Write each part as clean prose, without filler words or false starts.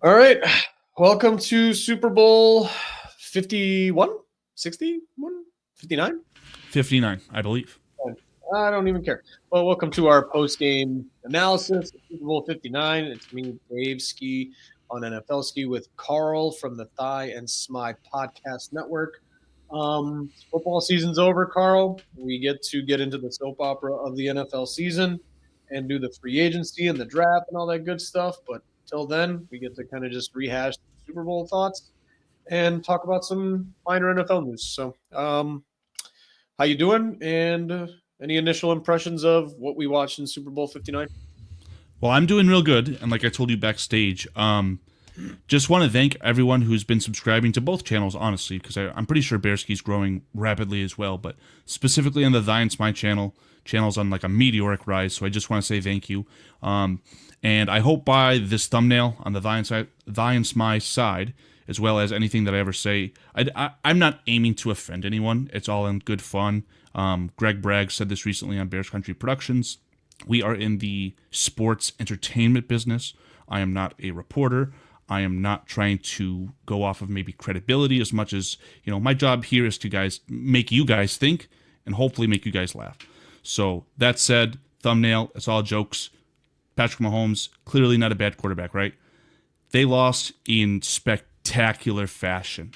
All right. Welcome to Super Bowl 51, 61, 59. 59, I believe. I don't even care. Well, welcome to our post-game analysis of Super Bowl 59. It's me, Dave Ski, on NFL Ski with Carl from the Thigh and Smy Podcast Network. Football season's over, Carl. We get to get into the soap opera of the NFL season and do the free agency and the draft and all that good stuff. But till then, we get to kind of just rehash Super Bowl thoughts and talk about some minor NFL news. So, how you doing? And any initial impressions of what we watched in Super Bowl 59? Well, I'm doing real good, and like I told you backstage, just want to thank everyone who's been subscribing to both channels, honestly, because I'm pretty sure Bearski's growing rapidly as well, but specifically on the Thigh and Smy channel's on like a meteoric rise, so I just want to say thank you. And I hope by this thumbnail on the Thigh and Smy side, as well as anything that I ever say, I'm not aiming to offend anyone. It's all in good fun. Greg Bragg said this recently on Bears Country Productions. We are in the sports entertainment business. I am not a reporter. I am not trying to go off of maybe credibility as much as, my job here is to make you guys think and hopefully make you guys laugh. So that said, thumbnail, it's all jokes. Patrick Mahomes, clearly not a bad quarterback, right? They lost in spectacular fashion.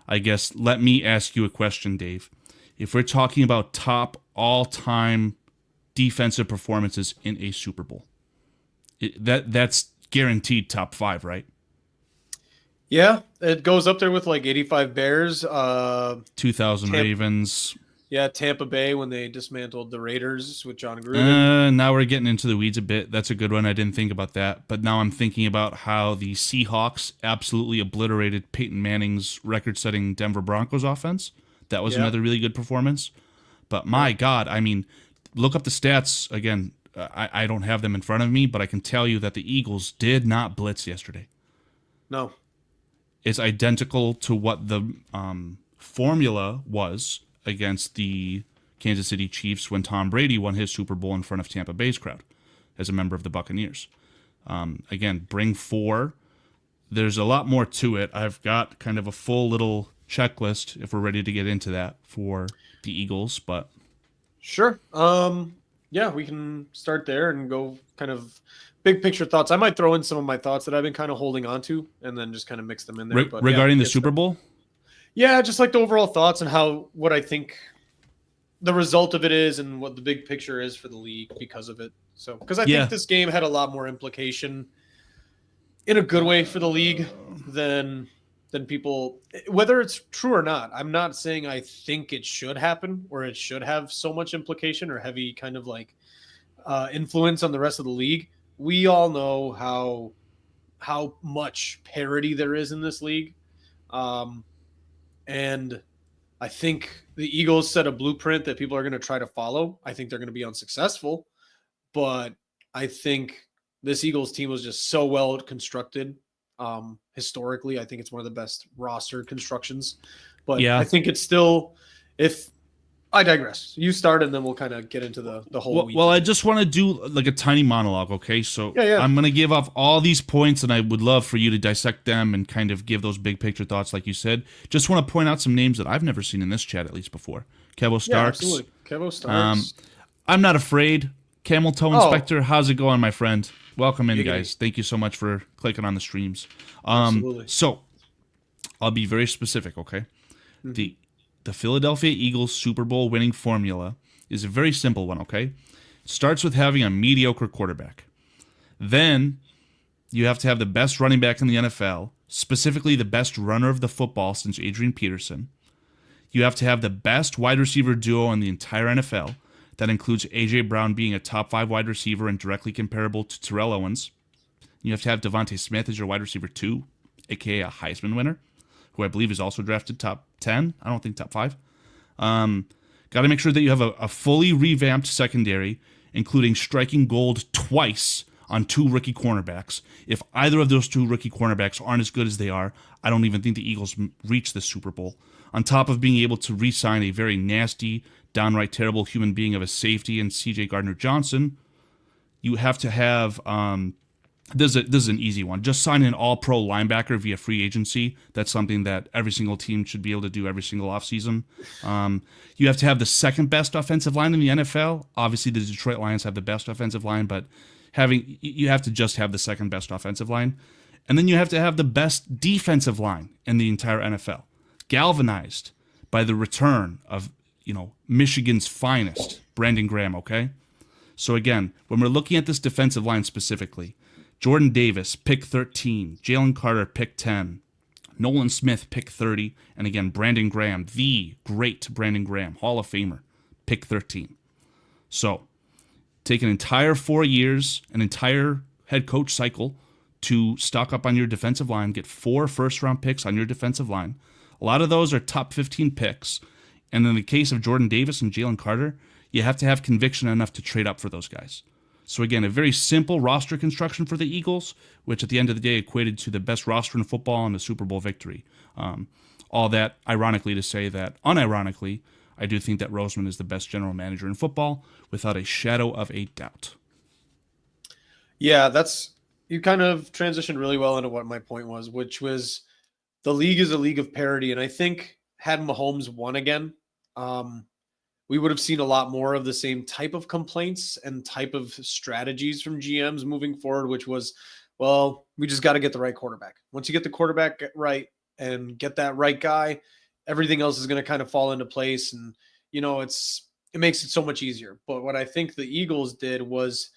I guess let me ask you a question, Dave. If we're talking about top all-time defensive performances in a Super Bowl, that's guaranteed top 5, right? Yeah, it goes up there with like 85 Bears. 2000 Ravens. Yeah, Tampa Bay when they dismantled the Raiders with John Gruden. Now we're getting into the weeds a bit. That's a good one. I didn't think about that. But now I'm thinking about how the Seahawks absolutely obliterated Peyton Manning's record-setting Denver Broncos offense. That was another really good performance. But my God, I mean, look up the stats. Again, I don't have them in front of me, but I can tell you that the Eagles did not blitz yesterday. No. It's identical to what the formula was against the Kansas City Chiefs when Tom Brady won his Super Bowl in front of Tampa Bay's crowd as a member of the Buccaneers. Again, bring 4. There's a lot more to it. I've got kind of a full little checklist if we're ready to get into that for the Eagles, but sure. Yeah, we can start there and go kind of big picture thoughts. I might throw in some of my thoughts that I've been kind of holding on to and then just kind of mix them in there. But regarding the Super Bowl? Yeah, just like the overall thoughts and what I think the result of it is and what the big picture is for the league because of it. So, because I think this game had a lot more implication in a good way for the league than people, whether it's true or not. I'm not saying I think it should happen or it should have so much implication or heavy kind of like influence on the rest of the league. We all know how much parity there is in this league. And I think the Eagles set a blueprint that people are going to try to follow. I think they're going to be unsuccessful, but I think this Eagles team was just so well constructed. Historically, I think it's one of the best roster constructions, but I think it's still, if I digress, you start and then we'll kind of get into the whole week. Well, I just want to do like a tiny monologue. Okay. So I'm going to give off all these points and I would love for you to dissect them and kind of give those big picture thoughts. Like you said, just want to point out some names that I've never seen in this chat, at least before. Kevo Starks. Yeah, absolutely. Kevo Starks. I'm not afraid. Camel Toe Inspector. How's it going, my friend? Welcome in, guys. Thank you so much for clicking on the streams. Absolutely. So I'll be very specific, okay? Mm-hmm. The Philadelphia Eagles Super Bowl winning formula is a very simple one, okay? Starts with having a mediocre quarterback. Then you have to have the best running back in the NFL, specifically the best runner of the football since Adrian Peterson. You have to have the best wide receiver duo in the entire NFL. That includes A.J. Brown being a top 5 wide receiver and directly comparable to Terrell Owens. You have to have Devontae Smith as your wide receiver 2, a.k.a. a Heisman winner, who I believe is also drafted top 10. I don't think top 5. Got to make sure that you have a fully revamped secondary, including striking gold twice on 2 rookie cornerbacks. If either of those 2 rookie cornerbacks aren't as good as they are, I don't even think the Eagles reach the Super Bowl. On top of being able to re-sign a very nasty, downright terrible human being of a safety in C.J. Gardner-Johnson, you have to have This is an easy one. Just sign an all-pro linebacker via free agency. That's something that every single team should be able to do every single offseason. You have to have the second best offensive line in the NFL. Obviously, the Detroit Lions have the best offensive line, but you have to just have the second best offensive line. And then you have to have the best defensive line in the entire NFL. Galvanized by the return of, Michigan's finest, Brandon Graham, okay? So again, when we're looking at this defensive line specifically, Jordan Davis, pick 13. Jalen Carter, pick 10. Nolan Smith, pick 30. And again, Brandon Graham, the great Brandon Graham, Hall of Famer, pick 13. So, take an entire 4 years, an entire head coach cycle to stock up on your defensive line, get 4 first-round picks on your defensive line. A lot of those are top 15 picks. And in the case of Jordan Davis and Jalen Carter, you have to have conviction enough to trade up for those guys. So again, a very simple roster construction for the Eagles, which at the end of the day equated to the best roster in football and a Super Bowl victory. All that, ironically, to say that, unironically, I do think that Roseman is the best general manager in football, without a shadow of a doubt. Yeah, you kind of transitioned really well into what my point was, which was the league is a league of parity. And I think had Mahomes won again, we would have seen a lot more of the same type of complaints and type of strategies from GMs moving forward, which was, well, we just got to get the right quarterback. Once you get the quarterback right and get that right guy, everything else is going to kind of fall into place. And, it makes it so much easier. But what I think the Eagles did was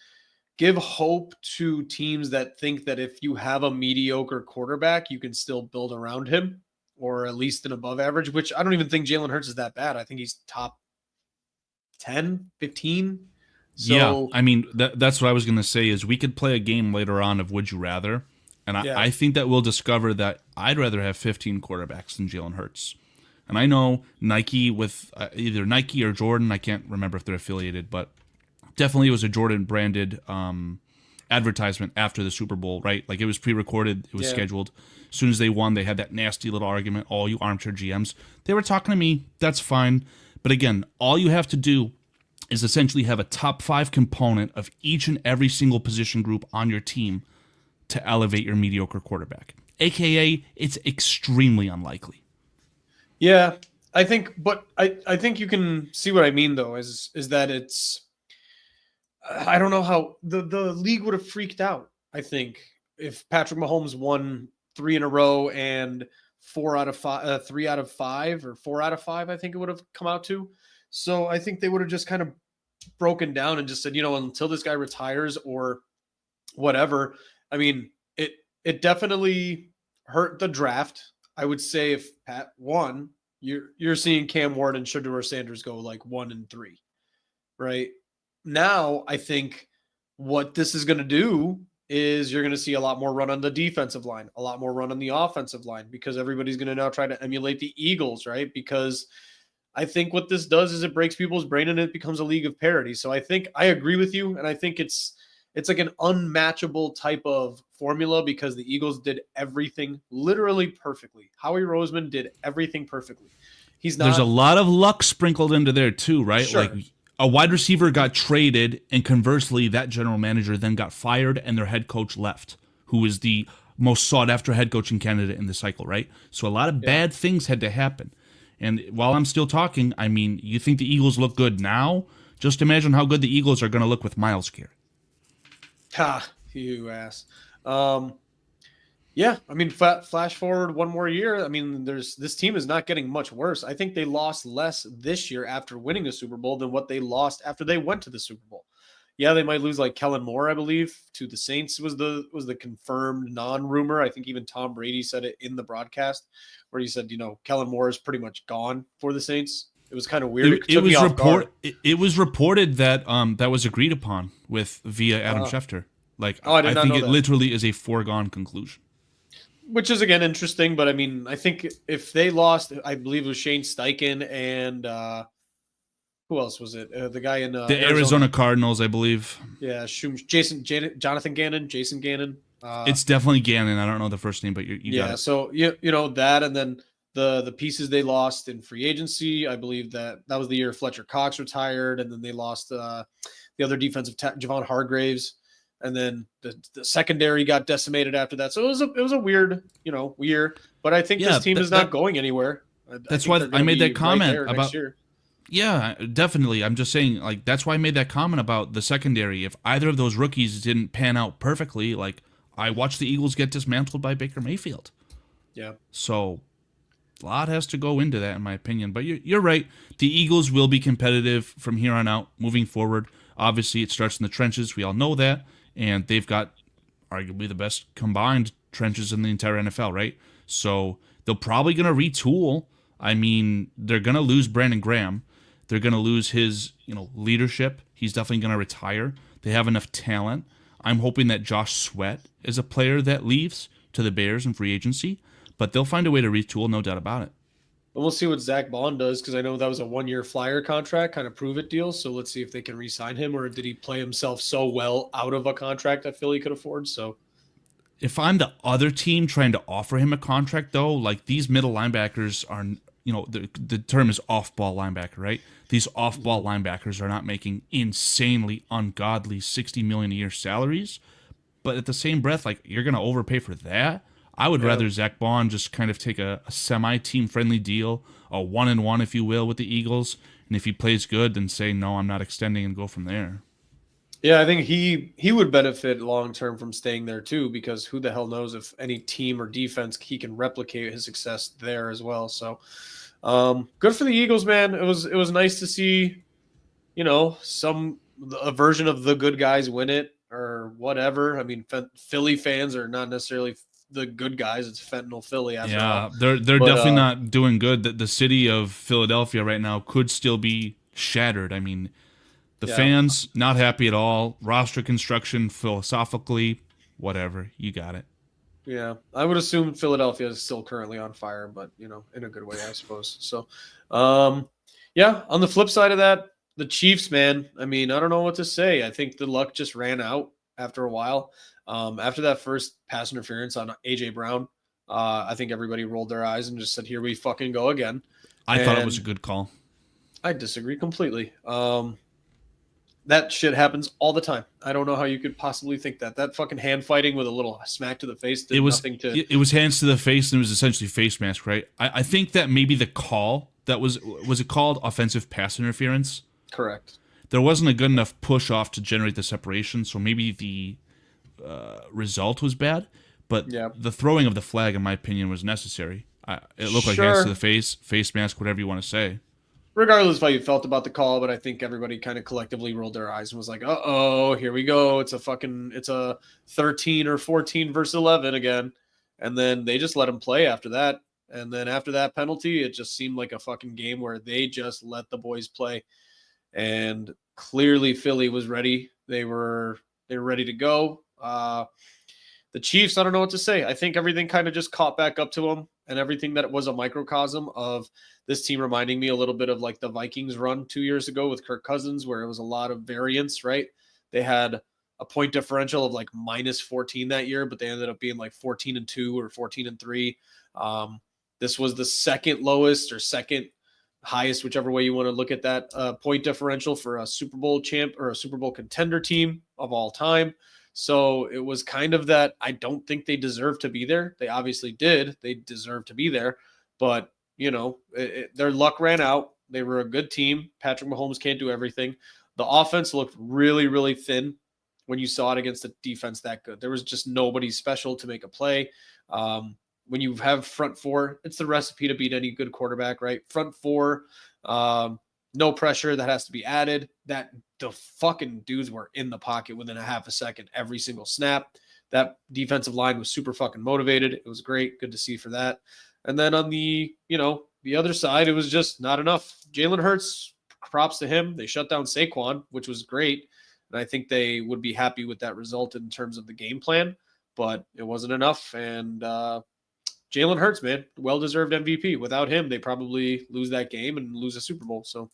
give hope to teams that think that if you have a mediocre quarterback, you can still build around him, or at least an above average, which I don't even think Jalen Hurts is that bad. I think he's top 10, 15. So, yeah, I mean, that's what I was going to say is we could play a game later on of Would You Rather, and I think that we'll discover that I'd rather have 15 quarterbacks than Jalen Hurts. And I know Nike with either Nike or Jordan, I can't remember if they're affiliated, but definitely it was a Jordan-branded advertisement after the Super Bowl, right? Like it was pre-recorded, it was scheduled. As soon as they won, they had that nasty little argument, oh, you armchair GMs. They were talking to me, that's fine. But again, all you have to do is essentially have a top 5 component of each and every single position group on your team to elevate your mediocre quarterback. AKA, it's extremely unlikely. Yeah, I think you can see what I mean though, is that I don't know how the league would have freaked out, I think, if Patrick Mahomes won 3 in a row and 4 out of 5, 3 out of 5, or 4 out of 5, I think it would have come out to. So I think they would have just kind of broken down and just said, until this guy retires or whatever. I mean, it definitely hurt the draft. I would say if Pat won, you're seeing Cam Ward and Shedeur Sanders go like 1 and 3, right? Now, I think what this is going to do is you're going to see a lot more run on the defensive line, a lot more run on the offensive line, because everybody's going to now try to emulate the Eagles, right? Because I think what this does is it breaks people's brain and it becomes a league of parity. So I think I agree with you, and I think it's like an unmatchable type of formula because the Eagles did everything literally perfectly. Howie Roseman did everything perfectly. There's a lot of luck sprinkled into there too, right? Sure. Like a wide receiver got traded, and conversely, that general manager then got fired, and their head coach left, who is the most sought-after head coaching candidate in the cycle, right? So a lot of bad things had to happen. And while I'm still talking, I mean, you think the Eagles look good now? Just imagine how good the Eagles are going to look with Myles Garrett. Ha, you ass. Yeah, I mean, flash forward one more year. I mean, this team is not getting much worse. I think they lost less this year after winning a Super Bowl than what they lost after they went to the Super Bowl. Yeah, they might lose like Kellen Moore, I believe, to the Saints was the confirmed non-rumor. I think even Tom Brady said it in the broadcast where he said, Kellen Moore is pretty much gone for the Saints. It was kind of weird. It was reported that that was agreed upon via Adam Schefter. Like, I think it literally is a foregone conclusion. Which is, again, interesting. But, I mean, I think if they lost, I believe it was Shane Steichen and who else was it? The guy in the Arizona Cardinals, I believe. Yeah, Jonathan Gannon, Jason Gannon. It's definitely Gannon. I don't know the first name, but you got it. So, that, and then the pieces they lost in free agency. I believe that was the year Fletcher Cox retired, and then they lost the other defensive Javon Hargraves. and then the secondary got decimated after that. So it was a weird, year. But I think this Yeah, team is not going anywhere. I that's think why they're I going to made be that right comment there next about. year. Yeah, definitely. I'm just saying, like, that's why I made that comment about the secondary. If either of those rookies didn't pan out perfectly, like, I watched the Eagles get dismantled by Baker Mayfield. Yeah. So a lot has to go into that, in my opinion. But you're right. The Eagles will be competitive from here on out, moving forward. Obviously, it starts in the trenches. We all know that. And they've got arguably the best combined trenches in the entire NFL, right? So they're probably going to retool. I mean, they're going to lose Brandon Graham. They're going to lose his, leadership. He's definitely going to retire. They have enough talent. I'm hoping that Josh Sweat is a player that leaves to the Bears in free agency, but they'll find a way to retool, no doubt about it. And we'll see what Zach Bond does, because I know that was a 1-year Flyer contract, kind of prove it deal. So let's see if they can re-sign him, or did he play himself so well out of a contract that Philly could afford? So If I'm the other team trying to offer him a contract, though, like these middle linebackers are, the term is off-ball linebacker, right? These off-ball linebackers are not making insanely ungodly $60 million a year salaries, but at the same breath, like you're gonna overpay for that. I would rather Zach Bond just kind of take a semi-team friendly deal, a 1-1, if you will, with the Eagles, and if he plays good, then say no, I'm not extending, and go from there. yeah, I think he would benefit long term from staying there too, because who the hell knows if any team or defense he can replicate his success there as well. So good for the Eagles, man. It was nice to see, a version of the good guys win it or whatever. I mean, Philly fans are not necessarily the good guys. It's Fentanyl Philly after all. Yeah, they're But definitely not doing good. The city of Philadelphia right now could still be shattered. I mean, the yeah, fans not happy at all. Roster construction, philosophically, whatever. You got it. yeah, I would assume Philadelphia is still currently on fire, but in a good way, I suppose. So, um, yeah. On the flip side of that, the Chiefs, man. I mean, I don't know what to say. I think the luck just ran out after a while. After that first pass interference on AJ Brown, I think everybody rolled their eyes and just said, "Here we fucking go again." I thought it was a And good call. I disagree completely. That shit happens all the time. I don't know how you could possibly think that. That fucking hand fighting with a little smack to the face It did was nothing to. it was hands to the face and it was essentially face mask, right? I think that maybe the call that was it called offensive pass interference? Correct. There wasn't a good enough push off to generate the separation, so maybe the result was bad. But Yeah. the throwing of the flag, in my opinion, was necessary. It looked like hands to Sure. the face mask, whatever you want to say. Regardless of how you felt about the call, but I think everybody kind of collectively rolled their eyes and was like, "Uh-oh, here we go. It's a 13 or 14 versus 11 again." And then they just let him play after that. And then after that penalty, it just seemed like a fucking game where they just let the boys play. And clearly Philly was ready. They were ready to go. The Chiefs, I don't know what to say. I think everything kind of just caught back up to them, and everything that was a microcosm of this team reminding me a little bit of like the Vikings run 2 years ago with Kirk Cousins, where it was a lot of variance, right? They had a point differential of like minus 14 that year, but they ended up being like 14-2 or 14-3. This was the second lowest or second highest, whichever way you want to look at that point differential for a Super Bowl champ or a Super Bowl contender team of all time. So it was kind of that I don't think they deserve to be there. They obviously did. They deserve to be there. But, their luck ran out. They were a good team. Patrick Mahomes can't do everything. The offense looked really, really thin when you saw it against a defense that good. There was just nobody special to make a play. When you have front four, it's the recipe to beat any good quarterback, right? Front four, no pressure that has to be added. That the fucking dudes were in the pocket within a half a second every single snap. That defensive line was super fucking motivated. It was great. Good to see for that. And then on the other side, it was just not enough. Jalen Hurts, props to him. They shut down Saquon, which was great. And I think they would be happy with that result in terms of the game plan, but it wasn't enough. And Jalen Hurts, man, well-deserved MVP. Without him, they probably lose that game and lose a Super Bowl. So,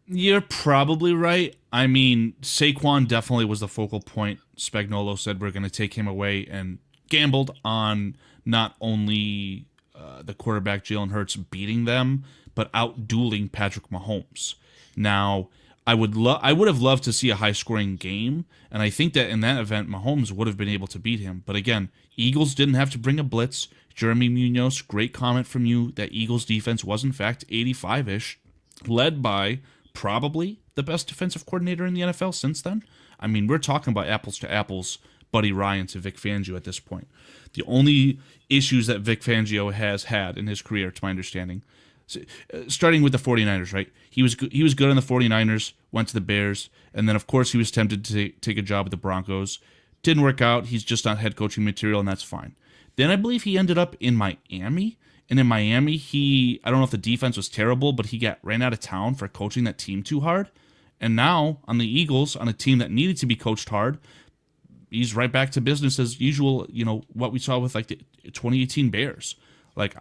You're probably right. I mean, Saquon definitely was the focal point. Spagnuolo said we're going to take him away and gambled on not only the quarterback Jalen Hurts beating them, but out-dueling Patrick Mahomes. Now, I would have loved to see a high scoring game, and I think that in that event Mahomes would have been able to beat him. But again, Eagles didn't have to bring a blitz. Jeremy Munoz, great comment from you that Eagles defense was in fact 85-ish, led by probably the best defensive coordinator in the NFL since then. I mean, we're talking about apples to apples, Buddy Ryan to Vic Fangio at this point. The only issues that Vic Fangio has had in his career, to my understanding, starting with the 49ers, right? He was good on the 49ers, went to the Bears, and then of course he was tempted to take a job with the Broncos. Didn't work out. He's just not head coaching material, and that's fine. Then I believe he ended up in Miami, and in Miami I don't know if the defense was terrible, but he got ran out of town for coaching that team too hard. And now on the Eagles, on a team that needed to be coached hard, he's right back to business as usual. You know what we saw with like the 2018 Bears. Like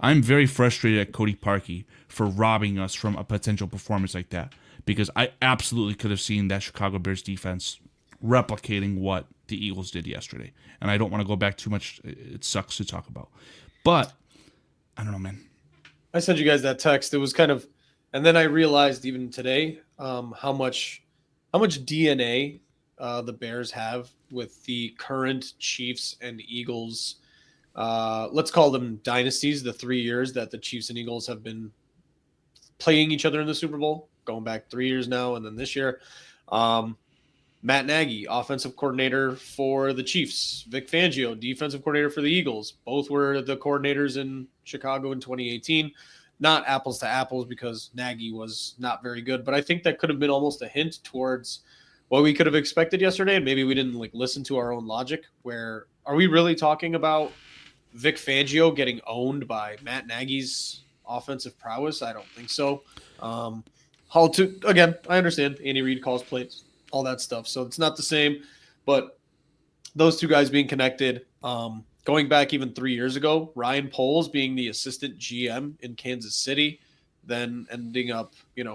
I'm very frustrated at Cody Parkey for robbing us from a potential performance like that, because I absolutely could have seen that Chicago Bears defense replicating what the Eagles did yesterday. And I don't want to go back too much. It sucks to talk about, but I don't know, man. I sent you guys that text. It was kind of, and then I realized even today how much DNA the Bears have with the current Chiefs and Eagles. Let's call them dynasties, the 3 years that the Chiefs and Eagles have been playing each other in the Super Bowl, going back 3 years now, and then this year. Matt Nagy, offensive coordinator for the Chiefs. Vic Fangio, defensive coordinator for the Eagles. Both were the coordinators in Chicago in 2018. Not apples to apples because Nagy was not very good, but I think that could have been almost a hint towards what we could have expected yesterday, and maybe we didn't listen to our own logic. Where are we really talking about Vic Fangio getting owned by Matt Nagy's offensive prowess? I don't think so. Again, I understand Andy Reid calls plays, all that stuff, so it's not the same. But those two guys being connected, going back even 3 years ago, Ryan Poles being the assistant GM in Kansas City, then ending up,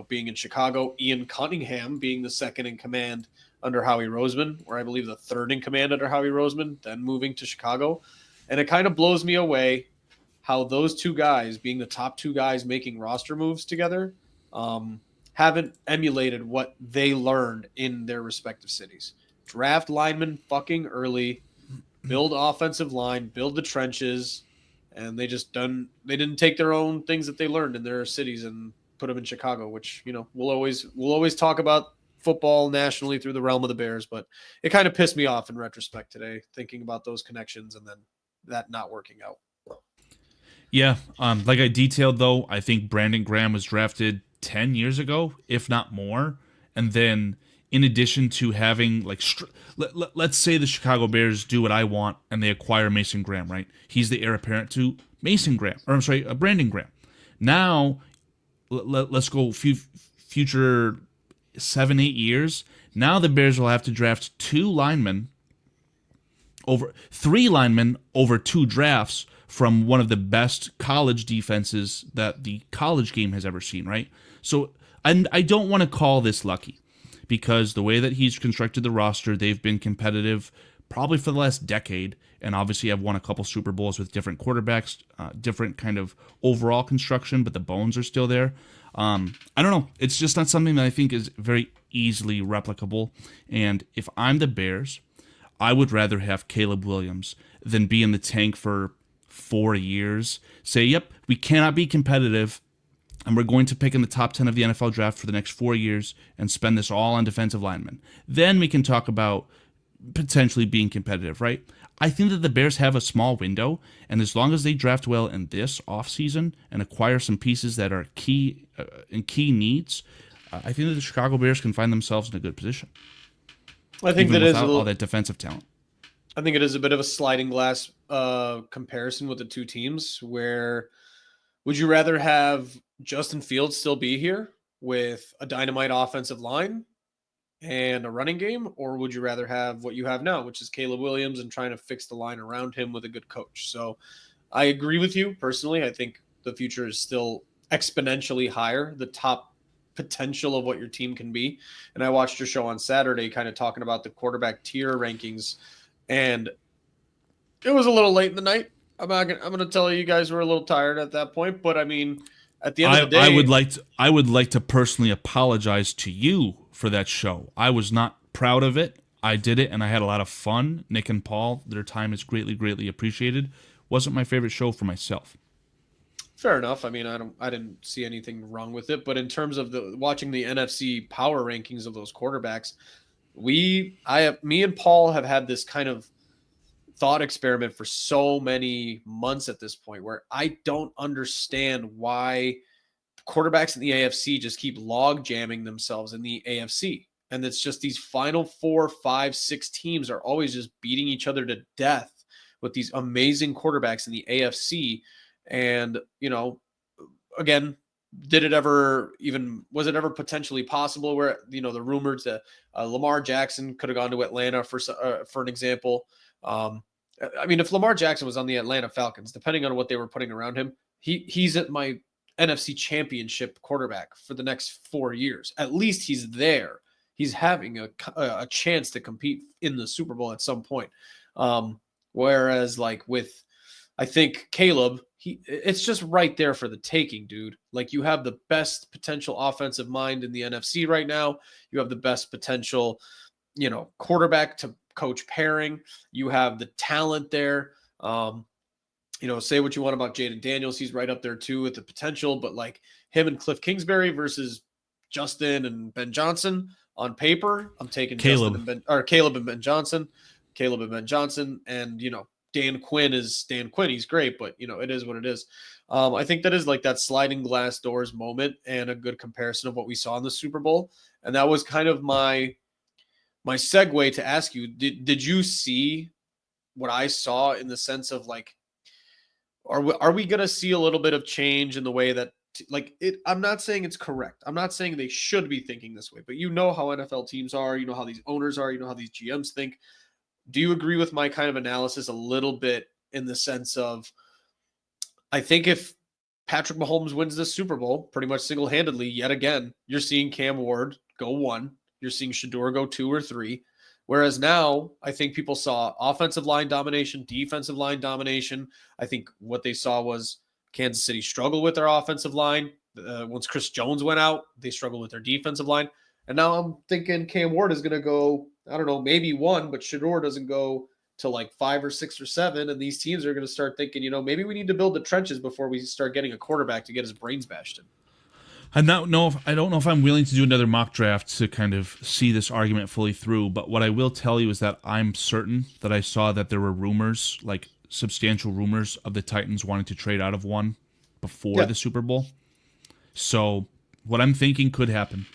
being in Chicago. Ian Cunningham being the second in command under Howie Roseman, or I believe the third in command under Howie Roseman, then moving to Chicago. And it kind of blows me away how those two guys, being the top two guys making roster moves together, haven't emulated what they learned in their respective cities. Draft linemen fucking early, build offensive line, build the trenches, and they didn't take their own things that they learned in their cities and put them in Chicago, which, we'll always talk about football nationally through the realm of the Bears, but it kind of pissed me off in retrospect today, thinking about those connections and then that not working out. Yeah, like I detailed, though, I think Brandon Graham was drafted 10 years ago, if not more. And then in addition to having, let's say the Chicago Bears do what I want and they acquire Mason Graham, right? He's the heir apparent to Brandon Graham. Now, let's go future 7-8 years. Now the Bears will have to draft three linemen over 2 drafts from one of the best college defenses that the college game has ever seen, right? So I don't want to call this lucky, because the way that he's constructed the roster, they've been competitive probably for the last decade, and obviously have won a couple Super Bowls with different quarterbacks, different kind of overall construction, but the bones are still there. I don't know. It's just not something that I think is very easily replicable. And if I'm the Bears, I would rather have Caleb Williams than be in the tank for 4 years. Say, yep, we cannot be competitive, and we're going to pick in the top 10 of the NFL draft for the next 4 years and spend this all on defensive linemen. Then we can talk about potentially being competitive, right? I think that the Bears have a small window, and as long as they draft well in this offseason and acquire some pieces that are key needs, I think that the Chicago Bears can find themselves in a good position. I think that is all that defensive talent. I think it is a bit of a sliding glass comparison with the two teams. Where would you rather have Justin Fields still be here with a dynamite offensive line and a running game, or would you rather have what you have now, which is Caleb Williams and trying to fix the line around him with a good coach? So I agree with you personally. I think the future is still exponentially higher, the top potential of what your team can be. And I watched your show on Saturday kind of talking about the quarterback tier rankings, and it was a little late in the night. I'm going to tell you guys were a little tired at that point, but I mean, At the end of the day, I would like to personally apologize to you for that show. I was not proud of it. I did it and I had a lot of fun. Nick and Paul, their time is greatly appreciated. Wasn't my favorite show for myself. fair enough. I mean, I didn't see anything wrong with it, but in terms of watching the NFC power rankings of those quarterbacks, me and Paul have had this kind of thought experiment for so many months at this point where I don't understand why quarterbacks in the AFC just keep log jamming themselves in the AFC. And it's just these final 4, 5, 6 teams are always just beating each other to death with these amazing quarterbacks in the AFC. And, again, was it ever potentially possible where, the rumors that Lamar Jackson could have gone to Atlanta for an example. If Lamar Jackson was on the Atlanta Falcons, depending on what they were putting around him, he's at my NFC championship quarterback for the next 4 years. At least he's there. He's having a chance to compete in the Super Bowl at some point. Whereas with, I think Caleb, it's just right there for the taking, dude. Like, you have the best potential offensive mind in the NFC right now. You have the best potential, quarterback to coach pairing. You have the talent there. Say what you want about Jaden Daniels. He's right up there too with the potential, but him and Cliff Kingsbury versus Justin and Ben Johnson on paper, I'm taking Caleb and Ben Johnson. And, Dan Quinn is Dan Quinn. He's great, but it is what it is. I think that is that sliding glass doors moment and a good comparison of what we saw in the Super Bowl. And that was kind of my segue to ask you, did you see what I saw in the sense of are we going to see a little bit of change in the way that I'm not saying it's correct. I'm not saying they should be thinking this way, but how NFL teams are, how these owners are, how these GMs think. Do you agree with my kind of analysis a little bit in the sense of, I think if Patrick Mahomes wins this Super Bowl pretty much single-handedly yet again, you're seeing Cam Ward go 1, you're seeing Shador go 2 or 3. Whereas now, I think people saw offensive line domination, defensive line domination. I think what they saw was Kansas City struggle with their offensive line. Once Chris Jones went out, they struggled with their defensive line. And now I'm thinking Cam Ward is going to go, I don't know, maybe 1, but Shador doesn't go to 5 or 6 or 7. And these teams are going to start thinking, maybe we need to build the trenches before we start getting a quarterback to get his brains bashed in. I don't know if I'm willing to do another mock draft to kind of see this argument fully through, but what I will tell you is that I'm certain that I saw that there were rumors, substantial rumors of the Titans wanting to trade out of 1 before the Super Bowl. So what I'm thinking could happen,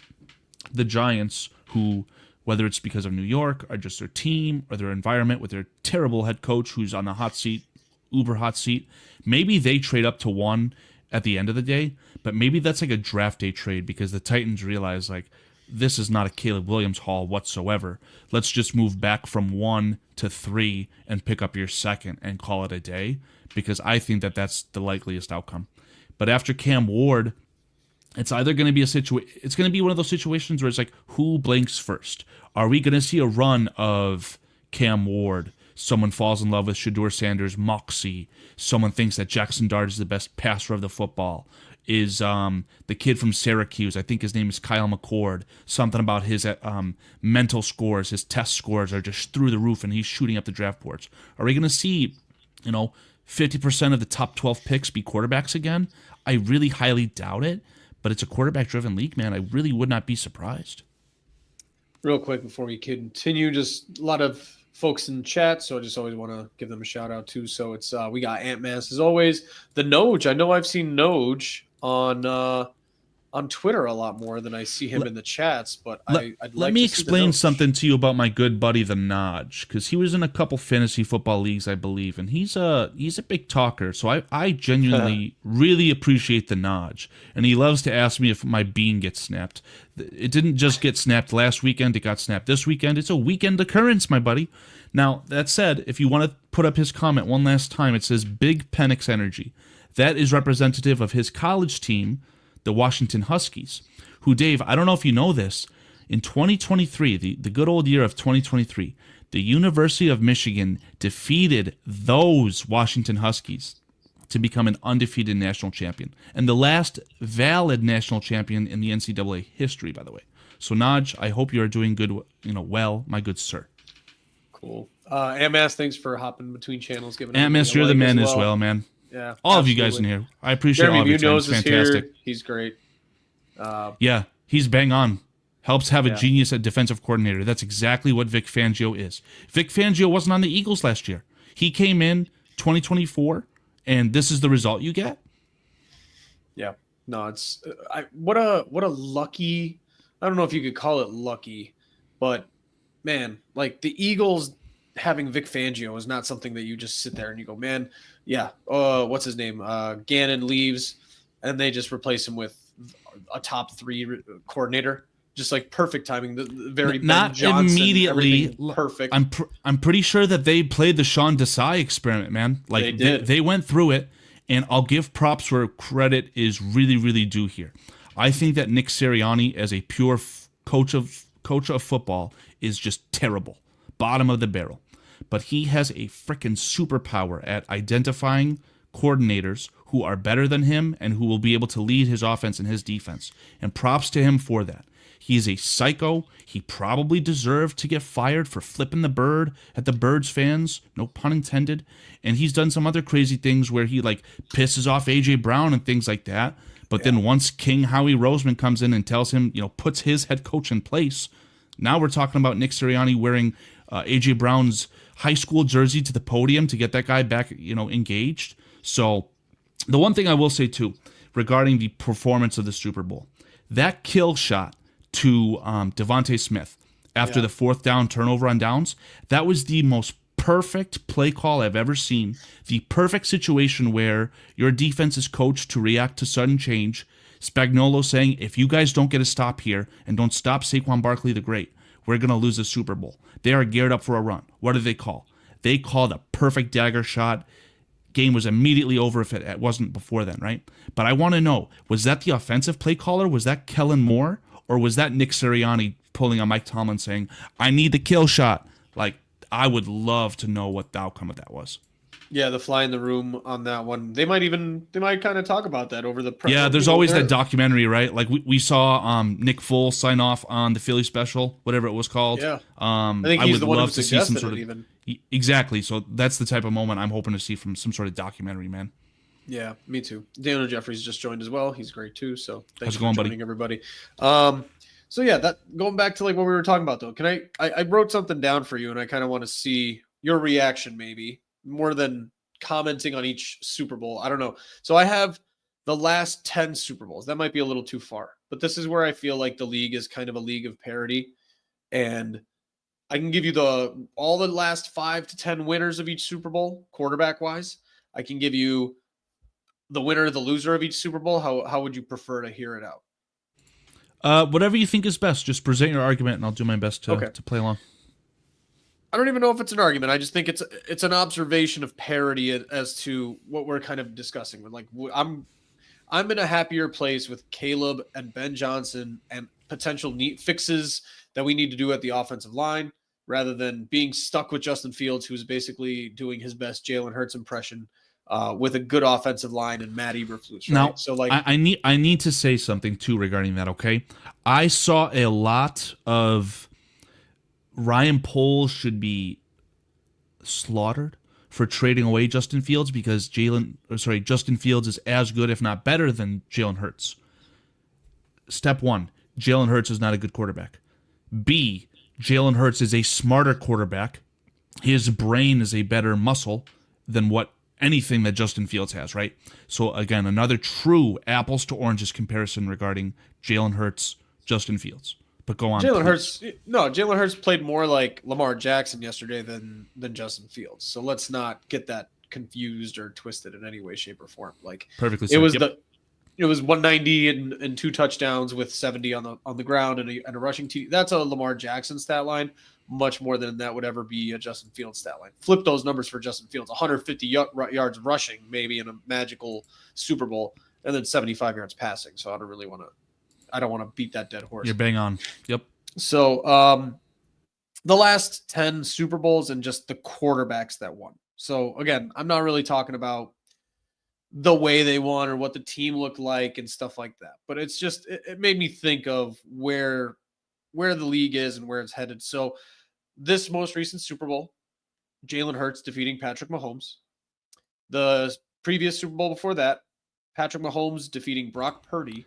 the Giants, who, whether it's because of New York or just their team or their environment with their terrible head coach who's on the hot seat, uber hot seat, maybe they trade up to 1 at the end of the day, but maybe that's a draft day trade because the Titans realize this is not a Caleb Williams haul whatsoever. Let's just move back from 1 to 3 and pick up your second and call it a day, because I think that that's the likeliest outcome. But after Cam Ward, it's either going to be it's going to be one of those situations where it's who blinks first? Are we going to see a run of Cam Ward? Someone falls in love with Shador Sanders' moxie. Someone thinks that Jackson Dart is the best passer of the football. Is the kid from Syracuse, I think his name is Kyle McCord, something about his mental scores, his test scores are just through the roof and he's shooting up the draft boards. Are we going to see, 50% of the top 12 picks be quarterbacks again? I really highly doubt it, but it's a quarterback-driven league, man. I really would not be surprised. Real quick before we continue, just a lot of folks in chat, so I just always want to give them a shout out too. So it's we got Ant Mass as always. The Noj, I know I've seen Noj on Twitter a lot more than I see him in the chats, but I'd like let me explain something to you about my good buddy the Noj, because he was in a couple fantasy football leagues, I believe, and he's a big talker. So I genuinely really appreciate the Noj, and he loves to ask me if my bean gets snapped. It didn't just get snapped last weekend; it got snapped this weekend. It's a weekend occurrence, my buddy. Now that said, if you want to put up his comment one last time, it says Big Penix Energy. That is representative of his college team, the Washington Huskies, who, Dave, I don't know if you know this, in 2023, the good old year of 2023, the University of Michigan defeated those Washington Huskies to become an undefeated national champion and the last valid national champion in the NCAA history, by the way. So Naj, I hope you are doing good, well, my good sir. Cool. Amos, thanks for hopping between channels. Giving Amos, you're the man as well, man. Yeah, all of you guys in here. I appreciate Jeremy all of your time. It's fantastic. Here. He's great. Yeah, he's bang on. Helps have a genius at defensive coordinator. That's exactly what Vic Fangio is. Vic Fangio wasn't on the Eagles last year. He came in 2024, and this is the result you get. Yeah, no, it's what a lucky. I don't know if you could call it lucky, but man, like the Eagles having Vic Fangio is not something that you just sit there and you go, man, yeah, what's his name? Gannon leaves, and they just replace him with a top 3 coordinator. Just like perfect timing, the very not Ben Johnson, immediately perfect. I'm pretty sure that they played the Sean Desai experiment, man. Like they did. They went through it, and I'll give props where credit is really, really due here. I think that Nick Sirianni, as a pure coach of football, is just terrible, bottom of the barrel. But he has a freaking superpower at identifying coordinators who are better than him and who will be able to lead his offense and his defense. And props to him for that. He's a psycho. He probably deserved to get fired for flipping the bird at the Birds fans, no pun intended. And he's done some other crazy things where he like pisses off A.J. Brown and things like that. But then once King Howie Roseman comes in and tells him, puts his head coach in place, now we're talking about Nick Sirianni wearing A.J. Brown's high school jersey to the podium to get that guy back, engaged. So the one thing I will say, too, regarding the performance of the Super Bowl, that kill shot to Devontae Smith after the 4th down turnover on downs, that was the most perfect play call I've ever seen. The perfect situation where your defense is coached to react to sudden change. Spagnuolo saying, if you guys don't get a stop here and don't stop Saquon Barkley the Great, we're going to lose the Super Bowl. They are geared up for a run. What did they call? They called a perfect dagger shot. Game was immediately over if it wasn't before then, right? But I want to know, was that the offensive play caller? Was that Kellen Moore? Or was that Nick Sirianni pulling on Mike Tomlin saying, I need the kill shot? Like, I would love to know what the outcome of that was. Yeah, the fly in the room on that one. They might kind of talk about that over the press. Yeah, there's always that documentary, right? Like we saw Nick Foles sign off on the Philly special, whatever it was called. Yeah. I think he's would the one love who to see some sort it of even. Exactly. So that's the type of moment I'm hoping to see from some sort of documentary, man. Yeah, me too. Daniel Jeffries just joined as well. He's great too. So thanks for joining, buddy? Everybody. So yeah, that going back to like what we were talking about though. Can I wrote something down for you, and I kind of want to see your reaction, maybe more than commenting on each Super Bowl. I don't know. So I have the last 10 Super Bowls. That might be a little too far, but this is where I feel like the league is kind of a league of parity, and I can give you all the last 5 to 10 winners of each Super Bowl, quarterback wise. I can give you the winner, the loser of each Super Bowl. How would you prefer to hear it out? Whatever you think is best. Just present your argument, and I'll do my best to play along. I don't even know if it's an argument. I just think it's an observation of parity as to what we're kind of discussing. Like I'm in a happier place with Caleb and Ben Johnson and potential fixes that we need to do at the offensive line, rather than being stuck with Justin Fields, who's basically doing his best Jalen Hurts impression with a good offensive line and Matt Eberflus. Right? Now, so like I need to say something too regarding that. Okay, I saw a lot of Ryan Poles should be slaughtered for trading away Justin Fields because Justin Fields is as good, if not better, than Jalen Hurts. Step 1, Jalen Hurts is not a good quarterback. B, Jalen Hurts is a smarter quarterback. His brain is a better muscle than anything that Justin Fields has, right? So again, another true apples to oranges comparison regarding Jalen Hurts, Justin Fields. But go on. Jalen Hurts played more like Lamar Jackson yesterday than Justin Fields. So let's not get that confused or twisted in any way, shape, or form. Like perfectly said. It was 190 and 2 touchdowns with 70 on the ground and a rushing TD. That's a Lamar Jackson stat line. Much more than that would ever be a Justin Fields stat line. Flip those numbers for Justin Fields: 150 yards rushing, maybe in a magical Super Bowl, and then 75 yards passing. So I don't want to beat that dead horse. You're bang on. Yep. So the last 10 Super Bowls and just the quarterbacks that won. So again, I'm not really talking about the way they won or what the team looked like and stuff like that. But it's just it made me think of where the league is and where it's headed. So this most recent Super Bowl, Jalen Hurts defeating Patrick Mahomes. The previous Super Bowl before that, Patrick Mahomes defeating Brock Purdy.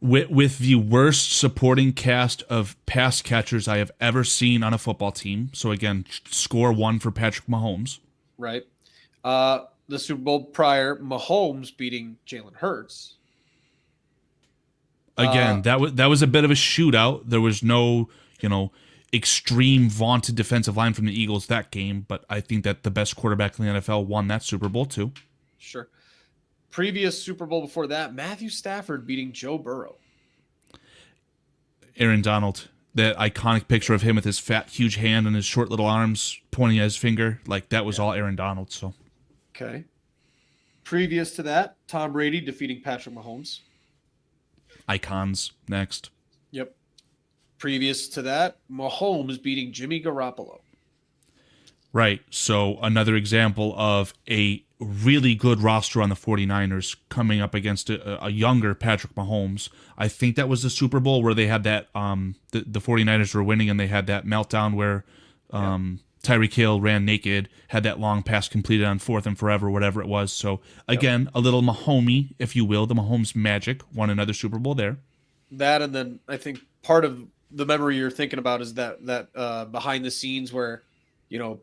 With the worst supporting cast of pass catchers I have ever seen on a football team. So again, score 1 for Patrick Mahomes. Right. The Super Bowl prior, Mahomes beating Jalen Hurts. Again, that was a bit of a shootout. There was no, extreme vaunted defensive line from the Eagles that game, but I think that the best quarterback in the NFL won that Super Bowl too. Sure. Previous Super Bowl before that, Matthew Stafford beating Joe Burrow. Aaron Donald, that iconic picture of him with his fat, huge hand and his short little arms pointing at his finger, like that was all Aaron Donald. So, okay. Previous to that, Tom Brady defeating Patrick Mahomes. Icons next. Yep. Previous to that, Mahomes beating Jimmy Garoppolo. Right. So another example of a really good roster on the 49ers coming up against a younger Patrick Mahomes. I think that was the Super Bowl where they had that the 49ers were winning and they had that meltdown where Tyreek Hill ran naked, had that long pass completed on 4th and forever, whatever it was. So again, a little Mahomey, if you will, the Mahomes magic, won another Super Bowl there. That, and then I think part of the memory you're thinking about is that behind the scenes where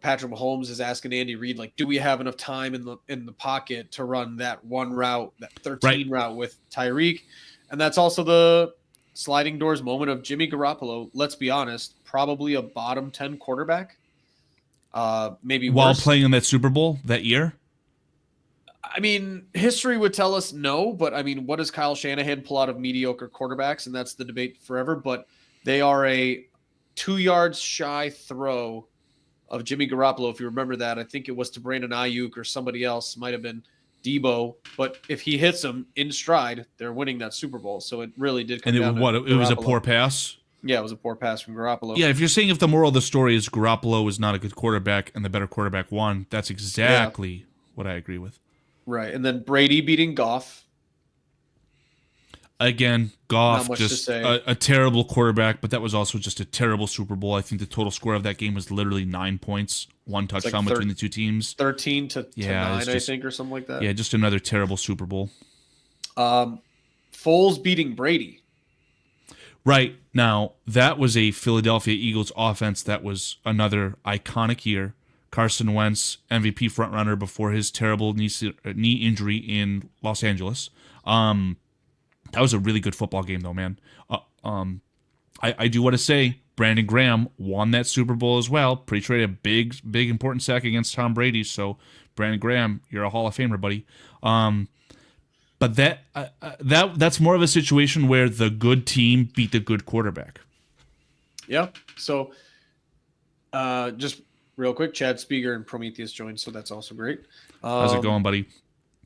Patrick Mahomes is asking Andy Reid, like, do we have enough time in the pocket to run that one route, that 13 route with Tyreek? And that's also the sliding doors moment of Jimmy Garoppolo. Let's be honest, probably a bottom 10 quarterback. Maybe while worse. Playing in that Super Bowl that year. I mean, history would tell us no, but I mean, what does Kyle Shanahan pull out of mediocre quarterbacks? And that's the debate forever. But they are a 2 yards shy throw of Jimmy Garoppolo. If you remember that, I think it was to Brandon Ayuk or somebody else, might have been Debo. But if he hits him in stride, they're winning that Super Bowl. So it really did come down to Garoppolo. It was a poor pass? Yeah, it was a poor pass from Garoppolo. Yeah, if you're saying if the moral of the story is Garoppolo was not a good quarterback and the better quarterback won, that's exactly what I agree with. Right. And then Brady beating Goff. Again, Goff, Not much just to say. a terrible quarterback, but that was also just a terrible Super Bowl. I think the total score of that game was literally 9 points, one touchdown between the two teams. 13 to 9, I think, or something like that. Yeah, just another terrible Super Bowl. Foles beating Brady. Right. Now, that was a Philadelphia Eagles offense that was another iconic year. Carson Wentz, MVP frontrunner before his terrible knee injury in Los Angeles. That was a really good football game, though, man. I do want to say Brandon Graham won that Super Bowl as well. Pretty sure he had a big, important sack against Tom Brady. So, Brandon Graham, you're a Hall of Famer, buddy. But that's more of a situation where the good team beat the good quarterback. Yeah. So, just real quick, Chad Speaker and Prometheus joined, so that's also great. How's it going, buddy?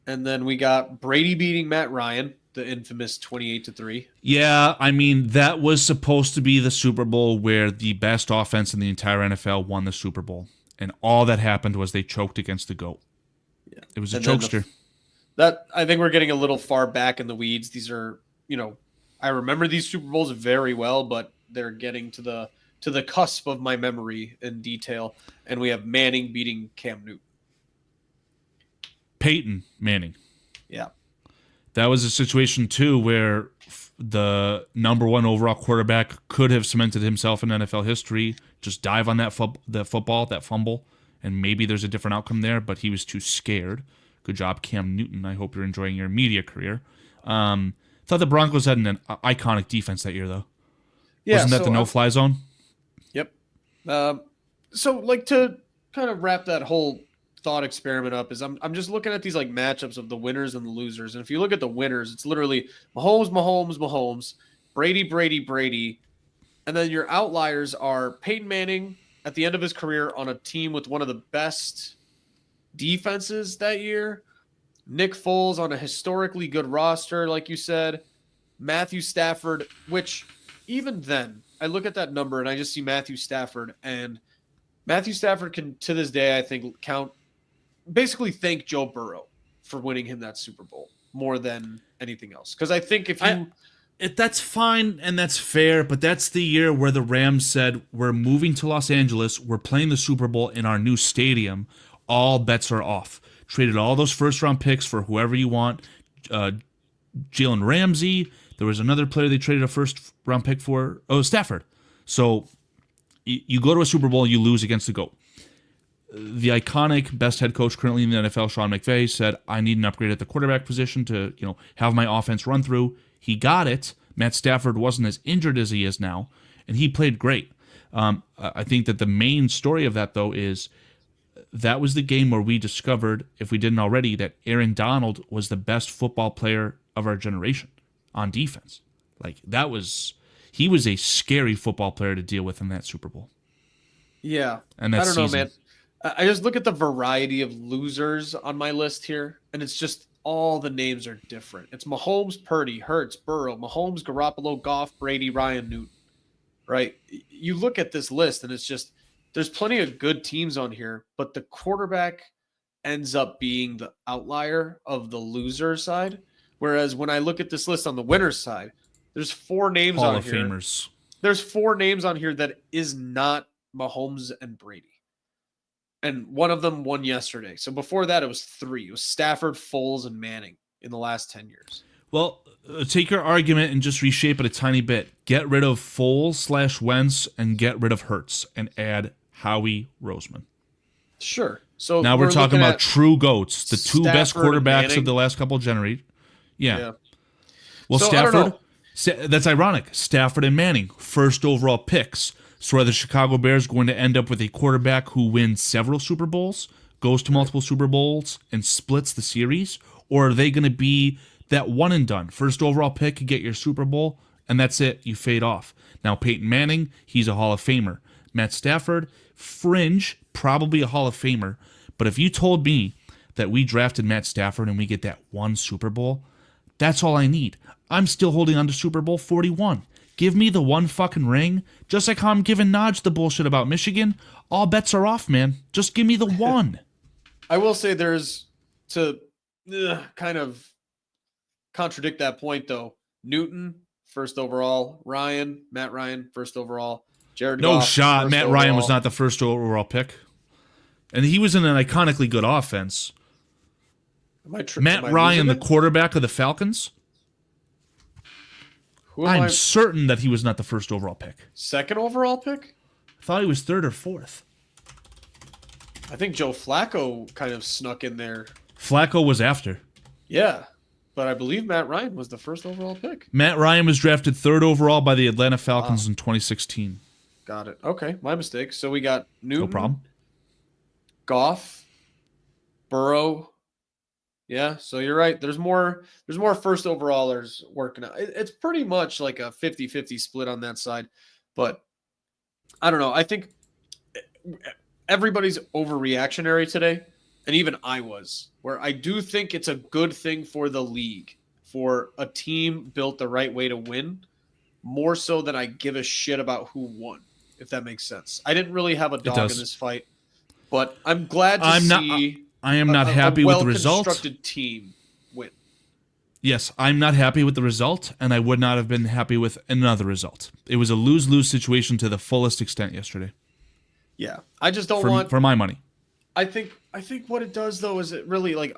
And then we got Brady beating Matt Ryan, the infamous 28-3. Yeah, I mean, that was supposed to be the Super Bowl where the best offense in the entire NFL won the Super Bowl. And all that happened was they choked against the GOAT. Yeah. It was a chokester. That I think we're getting a little far back in the weeds. These are, I remember these Super Bowls very well, but they're getting to the cusp of my memory in detail. And we have Manning beating Cam Newton. Peyton Manning. Yeah. That was a situation, too, where the number one overall quarterback could have cemented himself in NFL history, just dive on that fumble, and maybe there's a different outcome there, but he was too scared. Good job, Cam Newton. I hope you're enjoying your media career. Thought the Broncos had an iconic defense that year, though. Yeah, Wasn't that the no-fly zone? Yep. So, to kind of wrap that whole thought experiment up is I'm just looking at these matchups of the winners and the losers. And if you look at the winners, it's literally Mahomes, Brady. And then your outliers are Peyton Manning at the end of his career on a team with one of the best defenses that year. Nick Foles on a historically good roster, like you said. Matthew Stafford, which even then, I look at that number and I just see Matthew Stafford, and Matthew Stafford can, to this day, I think, thank Joe Burrow for winning him that Super Bowl more than anything else. Because I think if you that's fine and that's fair, but that's the year where the Rams said, we're moving to Los Angeles, we're playing the Super Bowl in our new stadium, all bets are off. Traded all those first-round picks for whoever you want. Jalen Ramsey, there was another player they traded a first-round pick for. Oh, Stafford. So you go to a Super Bowl, you lose against the GOAT. The iconic best head coach currently in the NFL, Sean McVay, said, I need an upgrade at the quarterback position to have my offense run through. He got it. Matt Stafford wasn't as injured as he is now, and he played great. I think that the main story of that, though, is that was the game where we discovered, if we didn't already, that Aaron Donald was the best football player of our generation on defense. Like, he was a scary football player to deal with in that Super Bowl. Yeah. And that I don't season. know, man. I just look at the variety of losers on my list here, and it's just all the names are different. It's Mahomes, Purdy, Hurts, Burrow, Mahomes, Garoppolo, Goff, Brady, Ryan, Newton, right? You look at this list, and it's just there's plenty of good teams on here, but the quarterback ends up being the outlier of the loser side. Whereas when I look at this list on the winner's side, there's 4 names Hall on of here. Famers. There's 4 names on here that is not Mahomes and Brady. And one of them won yesterday. So before that, it was 3. It was Stafford, Foles, and Manning in the last 10 years. Well, take your argument and just reshape it a tiny bit. Get rid of Foles/Wentz and get rid of Hurts and add Howie Roseman. Sure. So now we're talking about true GOATs, the 2 best quarterbacks of the last couple of generations. Yeah. Well, so, Stafford, that's ironic. Stafford and Manning, first overall picks. So are the Chicago Bears going to end up with a quarterback who wins several Super Bowls, goes to multiple Super Bowls, and splits the series? Or are they going to be that one and done? First overall pick, you get your Super Bowl, and that's it. You fade off. Now, Peyton Manning, he's a Hall of Famer. Matt Stafford, fringe, probably a Hall of Famer. But if you told me that we drafted Matt Stafford and we get that one Super Bowl, that's all I need. I'm still holding on to Super Bowl 41. Give me the one fucking ring. Just like how I'm giving Naj the bullshit about Michigan. All bets are off, man. Just give me the one. I will say there's, to kind of contradict that point, though, Newton, first overall. Matt Ryan, first overall. Jared No Goff, shot. Matt overall. Ryan was not the first overall pick. And he was in an iconically good offense. Matt Ryan, the quarterback of the Falcons? I'm certain that he was not the first overall pick. Second overall pick? I thought he was 3rd or 4th. I think Joe Flacco kind of snuck in there. Flacco was after. Yeah, but I believe Matt Ryan was the first overall pick. Matt Ryan was drafted 3rd overall by the Atlanta Falcons in 2016. Got it. Okay, my mistake. So we got Newton. No problem. Goff, Burrow. Yeah, so you're right. There's more first overallers working out. It's pretty much like a 50-50 split on that side. But I don't know. I think everybody's overreactionary today, and even I was, where I do think it's a good thing for the league, for a team built the right way to win, more so than I give a shit about who won, if that makes sense. I didn't really have a dog in this fight, but I'm glad to see... I am not happy with the result. Well-constructed team win. Yes, I'm not happy with the result, and I would not have been happy with another result. It was a lose-lose situation to the fullest extent yesterday. Yeah, I just don't want for my money. I think what it does though is it really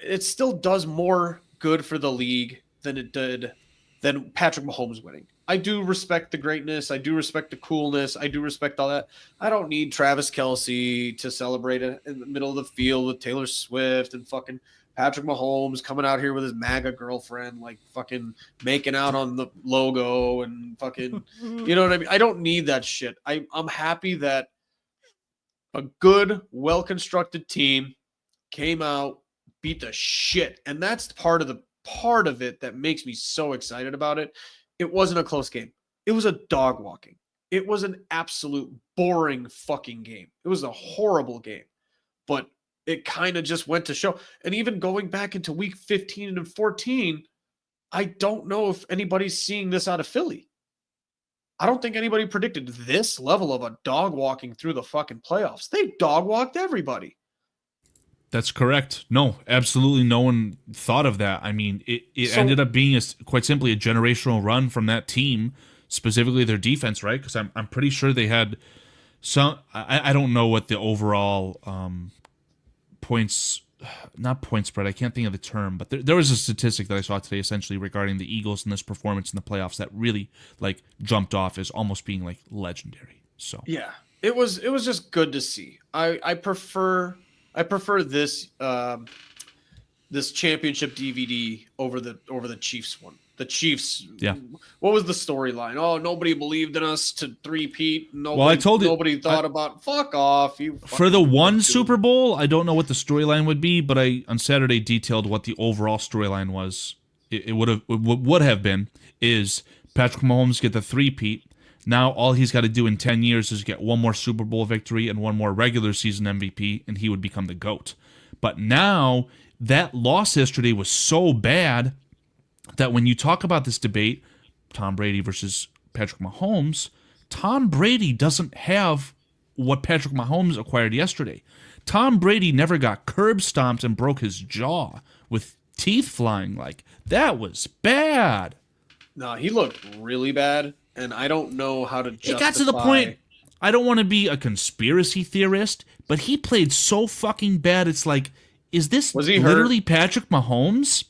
it still does more good for the league than Patrick Mahomes winning. I do respect the greatness. I do respect the coolness. I do respect all that. I don't need Travis Kelce to celebrate it in the middle of the field with Taylor Swift and fucking Patrick Mahomes coming out here with his MAGA girlfriend, like fucking making out on the logo and fucking, you know what I mean? I don't need that shit. I'm happy that a good, well-constructed team came out, beat the shit. And that's part of it that makes me so excited about it. It wasn't a close game. It was a dog walking. It was an absolute boring fucking game. It was a horrible game. But it kind of just went to show. And even going back into week 15 and 14, I don't know if anybody's seeing this out of Philly. I don't think anybody predicted this level of a dog walking through the fucking playoffs. They dog walked everybody. That's correct. No, absolutely no one thought of that. I mean, it So ended up being quite simply a generational run from that team, specifically their defense, right? Because I'm pretty sure they had some. I don't know what the overall points, not point spread. I can't think of the term, but there was a statistic that I saw today, essentially regarding the Eagles and this performance in the playoffs that really like jumped off as almost being like legendary. So yeah, it was just good to see. I prefer this championship DVD over the Chiefs one. The Chiefs. yeah. What was the storyline? Oh, nobody believed in us to three-peat. Well, I told you Nobody thought about. Fuck off, you. For the fucking one dude. Super Bowl, I don't know what the storyline would be, but I on Saturday detailed what the overall storyline was. It would have been is Patrick Mahomes get the three-peat. Now all he's got to do in 10 years is get one more Super Bowl victory and one more regular season MVP, and he would become the GOAT. But now that loss yesterday was so bad that when you talk about this debate, Tom Brady versus Patrick Mahomes, Tom Brady doesn't have what Patrick Mahomes acquired yesterday. Tom Brady never got curb stomped and broke his jaw with teeth flying. Like, that was bad. No, he looked really bad, and I don't know how to justify. It got to the point, I don't want to be a conspiracy theorist, but he played so fucking bad, it's like, is this Was he literally Patrick Mahomes?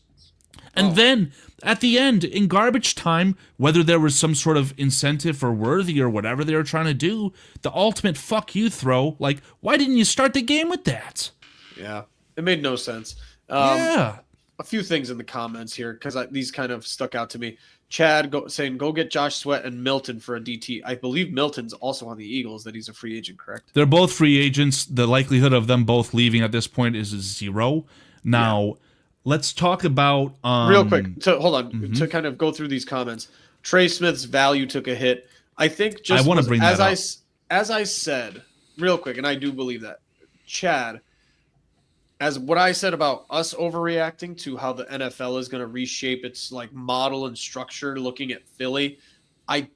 And then at the end, in garbage time, whether there was some sort of incentive for worthy or whatever they were trying to do, the ultimate fuck you throw, like, why didn't you start the game with that? Yeah, it made no sense. Yeah. A few things in the comments here because these kind of stuck out to me. Chad saying, go get Josh Sweat and Milton for a DT. I believe Milton's also on the Eagles, that he's a free agent, correct? They're both free agents. The likelihood of them both leaving at this point is 0. Now, let's talk about... real quick, to kind of go through these comments. Trey Smith's value took a hit. I think just I want to bring that up. As I said, real quick, and I do believe that, Chad, as what I said about us overreacting to how the NFL is going to reshape its like model and structure looking at Philly, I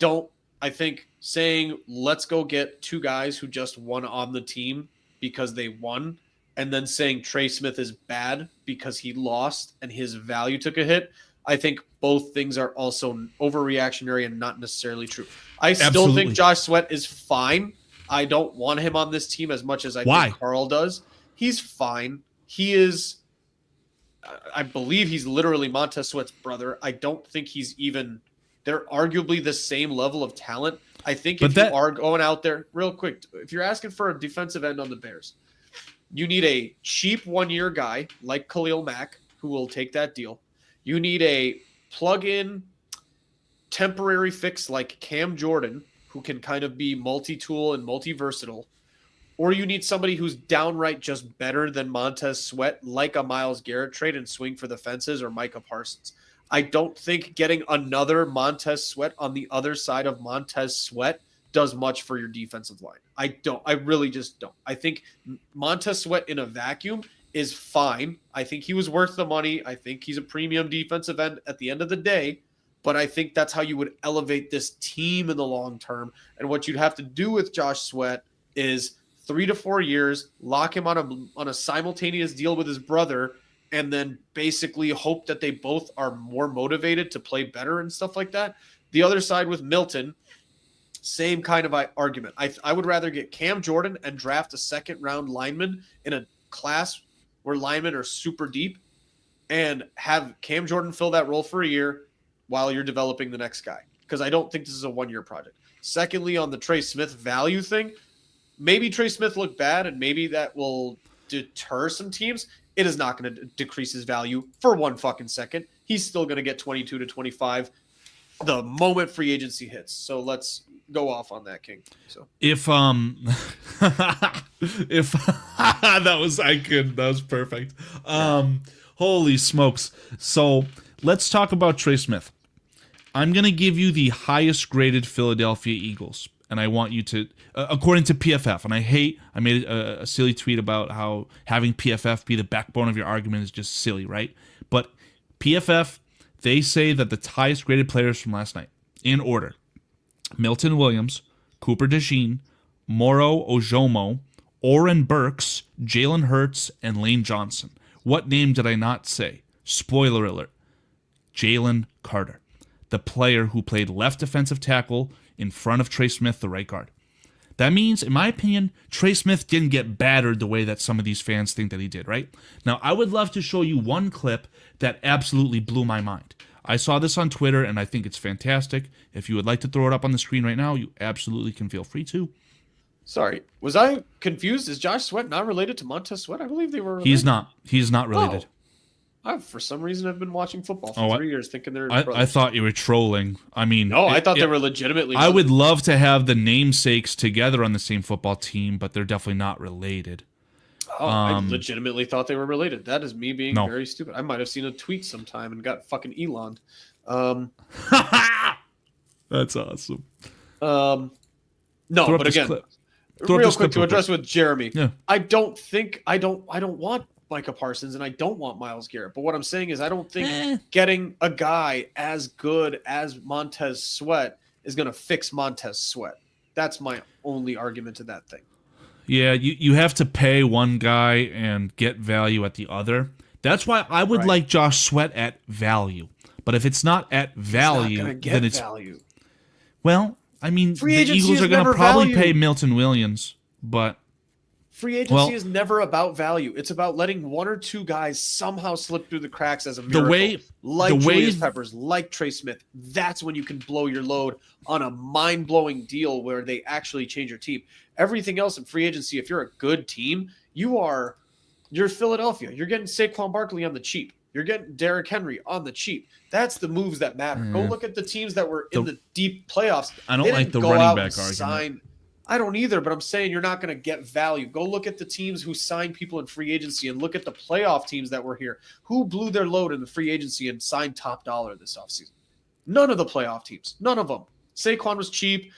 think saying let's go get two guys who just won on the team because they won, and then saying Trey Smith is bad because he lost and his value took a hit, I think both things are also overreactionary and not necessarily true. I still think Josh Sweat is fine. I don't want him on this team as much as I think Carl does. He's fine. He is, I believe he's literally Montez Sweat's brother. I don't think he's even, they're arguably the same level of talent. I think if you are going out there, real quick, if you're asking for a defensive end on the Bears, you need a cheap one-year guy like Khalil Mack who will take that deal. You need a plug-in temporary fix like Cam Jordan who can kind of be multi-tool and multi-versatile. Or you need somebody who's downright just better than Montez Sweat, like a Myles Garrett trade and swing for the fences, or Micah Parsons. I don't think getting another Montez Sweat on the other side of Montez Sweat does much for your defensive line. I really just don't. I think Montez Sweat in a vacuum is fine. I think he was worth the money. I think he's a premium defensive end at the end of the day. But I think that's how you would elevate this team in the long term. And what you'd have to do with Josh Sweat is 3 to 4 years, lock him on a simultaneous deal with his brother, and then basically hope that they both are more motivated to play better and stuff like that. The other side with Milton, same kind of argument. I would rather get Cam Jordan and draft a second-round lineman in a class where linemen are super deep and have Cam Jordan fill that role for a year while you're developing the next guy, because I don't think this is a one-year project. Secondly, on the Trey Smith value thing, maybe Trey Smith looked bad, and maybe that will deter some teams. It is not going to decrease his value for 1 fucking second. He's still going to get 22 to 25 the moment free agency hits. So let's go off on that, King. So if that was perfect. Holy smokes. So let's talk about Trey Smith. I'm going to give you the highest graded Philadelphia Eagles. And I want you to, according to PFF, and I made a silly tweet about how having PFF be the backbone of your argument is just silly, right? But PFF, they say that the highest graded players from last night, in order, Milton Williams, Cooper DeJean, Moro Ojomo, Oren Burks, Jalen Hurts, and Lane Johnson. What name did I not say? Spoiler alert. Jalen Carter, the player who played left defensive tackle in front of Trey Smith, the right guard. That means, in my opinion, Trey Smith didn't get battered the way that some of these fans think that he did, right? Now, I would love to show you one clip that absolutely blew my mind. I saw this on Twitter, and I think it's fantastic. If you would like to throw it up on the screen right now, you absolutely can feel free to. Sorry, was I confused? Is Josh Sweat not related to Montez Sweat? I believe they were related. He's not. He's not related. For some reason, I've been watching football for 3 years thinking they're I thought you were trolling. I mean... No, I thought they were legitimately related. I would love to have the namesakes together on the same football team, but they're definitely not related. I legitimately thought they were related. That is me being very stupid. I might have seen a tweet sometime and got fucking Elon. That's awesome. No, but again, real quick to address with Jeremy. Yeah. I don't want Micah Parsons and I don't want Myles Garrett. But what I'm saying is I don't think getting a guy as good as Montez Sweat is going to fix Montez Sweat. That's my only argument to that thing. Yeah, you have to pay one guy and get value at the other. That's why I would like Josh Sweat at value. But if it's not at value, then it's value. Well, I mean, the Eagles are going to probably pay Milton Williams, but free agency is never about value. It's about letting one or two guys somehow slip through the cracks as a miracle. Julius Peppers, like Trey Smith. That's when you can blow your load on a mind-blowing deal where they actually change your team. Everything else in free agency, if you're a good team, you're Philadelphia. You're getting Saquon Barkley on the cheap. You're getting Derrick Henry on the cheap. That's the moves that matter. Go look at the teams that were in the deep playoffs. I don't like the running back argument. I don't either, but I'm saying you're not going to get value. Go look at the teams who signed people in free agency and look at the playoff teams that were here. Who blew their load in the free agency and signed top dollar this offseason? None of the playoff teams. None of them. Saquon was cheap.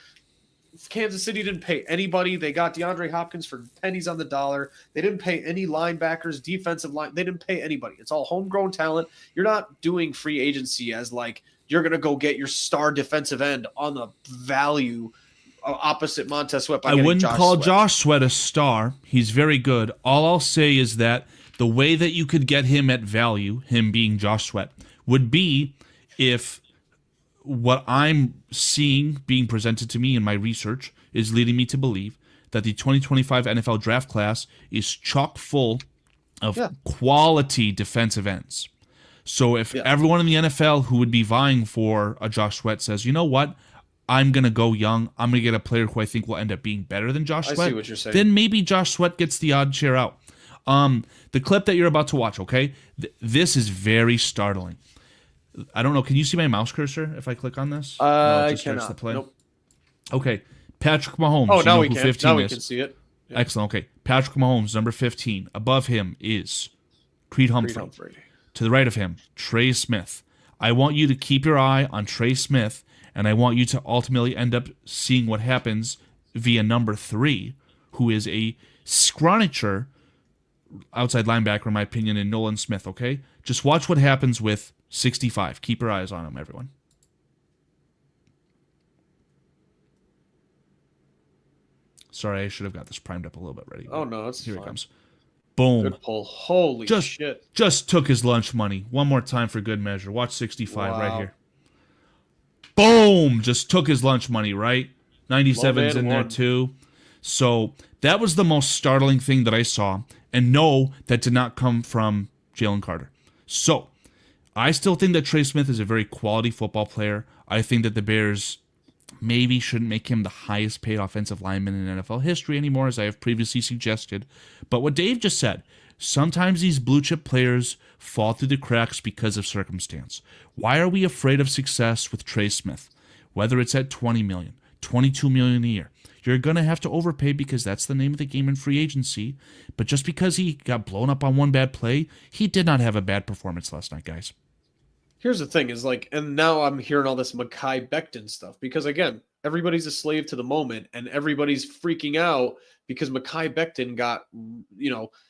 Kansas City didn't pay anybody. They got DeAndre Hopkins for pennies on the dollar. They didn't pay any linebackers, defensive line. They didn't pay anybody. It's all homegrown talent. You're not doing free agency as like you're going to go get your star defensive end on the value opposite Montez Sweat. I wouldn't call Josh Sweat a star. He's very good. All I'll say is that the way that you could get him at value, him being Josh Sweat, would be if what I'm seeing being presented to me in my research is leading me to believe that the 2025 NFL draft class is chock full of quality defensive ends. So if everyone in the NFL who would be vying for a Josh Sweat says, you know what, I'm going to go young, I'm going to get a player who I think will end up being better than Josh Sweat, I see what you're saying. Then maybe Josh Sweat gets the odd chair out. The clip that you're about to watch, okay, this is very startling. I don't know. Can you see my mouse cursor if I click on this? I cannot. Nope. Okay. Patrick Mahomes. Oh, now we can. Now we can see it. Yeah. Excellent. Okay. Patrick Mahomes, number 15. Above him is Creed Humphrey. To the right of him, Trey Smith. I want you to keep your eye on Trey Smith, and I want you to ultimately end up seeing what happens via number 3, who is a scrawnicher outside linebacker, in my opinion, in Nolan Smith, okay? Just watch what happens with 65. Keep your eyes on him, everyone. Sorry, I should have got this primed up a little bit ready. Oh, no, it's Here fine. It comes. Boom. Good pull. Holy shit. Just took his lunch money. One more time for good measure. Watch 65 right here. Boom. Just took his lunch money, right? 97's in there too. So that was the most startling thing that I saw. And no, that did not come from Jalen Carter. So I still think that Trey Smith is a very quality football player. I think that the Bears maybe shouldn't make him the highest paid offensive lineman in NFL history anymore, as I have previously suggested. But what Dave just said, sometimes these blue chip players fall through the cracks because of circumstance. Why are we afraid of success with Trey Smith? Whether it's at $20 million, $22 million a year, you're going to have to overpay because that's the name of the game in free agency. But just because he got blown up on one bad play, he did not have a bad performance last night, guys. Here's the thing is like, and now I'm hearing all this Mekhi Becton stuff because again, everybody's a slave to the moment and everybody's freaking out because Mekhi Becton got,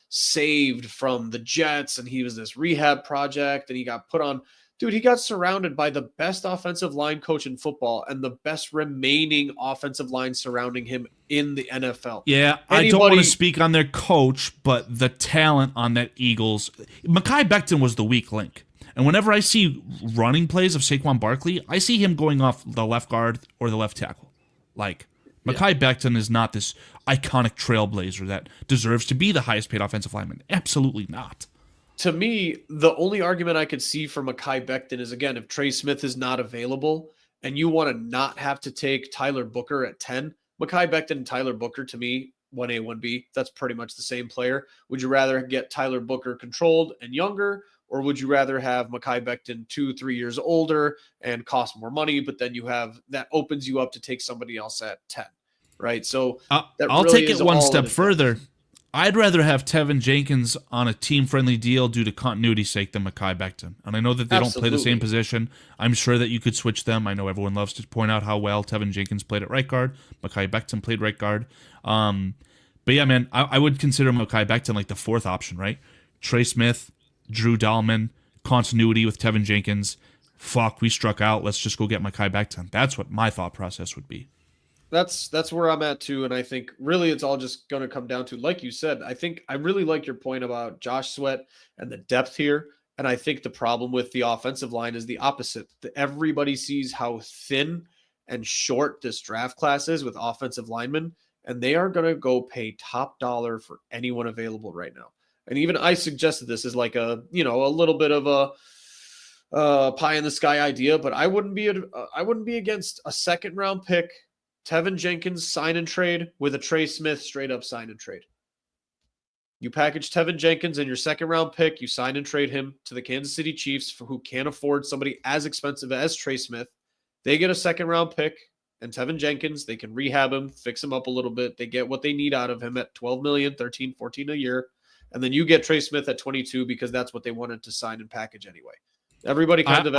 saved from the Jets and he was this rehab project and he got put on Dude, he got surrounded by the best offensive line coach in football and the best remaining offensive line surrounding him in the NFL. Yeah, I don't want to speak on their coach, but the talent on that Eagles. Mekhi Becton was the weak link. And whenever I see running plays of Saquon Barkley, I see him going off the left guard or the left tackle. Like, Mekhi Becton is not this iconic trailblazer that deserves to be the highest paid offensive lineman. Absolutely not. To me, the only argument I could see for Mekhi Becton is, again, if Trey Smith is not available and you want to not have to take Tyler Booker at 10, Mekhi Becton and Tyler Booker, to me, 1A, 1B, that's pretty much the same player. Would you rather get Tyler Booker controlled and younger, or would you rather have Mekhi Becton 2-3 years older and cost more money, but then you have that opens you up to take somebody else at 10, right? So I'll take it one step further. I'd rather have Tevin Jenkins on a team-friendly deal due to continuity's sake than Mekhi Becton. And I know that they don't play the same position. I'm sure that you could switch them. I know everyone loves to point out how well Tevin Jenkins played at right guard. Mekhi Becton played right guard. But yeah, man, I would consider Mekhi Becton like the fourth option, right? Trey Smith, Drew Dahlman, continuity with Tevin Jenkins. Fuck, we struck out. Let's just go get Mekhi Becton. That's what my thought process would be. That's where I'm at too, and I think really it's all just going to come down to, like you said, I think I really like your point about Josh Sweat and the depth here, and I think the problem with the offensive line is the opposite. Everybody sees how thin and short this draft class is with offensive linemen, and they are going to go pay top dollar for anyone available right now. And even I suggested this as like a little bit of a pie in the sky idea, but I wouldn't be against a second round pick, Tevin Jenkins sign and trade with a Trey Smith straight up sign and trade. You package Tevin Jenkins in your second round pick, you sign and trade him to the Kansas City Chiefs for who can't afford somebody as expensive as Trey Smith. They get a second round pick and Tevin Jenkins, they can rehab him, fix him up a little bit. They get what they need out of him at 12 million, 13, 14 a year. And then you get Trey Smith at 22 because that's what they wanted to sign and package anyway. Everybody kind of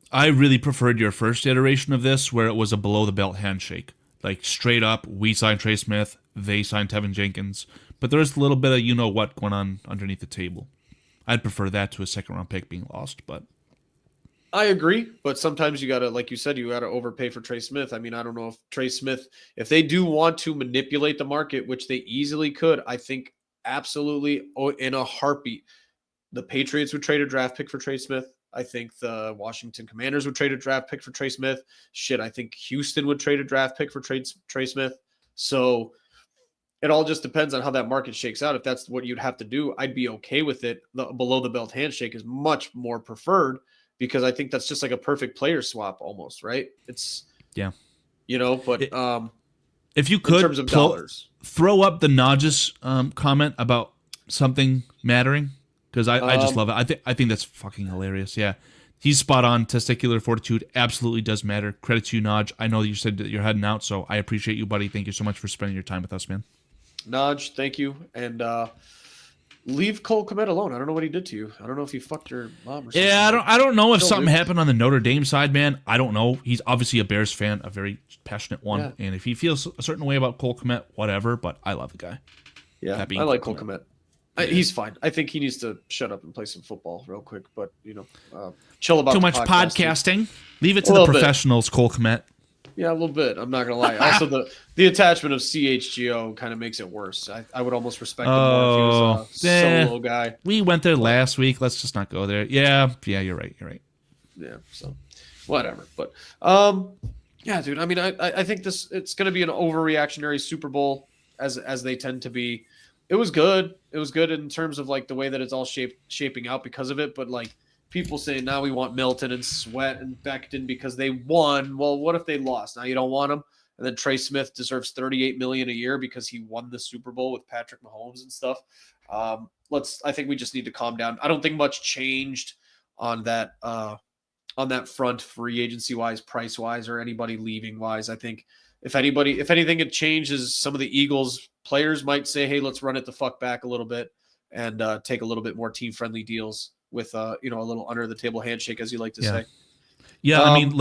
I really preferred your first iteration of this where it was a below-the-belt handshake. Like, straight up, we signed Trey Smith, they signed Tevin Jenkins. But there's a little bit of you-know-what going on underneath the table. I'd prefer that to a second-round pick being lost, but... I agree, but sometimes you got to, like you said, you got to overpay for Trey Smith. I mean, I don't know if Trey Smith, if they do want to manipulate the market, which they easily could, I think absolutely in a heartbeat, the Patriots would trade a draft pick for Trey Smith. I think the Washington Commanders would trade a draft pick for Trey Smith. Shit, I think Houston would trade a draft pick for Trey Smith. So it all just depends on how that market shakes out. If that's what you'd have to do, I'd be okay with it. The below the belt handshake is much more preferred because I think that's just like a perfect player swap almost, right? It's but if you could, in terms of dollars, throw up the Najis comment about something mattering. Because I just love it. I think that's fucking hilarious. Yeah. He's spot on. Testicular fortitude absolutely does matter. Credit to you, Naj. I know that you said that you're heading out, so I appreciate you, buddy. Thank you so much for spending your time with us, man. Naj, thank you. And leave Cole Kmet alone. I don't know what he did to you. I don't know if he fucked your mom or something. Yeah, I don't know if something happened on the Notre Dame side, man. I don't know. He's obviously a Bears fan, a very passionate one. Yeah. And if he feels a certain way about Cole Kmet, whatever, but I love the guy. Yeah, I like Cole Kmet. He's fine. I think he needs to shut up and play some football real quick, but, chill about too much podcasting. Leave it to the professionals, Cole Kmet. Yeah, a little bit. I'm not going to lie. Also, the attachment of CHGO kind of makes it worse. I would almost respect him more if he was a solo guy. We went there last week. Let's just not go there. Yeah, you're right. Yeah, so whatever. But, yeah, dude, I mean, I think it's going to be an overreactionary Super Bowl as they tend to be. It was good. It was good in terms of like the way that it's all shaping out because of it. But like people saying now we want Milton and Sweat and Becton because they won. Well, what if they lost? Now you don't want them. And then Trey Smith deserves $38 million a year because he won the Super Bowl with Patrick Mahomes and stuff. I think we just need to calm down. I don't think much changed on that front, free agency wise, price wise, or anybody leaving wise. I think if anything, it changes. Some of the Eagles players might say, "Hey, let's run it the fuck back a little bit and take a little bit more team-friendly deals with a little under-the-table handshake," as you like to say. Yeah, I mean,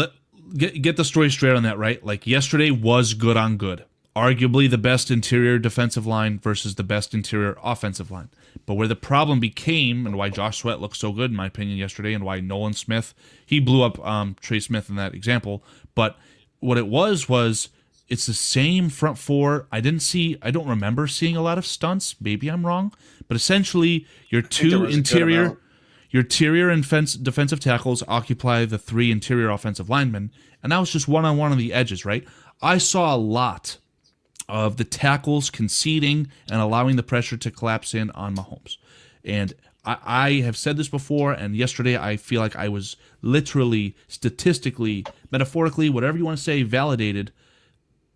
get the story straight on that, right? Like yesterday was good on good. arguably the best interior defensive line versus the best interior offensive line. But where the problem became, and why Josh Sweat looked so good, in my opinion, yesterday, and why Nolan Smith, he blew up Trey Smith in that example. But what it was it's the same front four. I don't remember seeing a lot of stunts. Maybe I'm wrong. But essentially, your two interior and defensive tackles occupy the three interior offensive linemen. And that was just one-on-one on the edges, right? I saw a lot of the tackles conceding and allowing the pressure to collapse in on Mahomes. And I have said this before, and yesterday I feel like I was literally, statistically, metaphorically, whatever you want to say, validated.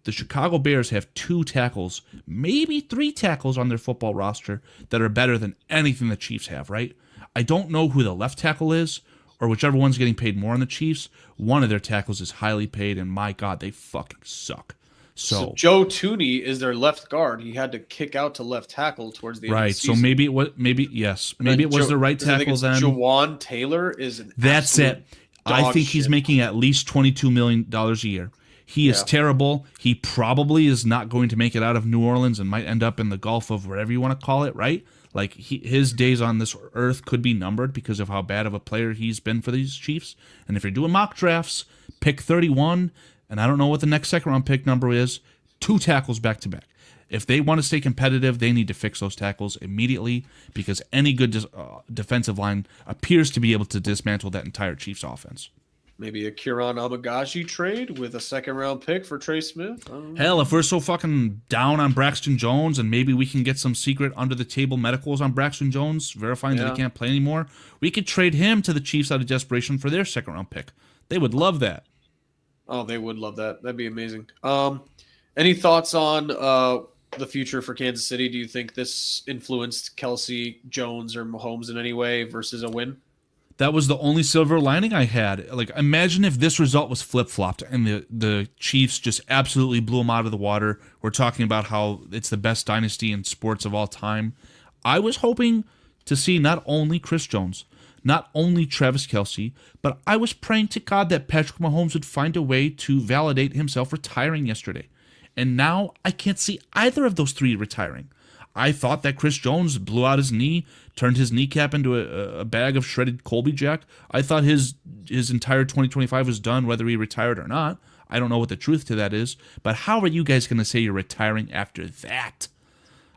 The Chicago Bears have 2 tackles, maybe 3 tackles on their football roster that are better than anything the Chiefs have, right? I don't know who the left tackle is, or whichever one's getting paid more on the Chiefs. One of their tackles is highly paid, and my God, they fucking suck. So Joe Tooney is their left guard. He had to kick out to left tackle towards the end of the season. So maybe it was the right tackle then. Jawan Taylor is an That's it. I think he's making at least $22 million a year. He is terrible. He probably is not going to make it out of New Orleans and might end up in the Gulf of whatever you want to call it, right? Like his days on this earth could be numbered because of how bad of a player he's been for these Chiefs. And if you're doing mock drafts, pick 31. And I don't know what the next second-round pick number is, 2 tackles back-to-back. If they want to stay competitive, they need to fix those tackles immediately because any good defensive line appears to be able to dismantle that entire Chiefs offense. Maybe a Kieran Amagashi trade with a second-round pick for Trey Smith? Hell, if we're so fucking down on Braxton Jones and maybe we can get some secret under-the-table medicals on Braxton Jones, verifying that he can't play anymore, we could trade him to the Chiefs out of desperation for their second-round pick. They would love that. Oh, they would love that. That'd be amazing. Any thoughts on the future for Kansas City? Do you think this influenced Kelsey, Jones, or Mahomes in any way versus a win? That was the only silver lining I had. Like, imagine if this result was flip-flopped and the Chiefs just absolutely blew them out of the water. We're talking about how it's the best dynasty in sports of all time. I was hoping to see not only Chris Jones, not only Travis Kelce, but I was praying to God that Patrick Mahomes would find a way to validate himself retiring yesterday. And now I can't see either of those 3 retiring. I thought that Chris Jones blew out his knee, turned his kneecap into a bag of shredded Colby Jack. I thought his entire 2025 was done whether he retired or not. I don't know what the truth to that is, but how are you guys going to say you're retiring after that?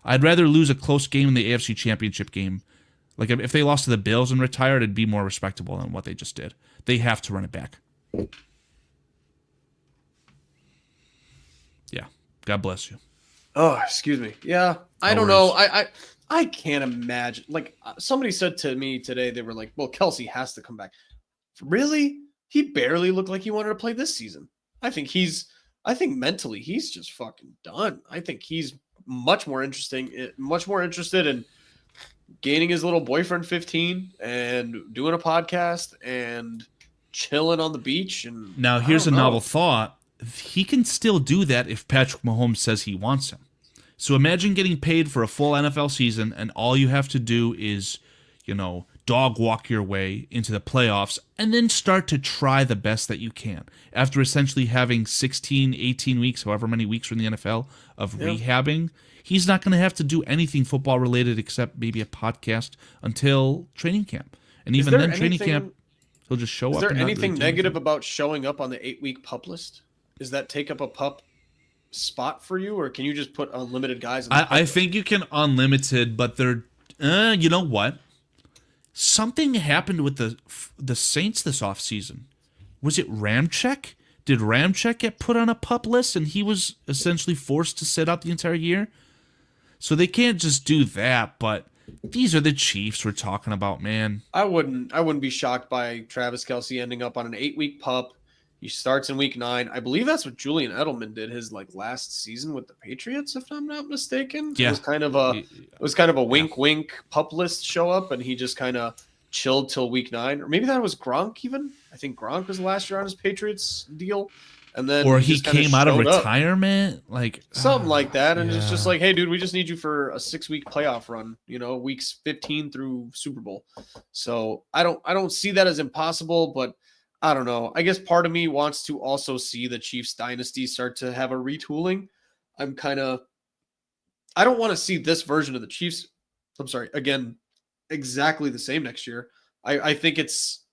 I'd rather lose a close game in the AFC Championship game. Like, if they lost to the Bills and retired, it'd be more respectable than what they just did. They have to run it back. Yeah. God bless you. Oh, excuse me. Yeah. I don't know. I can't imagine. Like, somebody said to me today, they were like, well, Kelsey has to come back. Really? He barely looked like he wanted to play this season. I think mentally he's just fucking done. I think he's much more interested in gaining his little boyfriend 15 and doing a podcast and chilling on the beach. And now here's a novel thought. He can still do that if Patrick Mahomes says he wants him. So imagine getting paid for a full NFL season and all you have to do is, dog walk your way into the playoffs and then start to try the best that you can. After essentially having 16, 18 weeks, however many weeks from the NFL of rehabbing, he's not going to have to do anything football related except maybe a podcast until training camp. And even then, training camp, he'll just show up. Is there anything negative about showing up on the 8-week pup list? Does that take up a pup spot for you, or can you just put unlimited guys? I think you can unlimited, but they're, you know what? Something happened with the Saints this offseason. Was it Ramczyk? Did Ramczyk get put on a pup list and he was essentially forced to sit out the entire year? So they can't just do that, but these are the Chiefs we're talking about, man. I wouldn't be shocked by Travis Kelce ending up on an 8-week pup. He starts in week 9. I believe that's what Julian Edelman did his last season with the Patriots, if I'm not mistaken. Yeah. It was kind of a wink pup list show up, and he just kind of chilled till week 9. Or maybe that was Gronk even. I think Gronk was last year on his Patriots deal. And then he came out of retirement, like something like that, and it's just like, hey, dude, we just need you for a 6-week playoff run, weeks 15 through Super Bowl. So I don't see that as impossible, but I don't know. I guess part of me wants to also see the Chiefs dynasty start to have a retooling. I'm kind of, I don't want to see this version of the Chiefs. I'm sorry, again, exactly the same next year. I think it's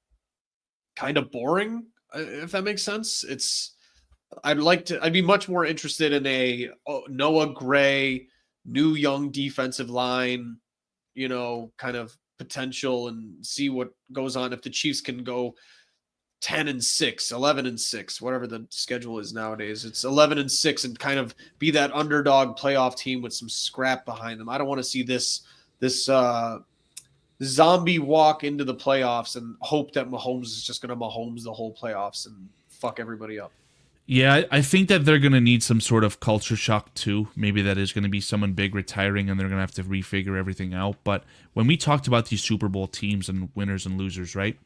kind of boring, if that makes sense. I'd be much more interested in a Noah Gray, new young defensive line, kind of potential, and see what goes on if the Chiefs can go 10-6, 11-6, whatever the schedule is nowadays. It's 11-6 and kind of be that underdog playoff team with some scrap behind them. I don't want to see this zombie walk into the playoffs and hope that Mahomes is just going to Mahomes the whole playoffs and fuck everybody up. Yeah, I think that they're going to need some sort of culture shock too. Maybe that is going to be someone big retiring and they're going to have to refigure everything out. But when we talked about these Super Bowl teams and winners and losers, right?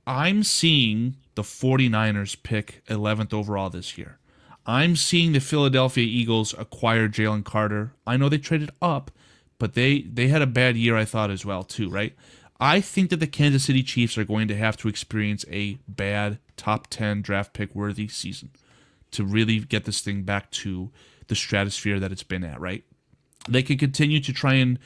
I'm seeing the 49ers pick 11th overall this year. I'm seeing the Philadelphia Eagles acquire Jalen Carter. I know they traded up, but they had a bad year, I thought, as well, too, right? I think that the Kansas City Chiefs are going to have to experience a bad top 10 draft pick worthy season to really get this thing back to the stratosphere that it's been at, right? They could continue to try and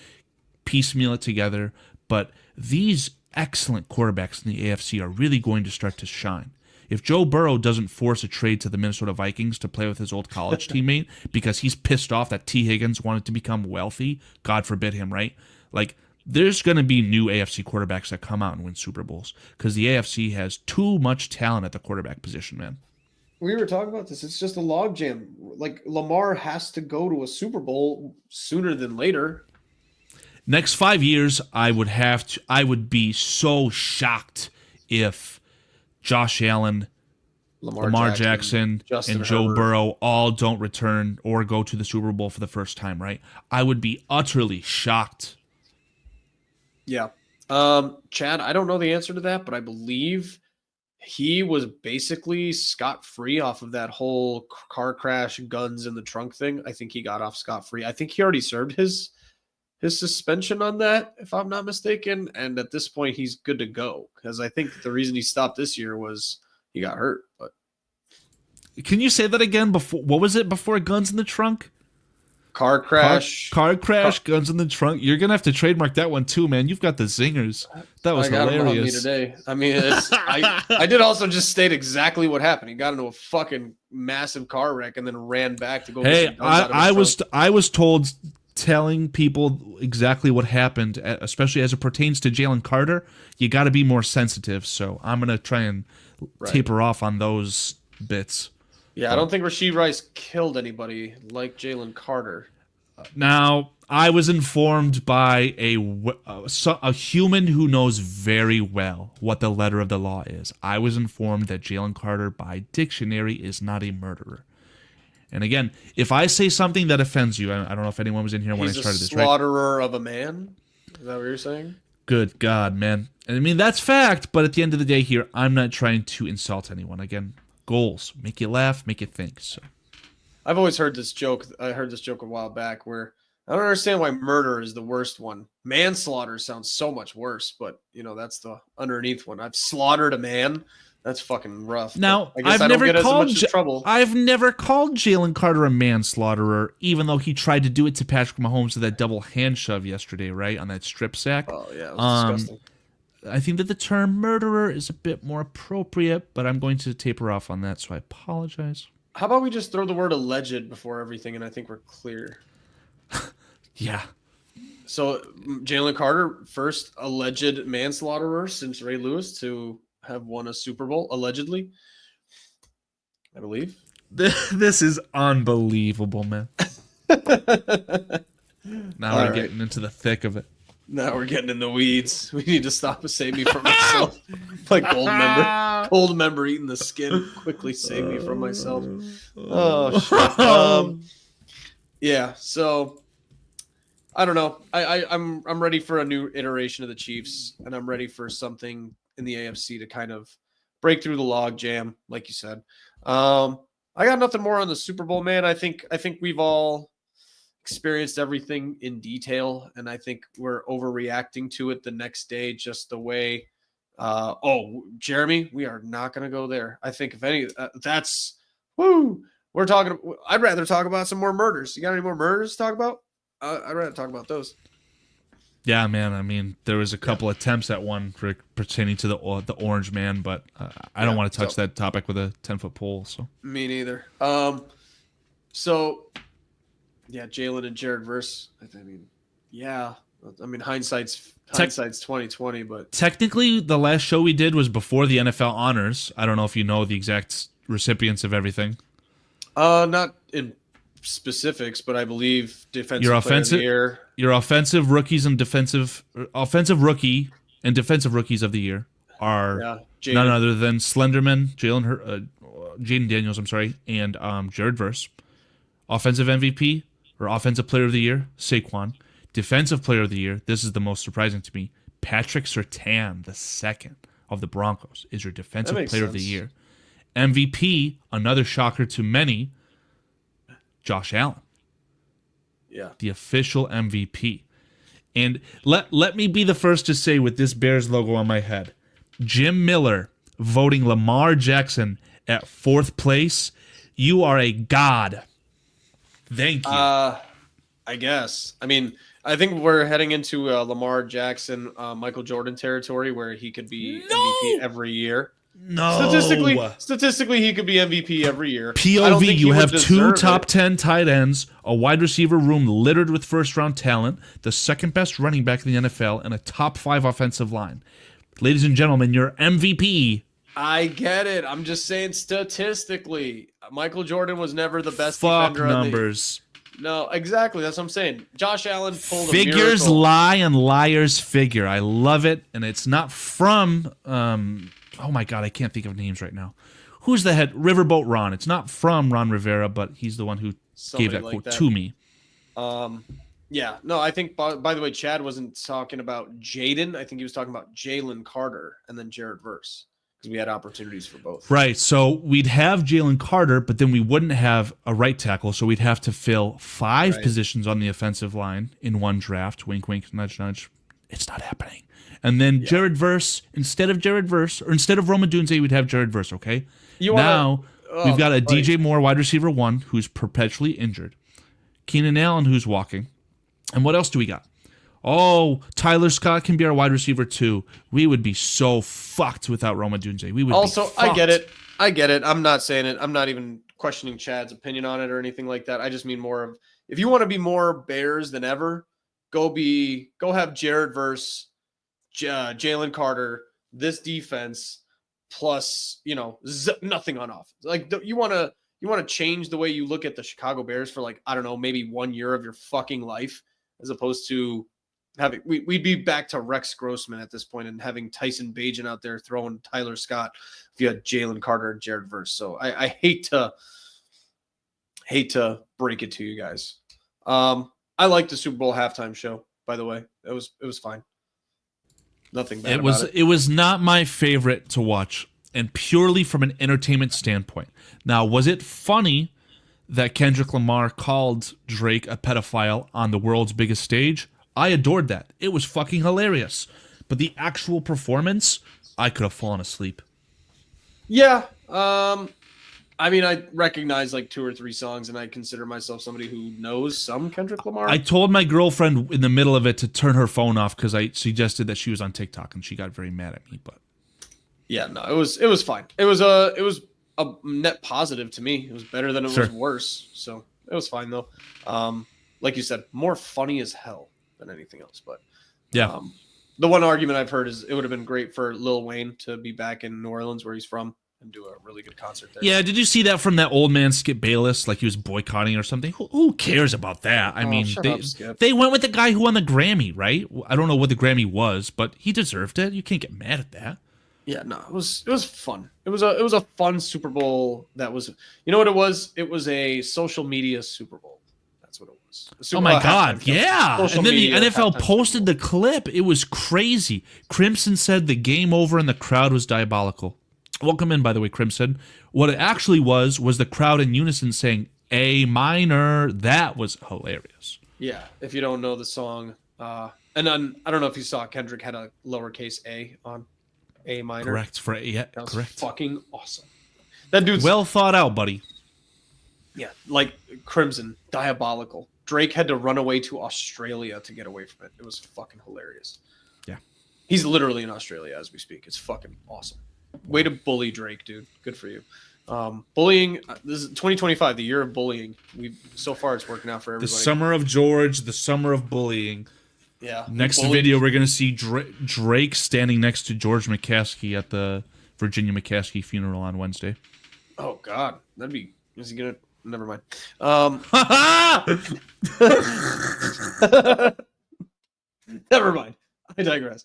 piecemeal it together, but these excellent quarterbacks in the AFC are really going to start to shine. If Joe Burrow doesn't force a trade to the Minnesota Vikings to play with his old college teammate because he's pissed off that T. Higgins wanted to become wealthy, God forbid him, right? Like, there's going to be new AFC quarterbacks that come out and win Super Bowls because the AFC has too much talent at the quarterback position, man. We were talking about this. It's just a logjam. Like, Lamar has to go to a Super Bowl sooner than later. Next 5 years, I would be so shocked if Josh Allen, Lamar Jackson and Joe Burrow all don't return or go to the Super Bowl for the first time, right? I would be utterly shocked. Yeah. Chad, I don't know the answer to that, but I believe he was basically scot-free off of that whole car crash, guns in the trunk thing. I think he got off scot-free. I think he already served his suspension on that, if I'm not mistaken. And at this point, he's good to go because I think the reason he stopped this year was he got hurt. But can you say that again? Before, what was it before guns in the trunk? Car crash. Guns in the trunk. You're gonna have to trademark that one too, man. You've got the zingers. That was hilarious. Him on me today. I mean, I did also just state exactly what happened. He got into a fucking massive car wreck and then ran back to go. Hey, I was told, telling people exactly what happened, especially as it pertains to Jalen Carter, you got to be more sensitive. So I'm gonna try and taper off on those bits. Yeah, I don't think Rashee Rice killed anybody like Jalen Carter. Now, I was informed by a human who knows very well what the letter of the law is. I was informed that Jalen Carter, by dictionary, is not a murderer. And again, if I say something that offends you, I don't know if anyone was in here when I started this, right? He's a slaughterer of a man? Is that what you're saying? Good God, man. I mean, that's fact, but at the end of the day here, I'm not trying to insult anyone. Again, goals. Make you laugh, make you think. So, I've always heard this joke. I heard this joke a while back where I don't understand why murder is the worst one. Manslaughter sounds so much worse, but, that's the underneath one. I've slaughtered a man. That's fucking rough. Now, I've never called Jalen Carter a manslaughterer, even though he tried to do it to Patrick Mahomes with that double hand shove yesterday, right, on that strip sack. Oh, yeah, it was disgusting. I think that the term murderer is a bit more appropriate, but I'm going to taper off on that, so I apologize. How about we just throw the word alleged before everything, and I think we're clear. Yeah. So, Jalen Carter, first alleged manslaughterer since Ray Lewis to have won a Super Bowl, allegedly, I believe. This is unbelievable, man. Now we're getting into the thick of it. Now we're getting in the weeds. We need to stop and save me from myself. Like Gold member eating the skin. Quickly save me from myself. Oh, shit. Yeah, so I don't know. I'm ready for a new iteration of the Chiefs, and I'm ready for something in the AFC to kind of break through the log jam, like you said. I got nothing more on the Super Bowl, man. I think we've all experienced everything in detail, and I think we're overreacting to it the next day, just the way. Jeremy, we are not going to go there. I think if any, that's woo. We're talking. I'd rather talk about some more murders. You got any more murders to talk about? I'd rather talk about those. Yeah, man. I mean, there was a couple attempts at one pertaining to the Orange Man, but I don't want to touch that topic with a 10-foot pole. So me neither. So yeah, Jalen and Jared verse. I mean, hindsight's 2020, but technically, the last show we did was before the NFL honors. I don't know if you know the exact recipients of everything. Not in specifics, but I believe defensive player of the year. Your offensive rookies and offensive rookie and defensive rookies of the year are none other than Slenderman, Jaden Daniels, and Jared Verse. Offensive MVP or offensive player of the year, Saquon. Defensive player of the year, this is the most surprising to me, Patrick Surtain, the second of the Broncos, is your defensive player of the year. MVP, another shocker to many, Josh Allen. Yeah. The official MVP. And let me be the first to say with this Bears logo on my head, Jim Miller voting Lamar Jackson at 4th place, you are a god. Thank you. I guess. I mean, I think we're heading into Lamar Jackson, Michael Jordan territory where he could be MVP every year. No. Statistically, he could be MVP every year. POV, you have 2 top 10 tight ends, a wide receiver room littered with first-round talent, the second best running back in the NFL, and a top 5 offensive line. Ladies and gentlemen, your MVP. I get it. I'm just saying statistically, Michael Jordan was never the best defender. Numbers. No, exactly. That's what I'm saying. Josh Allen pulled a miracle. Figures lie and liars figure. I love it, and it's not from oh my God, I can't think of names right now. Who's the head? Riverboat Ron. It's not from Ron Rivera, but he's the one who gave that quote to me. Yeah. No, I think, by the way, Chad wasn't talking about Jaden. I think he was talking about Jalen Carter and then Jared Verse because we had opportunities for both. Right. So we'd have Jalen Carter, but then we wouldn't have a right tackle. So we'd have to fill 5 positions on the offensive line in one draft. Wink, wink, nudge, nudge. It's not happening. And then Jared Verse, instead of Roma Dunze, we'd have Jared Verse, okay? We've got a DJ Moore, wide receiver 1, who's perpetually injured. Keenan Allen, who's walking. And what else do we got? Oh, Tyler Scott can be our wide receiver 2. We would be so fucked without Roma Dunze. We would also, be fucked. I get it. I'm not saying it. I'm not even questioning Chad's opinion on it or anything like that. I just mean more of, if you want to be more Bears than ever, go have Jared Verse, Jalen Carter, this defense, plus nothing on offense. Like you want to change the way you look at the Chicago Bears for maybe 1 year of your fucking life, as opposed to we'd be back to Rex Grossman at this point and having Tyson Bagent out there throwing Tyler Scott if you had Jalen Carter and Jared Verse. So I hate to break it to you guys. I liked the Super Bowl halftime show, by the way. It was fine. Nothing bad about it. It was not my favorite to watch, and purely from an entertainment standpoint. Now, was it funny that Kendrick Lamar called Drake a pedophile on the world's biggest stage? I adored that. It was fucking hilarious. But the actual performance, I could have fallen asleep. Yeah. I mean, I recognize 2 or 3 songs, and I consider myself somebody who knows some Kendrick Lamar. I told my girlfriend in the middle of it to turn her phone off because I suggested that she was on TikTok, and she got very mad at me. But yeah, no, it was fine. It was a net positive to me. It was better than it was worse, so it was fine though. Like you said, more funny as hell than anything else. But yeah, the one argument I've heard is it would have been great for Lil Wayne to be back in New Orleans, where he's from, and do a really good concert there. Yeah, did you see that from that old man Skip Bayless? Like he was boycotting or something? Who cares about that? I mean, they went with the guy who won the Grammy, right? I don't know what the Grammy was, but he deserved it. You can't get mad at that. Yeah, no, it was fun. It was a fun Super Bowl. That was, you know what it was? It was a social media Super Bowl. That's what it was. Oh my God, yeah! And then the NFL posted the clip. It was crazy. Crimson said the game over and the crowd was diabolical. Welcome in, by the way, Crimson. What it actually was the crowd in unison saying A minor. That was hilarious. Yeah, if you don't know the song, and then I don't know if you saw Kendrick had a lowercase a on A minor. Correct. That was fucking awesome. That dude's well thought out, buddy. Yeah, like Crimson, diabolical. Drake had to run away to Australia to get away from it. It was fucking hilarious. Yeah. He's literally in Australia as we speak. It's fucking awesome. Way to bully Drake, dude. Good for you. Bullying. This is 2025, the year of bullying. So far it's working out for everybody. The summer of George, the summer of bullying. Yeah. Next video, we're gonna see Drake standing next to George McCaskey at the Virginia McCaskey funeral on Wednesday. Oh God, that'd be. Is he gonna? Never mind. Never mind. I digress.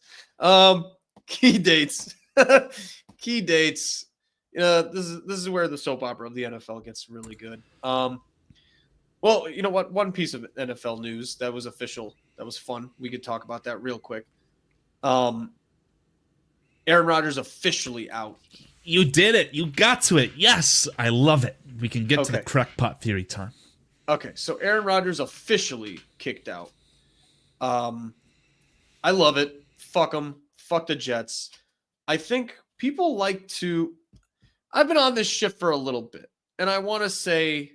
Key dates. Key dates. This is where the soap opera of the NFL gets really good. Well, you know what? One piece of NFL news that was official, that was fun. We could talk about that real quick. Aaron Rodgers officially out. You did it. You got to it. Yes, I love it. We can get to the crackpot theory time. Okay, so Aaron Rodgers officially kicked out. I love it. Fuck them. Fuck the Jets. I think people like to. I've been on this shit for a little bit, and I want to say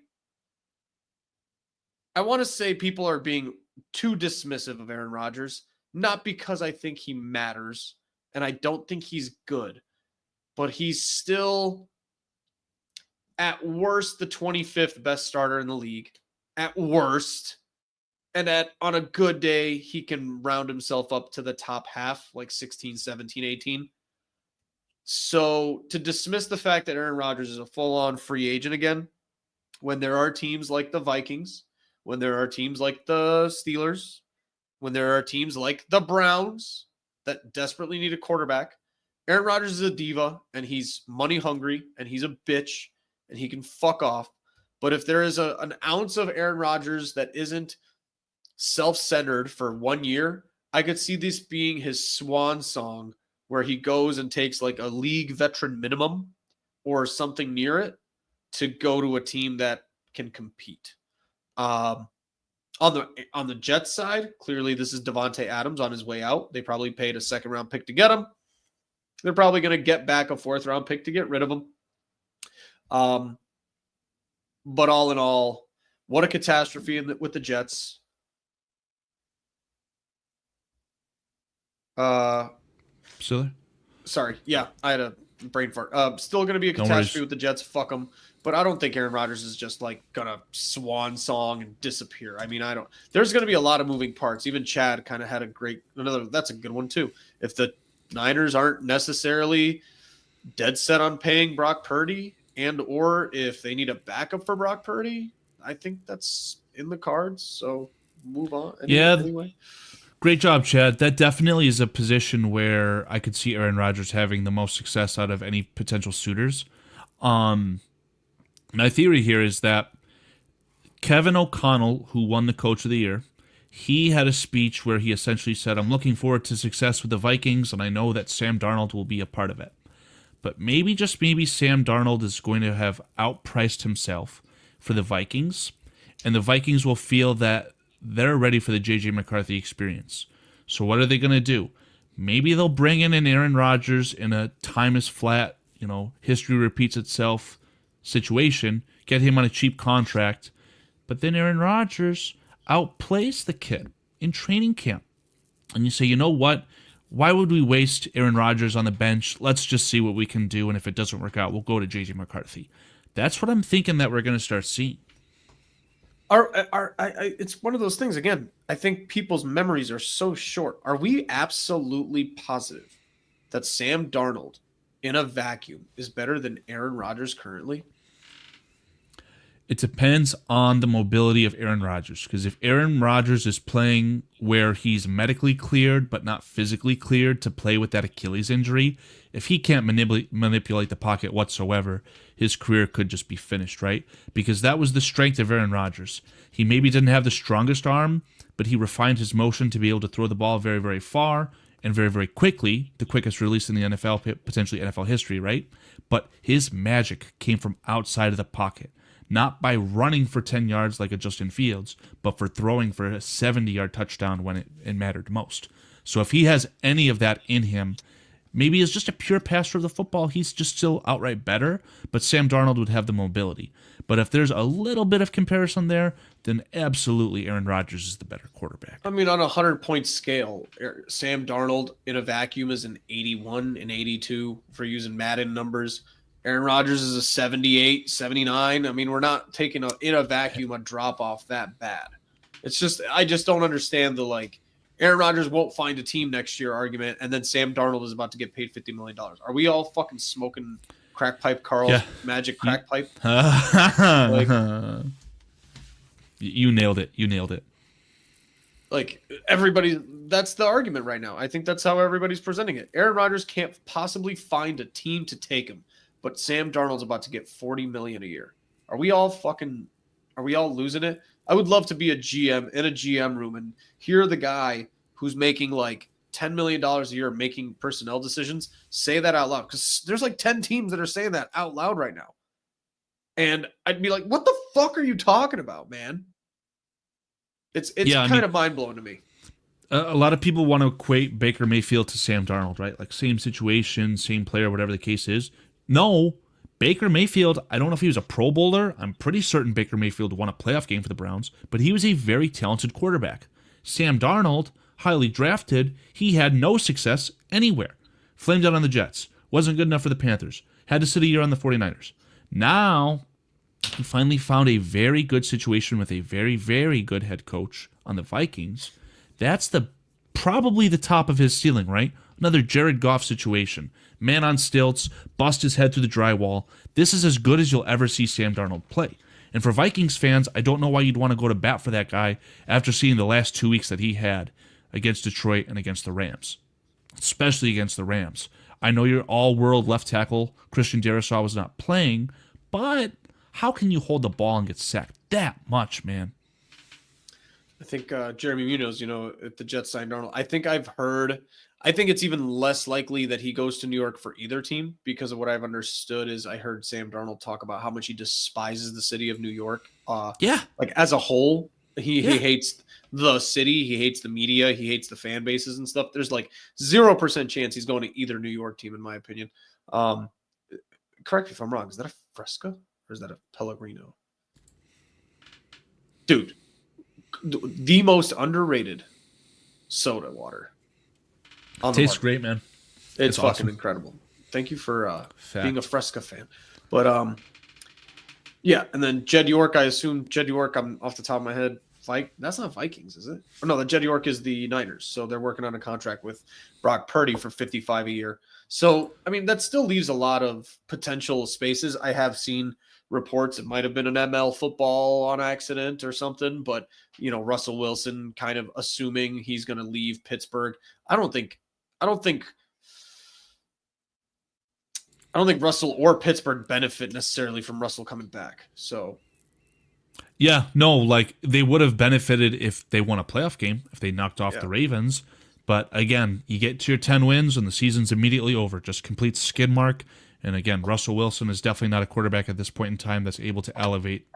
people are being too dismissive of Aaron Rodgers, not because I think he matters, and I don't think he's good, but he's still, at worst, the 25th best starter in the league. At worst. And on a good day, he can round himself up to the top half, like 16, 17, 18. So to dismiss the fact that Aaron Rodgers is a full-on free agent again, when there are teams like the Vikings, when there are teams like the Steelers, when there are teams like the Browns that desperately need a quarterback, Aaron Rodgers is a diva, and he's money hungry, and he's a bitch, and he can fuck off. But if there is an ounce of Aaron Rodgers that isn't self-centered for 1 year, I could see this being his swan song, where he goes and takes like a league veteran minimum or something near it to go to a team that can compete. On the Jets side, clearly this is Devontae Adams on his way out. They probably paid a second-round pick to get him. They're probably going to get back a fourth-round pick to get rid of him. But all in all, what a catastrophe with the Jets. Still there? Sorry. Yeah, I had a brain fart. Still going to be a catastrophe with the Jets. Fuck them. But I don't think Aaron Rodgers is just like going to swan song and disappear. I mean, there's going to be a lot of moving parts. Even Chad kind of had that's a good one too. If the Niners aren't necessarily dead set on paying Brock Purdy, and or if they need a backup for Brock Purdy, I think that's in the cards. So move on. Anyway. Great job, Chad. That definitely is a position where I could see Aaron Rodgers having the most success out of any potential suitors. My theory here is that Kevin O'Connell, who won the Coach of the Year, he had a speech where he essentially said, I'm looking forward to success with the Vikings, and I know that Sam Darnold will be a part of it. But maybe, just maybe, Sam Darnold is going to have outpriced himself for the Vikings, and the Vikings will feel that they're ready for the J.J. McCarthy experience. So what are they going to do? Maybe they'll bring in an Aaron Rodgers in a time is flat, history repeats itself situation, get him on a cheap contract, but then Aaron Rodgers outplays the kid in training camp. And you say, you know what? Why would we waste Aaron Rodgers on the bench? Let's just see what we can do, and if it doesn't work out, we'll go to J.J. McCarthy. That's what I'm thinking that we're going to start seeing. It's one of those things, again, I think people's memories are so short. Are we absolutely positive that Sam Darnold in a vacuum is better than Aaron Rodgers currently? It depends on the mobility of Aaron Rodgers, because if Aaron Rodgers is playing where he's medically cleared but not physically cleared to play with that Achilles injury, if he can't manipulate the pocket whatsoever, his career could just be finished, right? Because that was the strength of Aaron Rodgers. He maybe didn't have the strongest arm, but he refined his motion to be able to throw the ball very, very far and very, very quickly, the quickest release in the NFL, potentially NFL history, right? But his magic came from outside of the pocket. Not by running for 10 yards like a Justin Fields, but for throwing for a 70-yard touchdown when it mattered most. So if he has any of that in him, maybe as just a pure passer of the football, he's just still outright better, but Sam Darnold would have the mobility. But if there's a little bit of comparison there, then absolutely Aaron Rodgers is the better quarterback. I mean, on a 100-point scale, Sam Darnold in a vacuum is an 81 and 82 for using Madden numbers. Aaron Rodgers is a 78, 79. I mean, we're not taking in a vacuum a drop off that bad. It's just I just don't understand the Aaron Rodgers won't find a team next year argument, and then Sam Darnold is about to get paid $50 million. Are we all fucking smoking crack pipe, Carl's magic crack pipe? You nailed it. You nailed it. Everybody, that's the argument right now. I think that's how everybody's presenting it. Aaron Rodgers can't possibly find a team to take him, but Sam Darnold's about to get $40 million a year. Are we all losing it? I would love to be a GM in a GM room and hear the guy who's making $10 million a year making personnel decisions say that out loud, because there's 10 teams that are saying that out loud right now. And I'd be like, what the fuck are you talking about, man? It's kind of mind-blowing to me. A lot of people want to equate Baker Mayfield to Sam Darnold, right? Same situation, same player, whatever the case is. No, Baker Mayfield, I don't know if he was a Pro Bowler. I'm pretty certain Baker Mayfield won a playoff game for the Browns, but he was a very talented quarterback. Sam Darnold, highly drafted, he had no success anywhere. Flamed out on the Jets. Wasn't good enough for the Panthers. Had to sit a year on the 49ers. Now, he finally found a very good situation with a very, very good head coach on the Vikings. That's probably the top of his ceiling, right? Another Jared Goff situation. Man on stilts, bust his head through the drywall. This is as good as you'll ever see Sam Darnold play. And for Vikings fans, I don't know why you'd want to go to bat for that guy after seeing the last 2 weeks that he had against Detroit and against the Rams. Especially against the Rams. I know your all-world left tackle, Christian Darrisaw, was not playing, but how can you hold the ball and get sacked that much, man? I think Jeremy Munoz, if the Jets signed Darnold, I think it's even less likely that he goes to New York for either team, because of what I've understood is I heard Sam Darnold talk about how much he despises the city of New York. As a whole, he hates the city, he hates the media, he hates the fan bases and stuff. There's 0% chance he's going to either New York team, in my opinion. Correct me if I'm wrong. Is that a Fresca or is that a Pellegrino? Dude, the most underrated soda water. Tastes great, man. It's fucking awesome. Incredible. Thank you for being a Fresca fan. But yeah, and then Jed York, I assume Jed York, I'm off the top of my head, that's not Vikings, is it? Oh, no, the Jed York is the Niners. So they're working on a contract with Brock Purdy for $55 a year. So, I mean, that still leaves a lot of potential spaces. I have seen reports it might have been an ML football on accident or something, but Russell Wilson kind of assuming he's going to leave Pittsburgh. I don't think Russell or Pittsburgh benefit necessarily from Russell coming back. So, yeah, no, they would have benefited if they won a playoff game, if they knocked off the Ravens. But again, you get to your 10 wins and the season's immediately over. Just complete skid mark. And again, Russell Wilson is definitely not a quarterback at this point in time that's able to elevate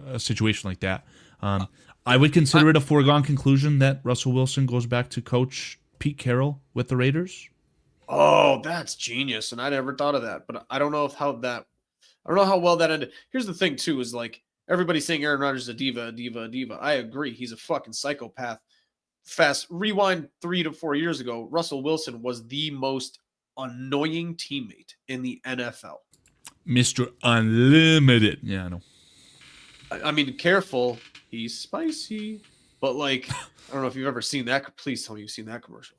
a situation like that. I would consider it a foregone conclusion that Russell Wilson goes back to coach Pete Carroll with the Raiders. Oh, that's genius. And I never thought of that. But I don't know how well that ended. Here's the thing, too, is everybody's saying Aaron Rodgers is a diva. I agree. He's a fucking psychopath. Rewind 3 to 4 years ago, Russell Wilson was the most annoying teammate in the NFL. Mr. Unlimited. Yeah, I know. I mean, careful. He's spicy. But I don't know if you've ever seen that. Please tell me you've seen that commercial.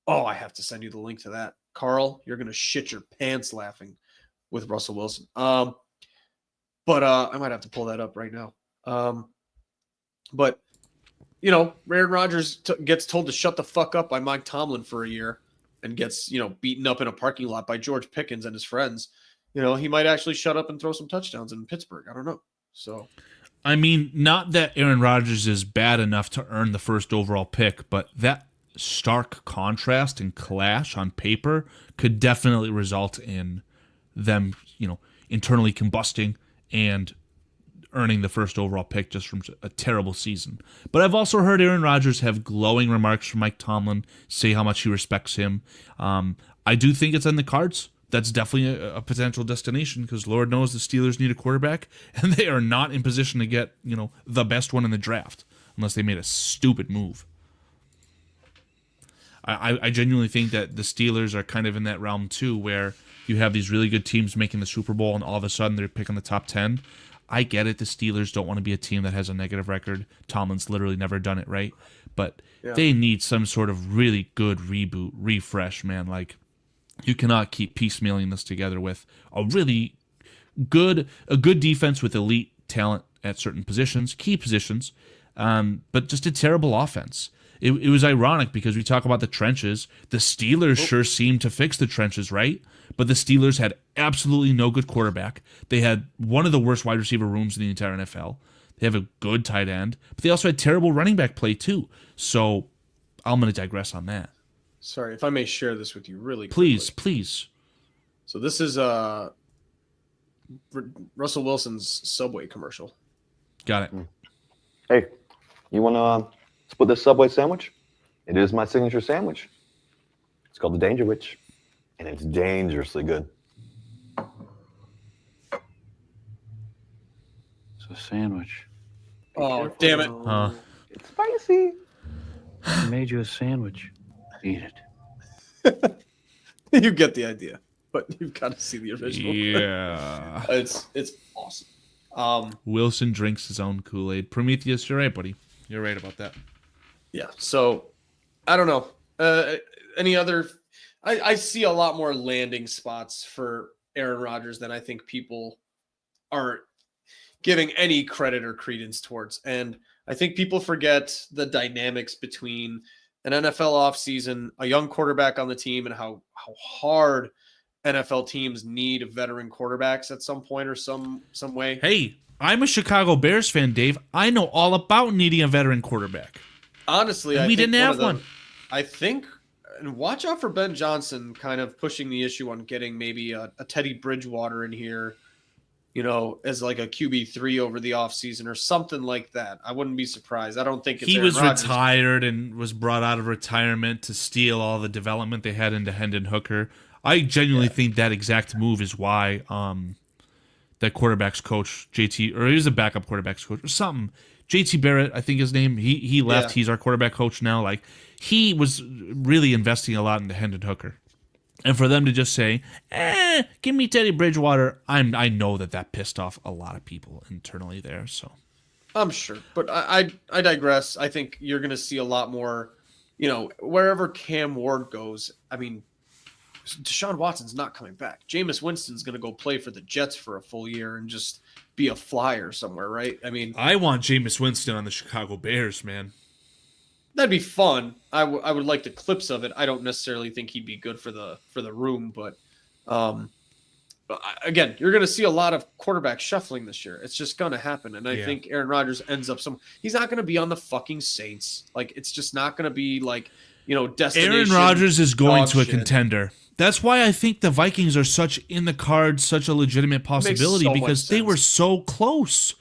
Oh, I have to send you the link to that. Carl, you're going to shit your pants laughing with Russell Wilson. But I might have to pull that up right now. But Aaron Rodgers gets told to shut the fuck up by Mike Tomlin for a year and gets, beaten up in a parking lot by George Pickens and his friends. He might actually shut up and throw some touchdowns in Pittsburgh. I don't know. So, I mean, not that Aaron Rodgers is bad enough to earn the first overall pick, but that stark contrast and clash on paper could definitely result in them, internally combusting and earning the first overall pick just from a terrible season. But I've also heard Aaron Rodgers have glowing remarks from Mike Tomlin, say how much he respects him. I do think it's in the cards. That's definitely a potential destination because Lord knows the Steelers need a quarterback, and they are not in position to get, the best one in the draft unless they made a stupid move. I genuinely think that the Steelers are kind of in that realm too, where you have these really good teams making the Super Bowl, and all of a sudden they're picking the top 10. I get it. The Steelers don't want to be a team that has a negative record. Tomlin's literally never done it right, but they need some sort of really good reboot, refresh, man. Like, you cannot keep piecemealing this together with a really good defense with elite talent at certain positions, key positions, but just a terrible offense. It was ironic because we talk about the trenches. The Steelers sure seemed to fix the trenches, right? But the Steelers had absolutely no good quarterback. They had one of the worst wide receiver rooms in the entire NFL. They have a good tight end, but they also had terrible running back play too. So I'm going to digress on that. Sorry, if I may share this with you really quickly. Please. So this is Russell Wilson's Subway commercial. Got it. Hey, you want to split this Subway sandwich? It is my signature sandwich. It's called the Danger Witch, and it's dangerously good. It's a sandwich. Oh, damn it. It's spicy. I made you a sandwich. Eat it. You get the idea, but you've got to see the original. Yeah. It's awesome. Wilson drinks his own Kool-Aid. Prometheus, you're right, buddy. You're right about that. Yeah. So, I don't know. Any other... I see a lot more landing spots for Aaron Rodgers than I think people are giving any credit or credence towards. And I think people forget the dynamics between an NFL offseason, a young quarterback on the team, and how hard NFL teams need veteran quarterbacks at some point or some way. Hey, I'm a Chicago Bears fan, Dave. I know all about needing a veteran quarterback. Honestly, we didn't have one. I think, and watch out for Ben Johnson kind of pushing the issue on getting maybe a Teddy Bridgewater in here, as like a QB3 over the offseason or something like that. I wouldn't be surprised. I don't think it's he Aaron was Rodgers. Retired and was brought out of retirement to steal all the development they had into Hendon Hooker. I genuinely think that exact move is why that quarterback's coach, JT, or he was a backup quarterback's coach or something. JT Barrett, I think his name, he left. Yeah. He's our quarterback coach now. Like, he was really investing a lot into Hendon Hooker. And for them to just say, give me Teddy Bridgewater, I know that pissed off a lot of people internally there. So I'm sure. But I digress. I think you're going to see a lot more, wherever Cam Ward goes. I mean, Deshaun Watson's not coming back. Jameis Winston's going to go play for the Jets for a full year and just be a flyer somewhere, right? I mean, I want Jameis Winston on the Chicago Bears, man. That'd be fun. I would like the clips of it. I don't necessarily think he'd be good for the room, but again, you're going to see a lot of quarterback shuffling this year. It's just going to happen, and I think Aaron Rodgers ends up he's not going to be on the fucking Saints. Like, it's just not going to be like, destination. Aaron Rodgers is going to a shit. Contender. That's why I think the Vikings are such in the cards, such a legitimate possibility, because they were so close.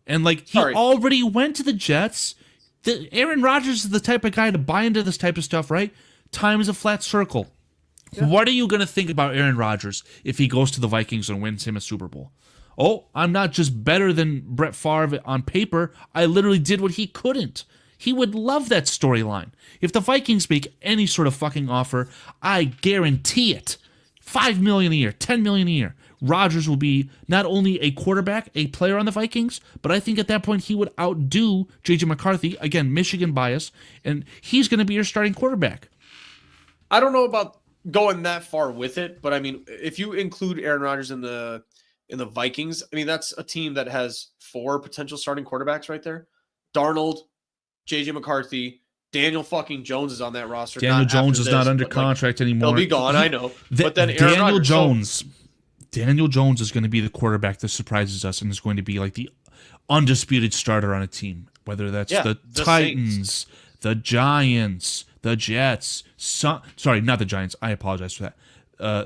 And like, he already went to the Jets. Aaron Rodgers is the type of guy to buy into this type of stuff, right? Time is a flat circle. Yeah. What are you going to think about Aaron Rodgers if he goes to the Vikings and wins him a Super Bowl? Oh, I'm not just better than Brett Favre on paper. I literally did what he couldn't. He would love that storyline. If the Vikings make any sort of fucking offer, I guarantee it. $5 million a year, $10 million a year. Rodgers will be not only a quarterback, a player on the Vikings, but I think at that point he would outdo J.J. McCarthy, again, Michigan bias, and he's going to be your starting quarterback. I don't know about going that far with it, but I mean, if you include Aaron Rodgers in the Vikings, I mean, that's a team that has 4 potential starting quarterbacks right there. Darnold, J.J. McCarthy, Daniel fucking Jones is on that roster. Daniel Jones is not under contract anymore. He'll be gone, I know. But then Aaron Daniel Rodgers, Daniel Jones is going to be the quarterback that surprises us and is going to be like the undisputed starter on a team, whether that's the Titans, Saints, the Giants, the Jets. Sorry, not the Giants. I apologize for that.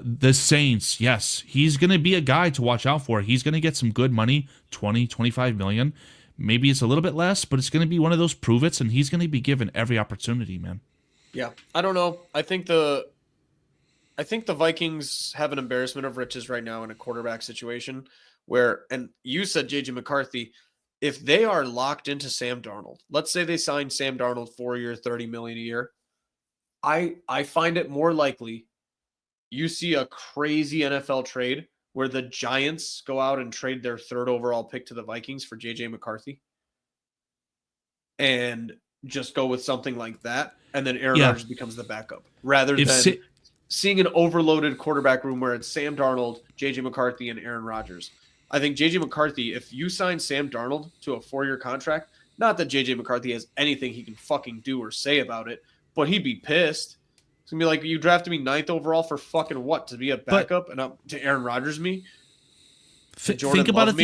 The Saints, yes. He's going to be a guy to watch out for. He's going to get some good money, 20, 25 million. Maybe it's a little bit less, but it's going to be one of those prove-its, and he's going to be given every opportunity, man. Yeah, I don't know. I think I think the Vikings have an embarrassment of riches right now in a quarterback situation where, and you said JJ McCarthy, if they are locked into Sam Darnold, let's say they sign Sam Darnold 4 year, 30 million a year. I find it more likely you see a crazy NFL trade where the Giants go out and trade their third overall pick to the Vikings for JJ McCarthy and just go with something like that. And then Aaron Rodgers becomes the backup rather than seeing an overloaded quarterback room where it's Sam Darnold, JJ McCarthy, and Aaron Rodgers. I think JJ McCarthy, if you sign Sam Darnold to a 4-year contract, not that JJ McCarthy has anything he can fucking do or say about it, but he'd be pissed. It's gonna be like, you drafted me 9th overall for fucking what? To be a backup and up to Aaron Rodgers me? Think about it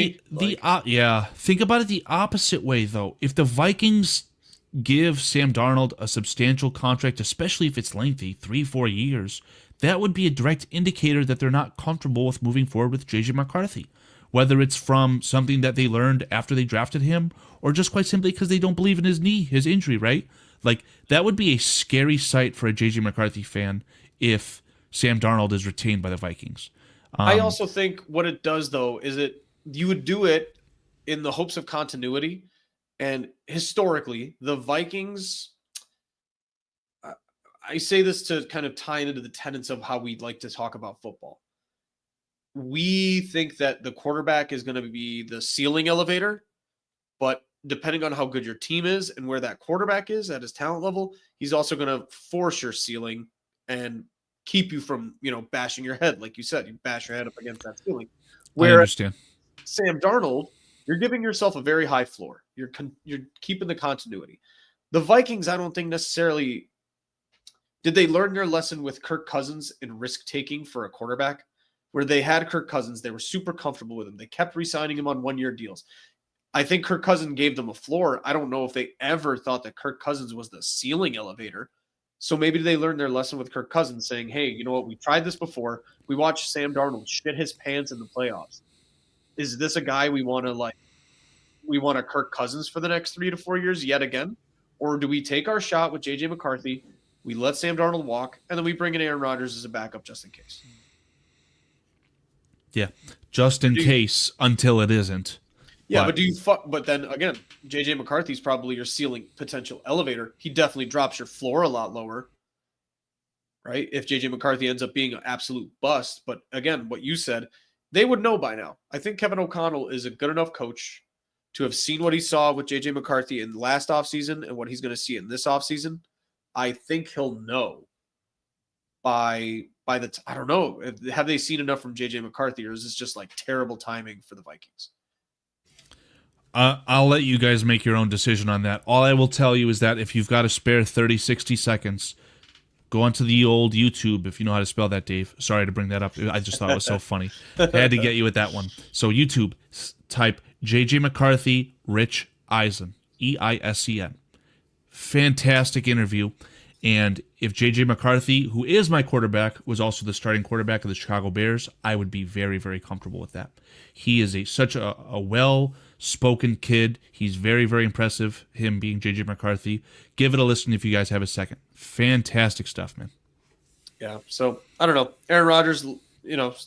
think about it the opposite way though. If the Vikings give Sam Darnold a substantial contract, especially if it's lengthy, 3-4 years, that would be a direct indicator that they're not comfortable with moving forward with JJ McCarthy. Whether it's from something that they learned after they drafted him, or just quite simply because they don't believe in his knee, his injury, right? Like, that would be a scary sight for a JJ McCarthy fan if Sam Darnold is retained by the Vikings. I also think what it does, though, is you would do it in the hopes of continuity. And historically, the Vikings, I say this to kind of tie into the tenets of how we like to talk about football. We think that the quarterback is going to be the ceiling elevator, but depending on how good your team is and where that quarterback is at his talent level, he's also going to force your ceiling and keep you from, bashing your head. Like you said, you bash your head up against that ceiling. I understand. Sam Darnold, you're giving yourself a very high floor. You're keeping the continuity. The Vikings, I don't think necessarily did they learn their lesson with Kirk Cousins in risk-taking for a quarterback, where they had Kirk Cousins. They were super comfortable with him. They kept re-signing him on 1-year deals. I think Kirk Cousins gave them a floor. I don't know if they ever thought that Kirk Cousins was the ceiling elevator. So maybe they learned their lesson with Kirk Cousins saying, hey, you know what? We tried this before. We watched Sam Darnold shit his pants in the playoffs. Is this a guy we want to Kirk Cousins for the next 3 to 4 years yet again? Or do we take our shot with JJ McCarthy, we let Sam Darnold walk, and then we bring in Aaron Rodgers as a backup just in case? Yeah, just in case until it isn't. Yeah, but then again, JJ McCarthy's probably your ceiling potential elevator. He definitely drops your floor a lot lower, right? If JJ McCarthy ends up being an absolute bust. But again, what you said, they would know by now. I think Kevin O'Connell is a good enough coach to have seen what he saw with JJ McCarthy in last offseason and what he's going to see in this offseason. I think he'll know I don't know. Have they seen enough from JJ McCarthy, or is this just like terrible timing for the Vikings? I'll let you guys make your own decision on that. All I will tell you is that if you've got a spare 30, 60 seconds, go onto the old YouTube, if you know how to spell that, Dave. Sorry to bring that up. I just thought it was so funny. I had to get you with that one. So YouTube, type JJ McCarthy, Rich Eisen, EISEN. Fantastic interview. And if JJ McCarthy, who is my quarterback, was also the starting quarterback of the Chicago Bears, I would be very, very comfortable with that. He is such a well-spoken kid. He's very, very impressive, him being JJ McCarthy. Give it a listen if you guys have a second. Fantastic stuff, man. Yeah, so I don't know. Aaron Rodgers,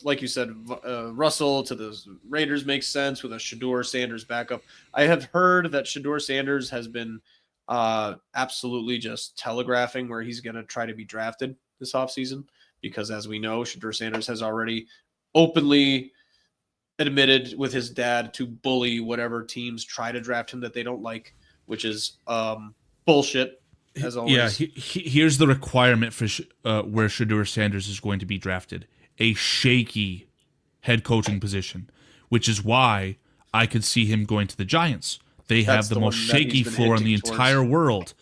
like you said, Russell to the Raiders makes sense with a Shedeur Sanders backup. I have heard that Shedeur Sanders has been absolutely just telegraphing where he's going to try to be drafted this offseason because, as we know, Shedeur Sanders has already openly admitted with his dad to bully whatever teams try to draft him that they don't like, which is bullshit, as always. Yeah, here's the requirement for where Shedeur Sanders is going to be drafted. A shaky head coaching position, which is why I could see him going to the Giants. They have the most shaky floor in the entire world.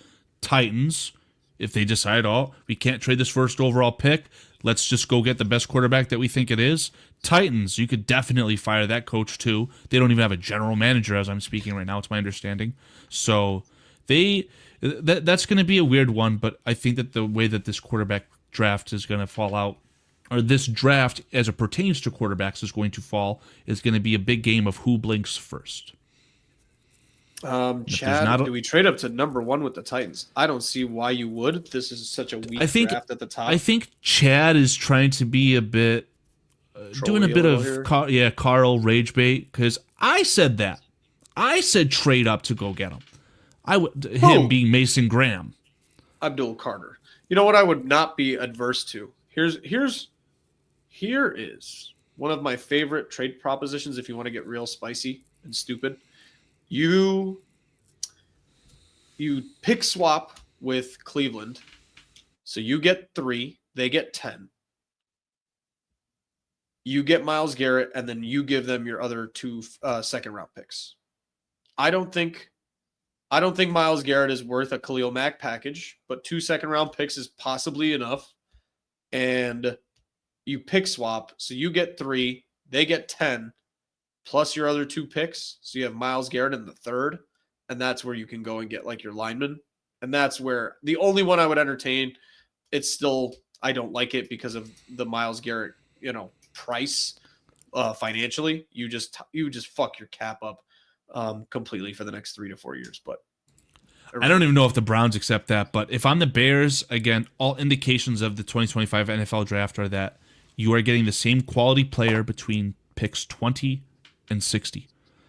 Titans, if they decide, we can't trade this first overall pick, let's just go get the best quarterback that we think it is. Titans, you could definitely fire that coach too. They don't even have a general manager as I'm speaking right now, it's my understanding. So that's going to be a weird one, but I think that the way that this quarterback draft is going to fall out, or this draft as it pertains to quarterbacks is going to fall, is going to be a big game of who blinks first. Chad, do we trade up to number 1 with the Titans? I don't see why you would. This is such a weak draft at the top. I think Chad is trying to be a bit, doing a bit of Carl rage bait, because I said that. I said trade up to go get him. Him being Mason Graham. Abdul Carter. You know what I would not be adverse to? Here is one of my favorite trade propositions if you want to get real spicy and stupid. You pick swap with Cleveland. So you get 3, they get 10. You get Myles Garrett, and then you give them your other 2 second-round picks. I don't think Myles Garrett is worth a Khalil Mack package, but 2 second-round picks is possibly enough. And you pick swap, so you get 3, they get 10, plus your other 2 picks. So you have Myles Garrett in the 3rd, and that's where you can go and get like your lineman. And that's where the only one I would entertain. It's still, I don't like it because of the Myles Garrett, price financially. You just fuck your cap up completely for the next 3 to 4 years. But I don't even know if the Browns accept that. But if I'm the Bears, again, all indications of the 2025 NFL draft are that you are getting the same quality player between picks 20 and 60.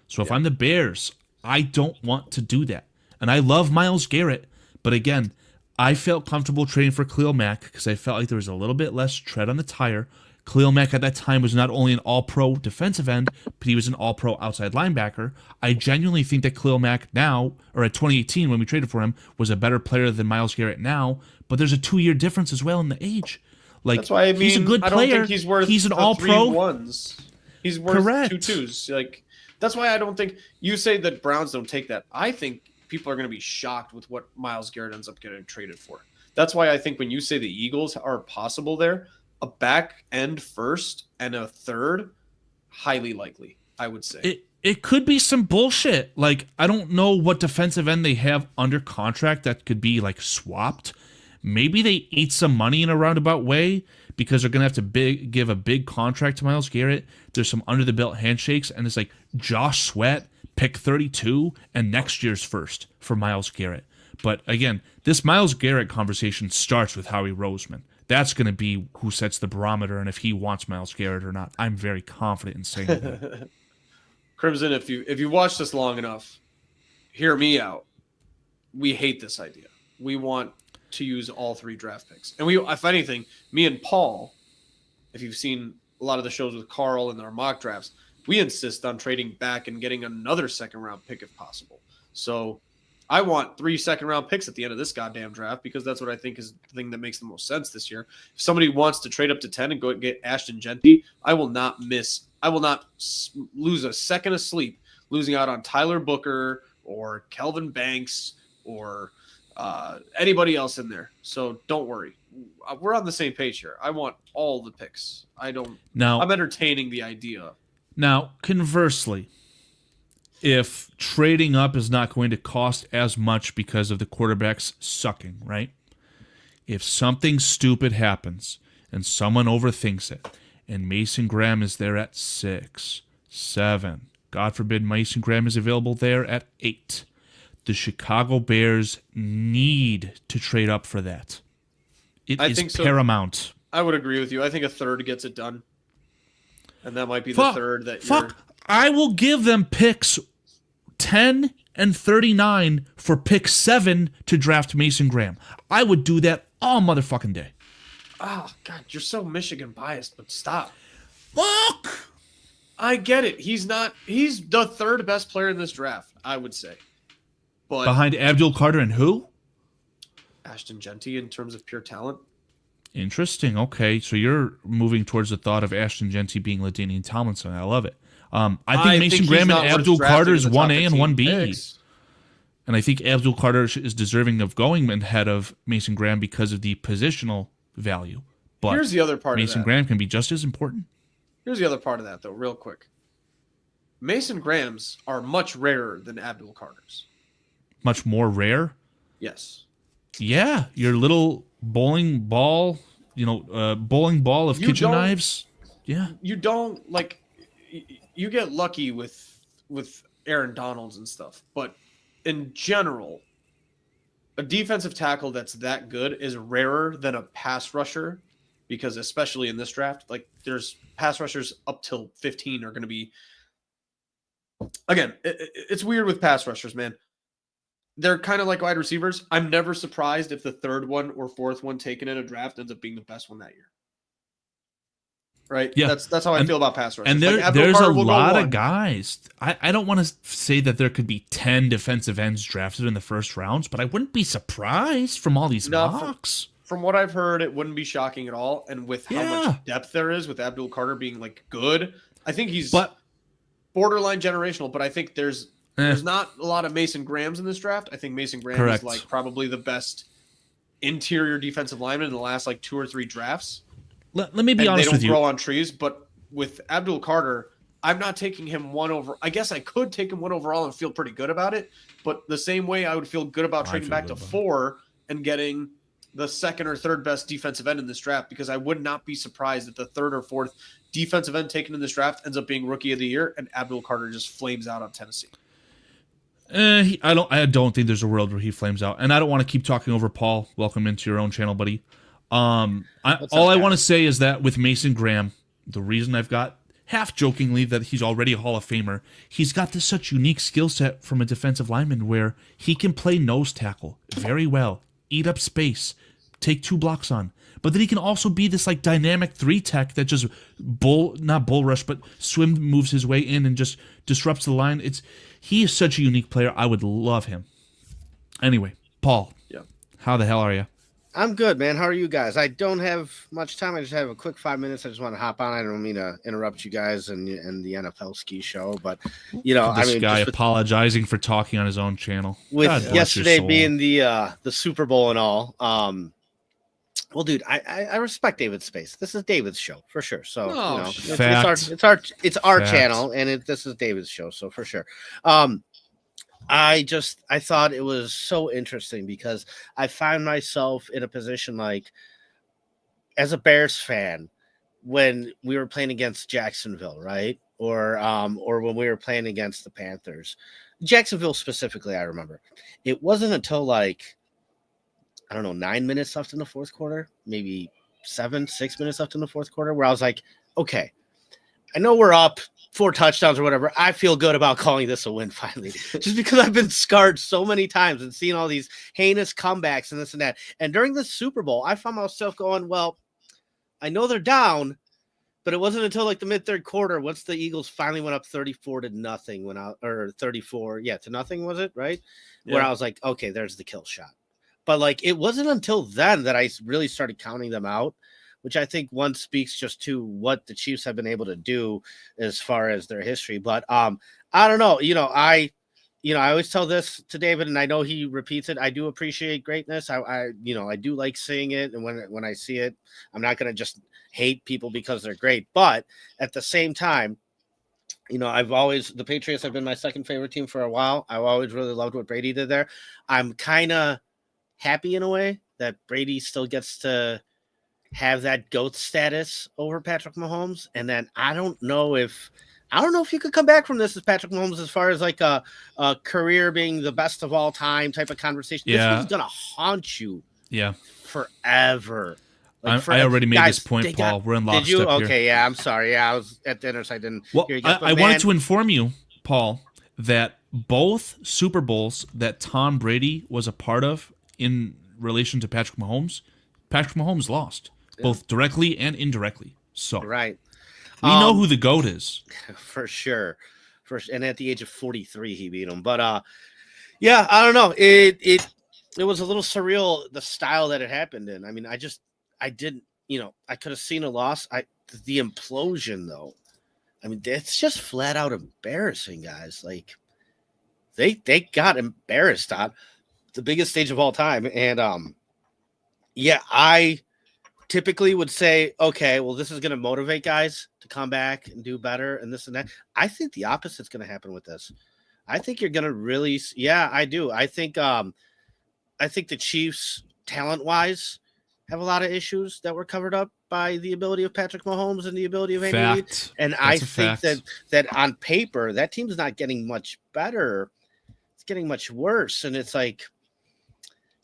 So if I'm the Bears, I don't want to do that. And I love Myles Garrett, but again, I felt comfortable trading for Khalil Mack because I felt like there was a little bit less tread on the tire. Khalil Mack at that time was not only an all-pro defensive end, but he was an all-pro outside linebacker. I genuinely think that Khalil Mack now, or at 2018 when we traded for him, was a better player than Myles Garrett now, but there's a 2-year difference as well in the age. Like, that's why he's a good player. I don't think he's worth he's an all-pro. 3 1s. He's worth 2 2s. Like, that's why I don't think you say that Browns don't take that. I think people are going to be shocked with what Myles Garrett ends up getting traded for. That's why I think when you say the Eagles are possible there, a back end first and a 3rd, highly likely, I would say. It could be some bullshit. Like, I don't know what defensive end they have under contract that could be like swapped. Maybe they eat some money in a roundabout way because they're going to have to give a big contract to Myles Garrett. There's some under-the-belt handshakes, and it's like Josh Sweat, pick 32, and next year's first for Myles Garrett. But again, this Myles Garrett conversation starts with Howie Roseman. That's going to be who sets the barometer and if he wants Myles Garrett or not. I'm very confident in saying that. Crimson, if you watch this long enough, hear me out. We hate this idea. We want to use all 3 draft picks. And if anything, me and Paul, if you've seen a lot of the shows with Carl and our mock drafts, we insist on trading back and getting another second-round pick if possible. So I want 3 second-round picks at the end of this goddamn draft because that's what I think is the thing that makes the most sense this year. If somebody wants to trade up to 10 and go get Ashton Genty, I will not lose a second of sleep losing out on Tyler Booker or Kelvin Banks or anybody else in there. So don't worry. We're on the same page here. I want all the picks. I'm entertaining the idea. Now, conversely, if trading up is not going to cost as much because of the quarterbacks sucking, right? If something stupid happens and someone overthinks it, and Mason Graham is there at 6, 7, God forbid Mason Graham is available there at 8, the Chicago Bears need to trade up for that. It is paramount. So. I would agree with you. I think a 3rd gets it done. And that might be the 3rd that you're... I will give them picks 10 and 39 for pick 7 to draft Mason Graham. I would do that all motherfucking day. Oh, God, you're so Michigan biased, but stop. Fuck! I get it. He's the 3rd best player in this draft, I would say. But behind Abdul Carter and who? Ashton Genty in terms of pure talent. Interesting. Okay, so you're moving towards the thought of Ashton Genty being LaDainian Tomlinson. I love it. I think Mason Graham and Abdul Carter is 1A and 1B. Picks. And I think Abdul Carter is deserving of going ahead of Mason Graham because of the positional value. But here's the other part Mason of that. Graham can be just as important. Here's the other part of that, though, real quick. Mason Grahams are much rarer than Abdul Carter's. Much more rare? Yes. Yeah, your little bowling ball of kitchen knives. Yeah. You don't, like, you get lucky with Aaron Donalds and stuff, but in general, a defensive tackle that's that good is rarer than a pass rusher, because especially in this draft, like there's pass rushers up till 15 are going to be. Again, it's weird with pass rushers, man. They're kind of like wide receivers. I'm never surprised if the third one or fourth one taken in a draft ends up being the best one that year. Right? Yeah. That's how I feel about pass rushers. And like there's Carter a will go lot one. of guys. I don't want to say that there could be 10 defensive ends drafted in the first rounds, but I wouldn't be surprised from all these mocks. From what I've heard, it wouldn't be shocking at all. And with how much depth there is with Abdul Carter being like good, I think he's borderline generational, but I think there's not a lot of Mason Grahams in this draft. I think Mason Graham is like probably the best interior defensive lineman in the last like 2 or 3 drafts. Let me be honest with you. They don't grow on trees, but with Abdul Carter, I'm not taking him 1 over. I guess I could take him 1 overall and feel pretty good about it, but the same way I would feel good about trading back to 4 and getting the second or third best defensive end in this draft, because I would not be surprised if the third or fourth defensive end taken in this draft ends up being rookie of the year and Abdul Carter just flames out on Tennessee. I don't think there's a world where he flames out, and I don't want to keep talking over Paul. Welcome into your own channel, buddy. All I want to say is that with Mason Graham, the reason I've got half jokingly that he's already a Hall of Famer, he's got this such unique skill set from a defensive lineman where he can play nose tackle very well, eat up space, take 2 blocks on, but then he can also be this like dynamic 3 tech that just not bull rush, but swim moves his way in and just disrupts the line. He is such a unique player. I would love him. Anyway, Paul. Yeah. How the hell are you? I'm good, man. How are you guys? I don't have much time. I just have a quick 5 minutes. I just want to hop on. I don't mean to interrupt you guys and the NFL ski show, but This guy apologizing for talking on his own channel. With yesterday being the Super Bowl and all. Well, dude, I respect David's space. This is David's show for sure. So it's our channel, and this is David's show. So for sure. I thought it was so interesting because I find myself in a position like, as a Bears fan, when we were playing against Jacksonville, right? Or when we were playing against the Panthers, Jacksonville specifically, I remember it wasn't until like, I don't know, 9 minutes left in the fourth quarter, maybe 6 minutes left in the fourth quarter, where I was like, okay, I know we're up 4 touchdowns or whatever. I feel good about calling this a win finally, just because I've been scarred so many times and seeing all these heinous comebacks and this and that. And during the Super Bowl, I found myself going, well, I know they're down, but it wasn't until like the mid-third quarter, once the Eagles finally went up 34-0 or 34-0, was it, right? Yeah. Where I was like, okay, there's the kill shot. But like, it wasn't until then that I really started counting them out, which I think one speaks just to what the Chiefs have been able to do as far as their history. But I don't know. I always tell this to David, and I know he repeats it. I do appreciate greatness. I do like seeing it, and when I see it, I'm not going to just hate people because they're great. But at the same time, the Patriots have been my second favorite team for a while. I've always really loved what Brady did there. I'm kind of happy in a way that Brady still gets to have that GOAT status over Patrick Mahomes. And then I don't know if you could come back from this as Patrick Mahomes as far as like a career being the best of all time type of conversation. Yeah. This one's going to haunt you forever. Like I already made this point, Paul. We're in lockstep. Did you? Okay, here. Yeah, I'm sorry. Yeah, I was at dinner, so I didn't hear you guys. I wanted to inform you, Paul, that both Super Bowls that Tom Brady was a part of in relation to Patrick Mahomes lost, both directly and indirectly. So right. We know who the GOAT is. For sure. And at the age of 43, he beat him. But I don't know. It was a little surreal, the style that it happened in. I mean, I didn't, I could have seen a loss. The implosion, though, I mean, it's just flat out embarrassing, guys. Like, they got embarrassed on the biggest stage of all time. And, I typically would say, okay, well, this is going to motivate guys to come back and do better and this and that. I think the opposite's going to happen with this. I think you're going to really, I do. I think the Chiefs, talent-wise, have a lot of issues that were covered up by the ability of Patrick Mahomes and the ability of Andy Reid. And I think that on paper, that team's not getting much better getting much worse. And it's like,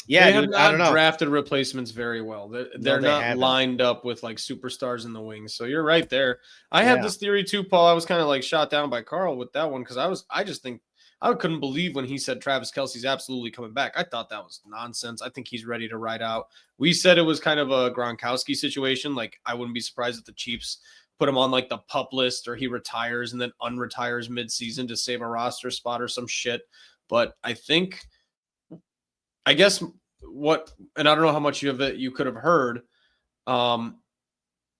they have dude, I don't not know. drafted replacements very well. They're not haven't. lined up with like superstars in the wings. So you're right there. I had this theory too, Paul. I was kind of like shot down by Carl with that one because I just think I couldn't believe when he said Travis Kelce's absolutely coming back. I thought that was nonsense. I think he's ready to ride out. We said it was kind of a Gronkowski situation. Like I wouldn't be surprised if the Chiefs put him on like the pup list or he retires and then unretires midseason to save a roster spot or some shit. But I guess and I don't know how much of it you could have heard, but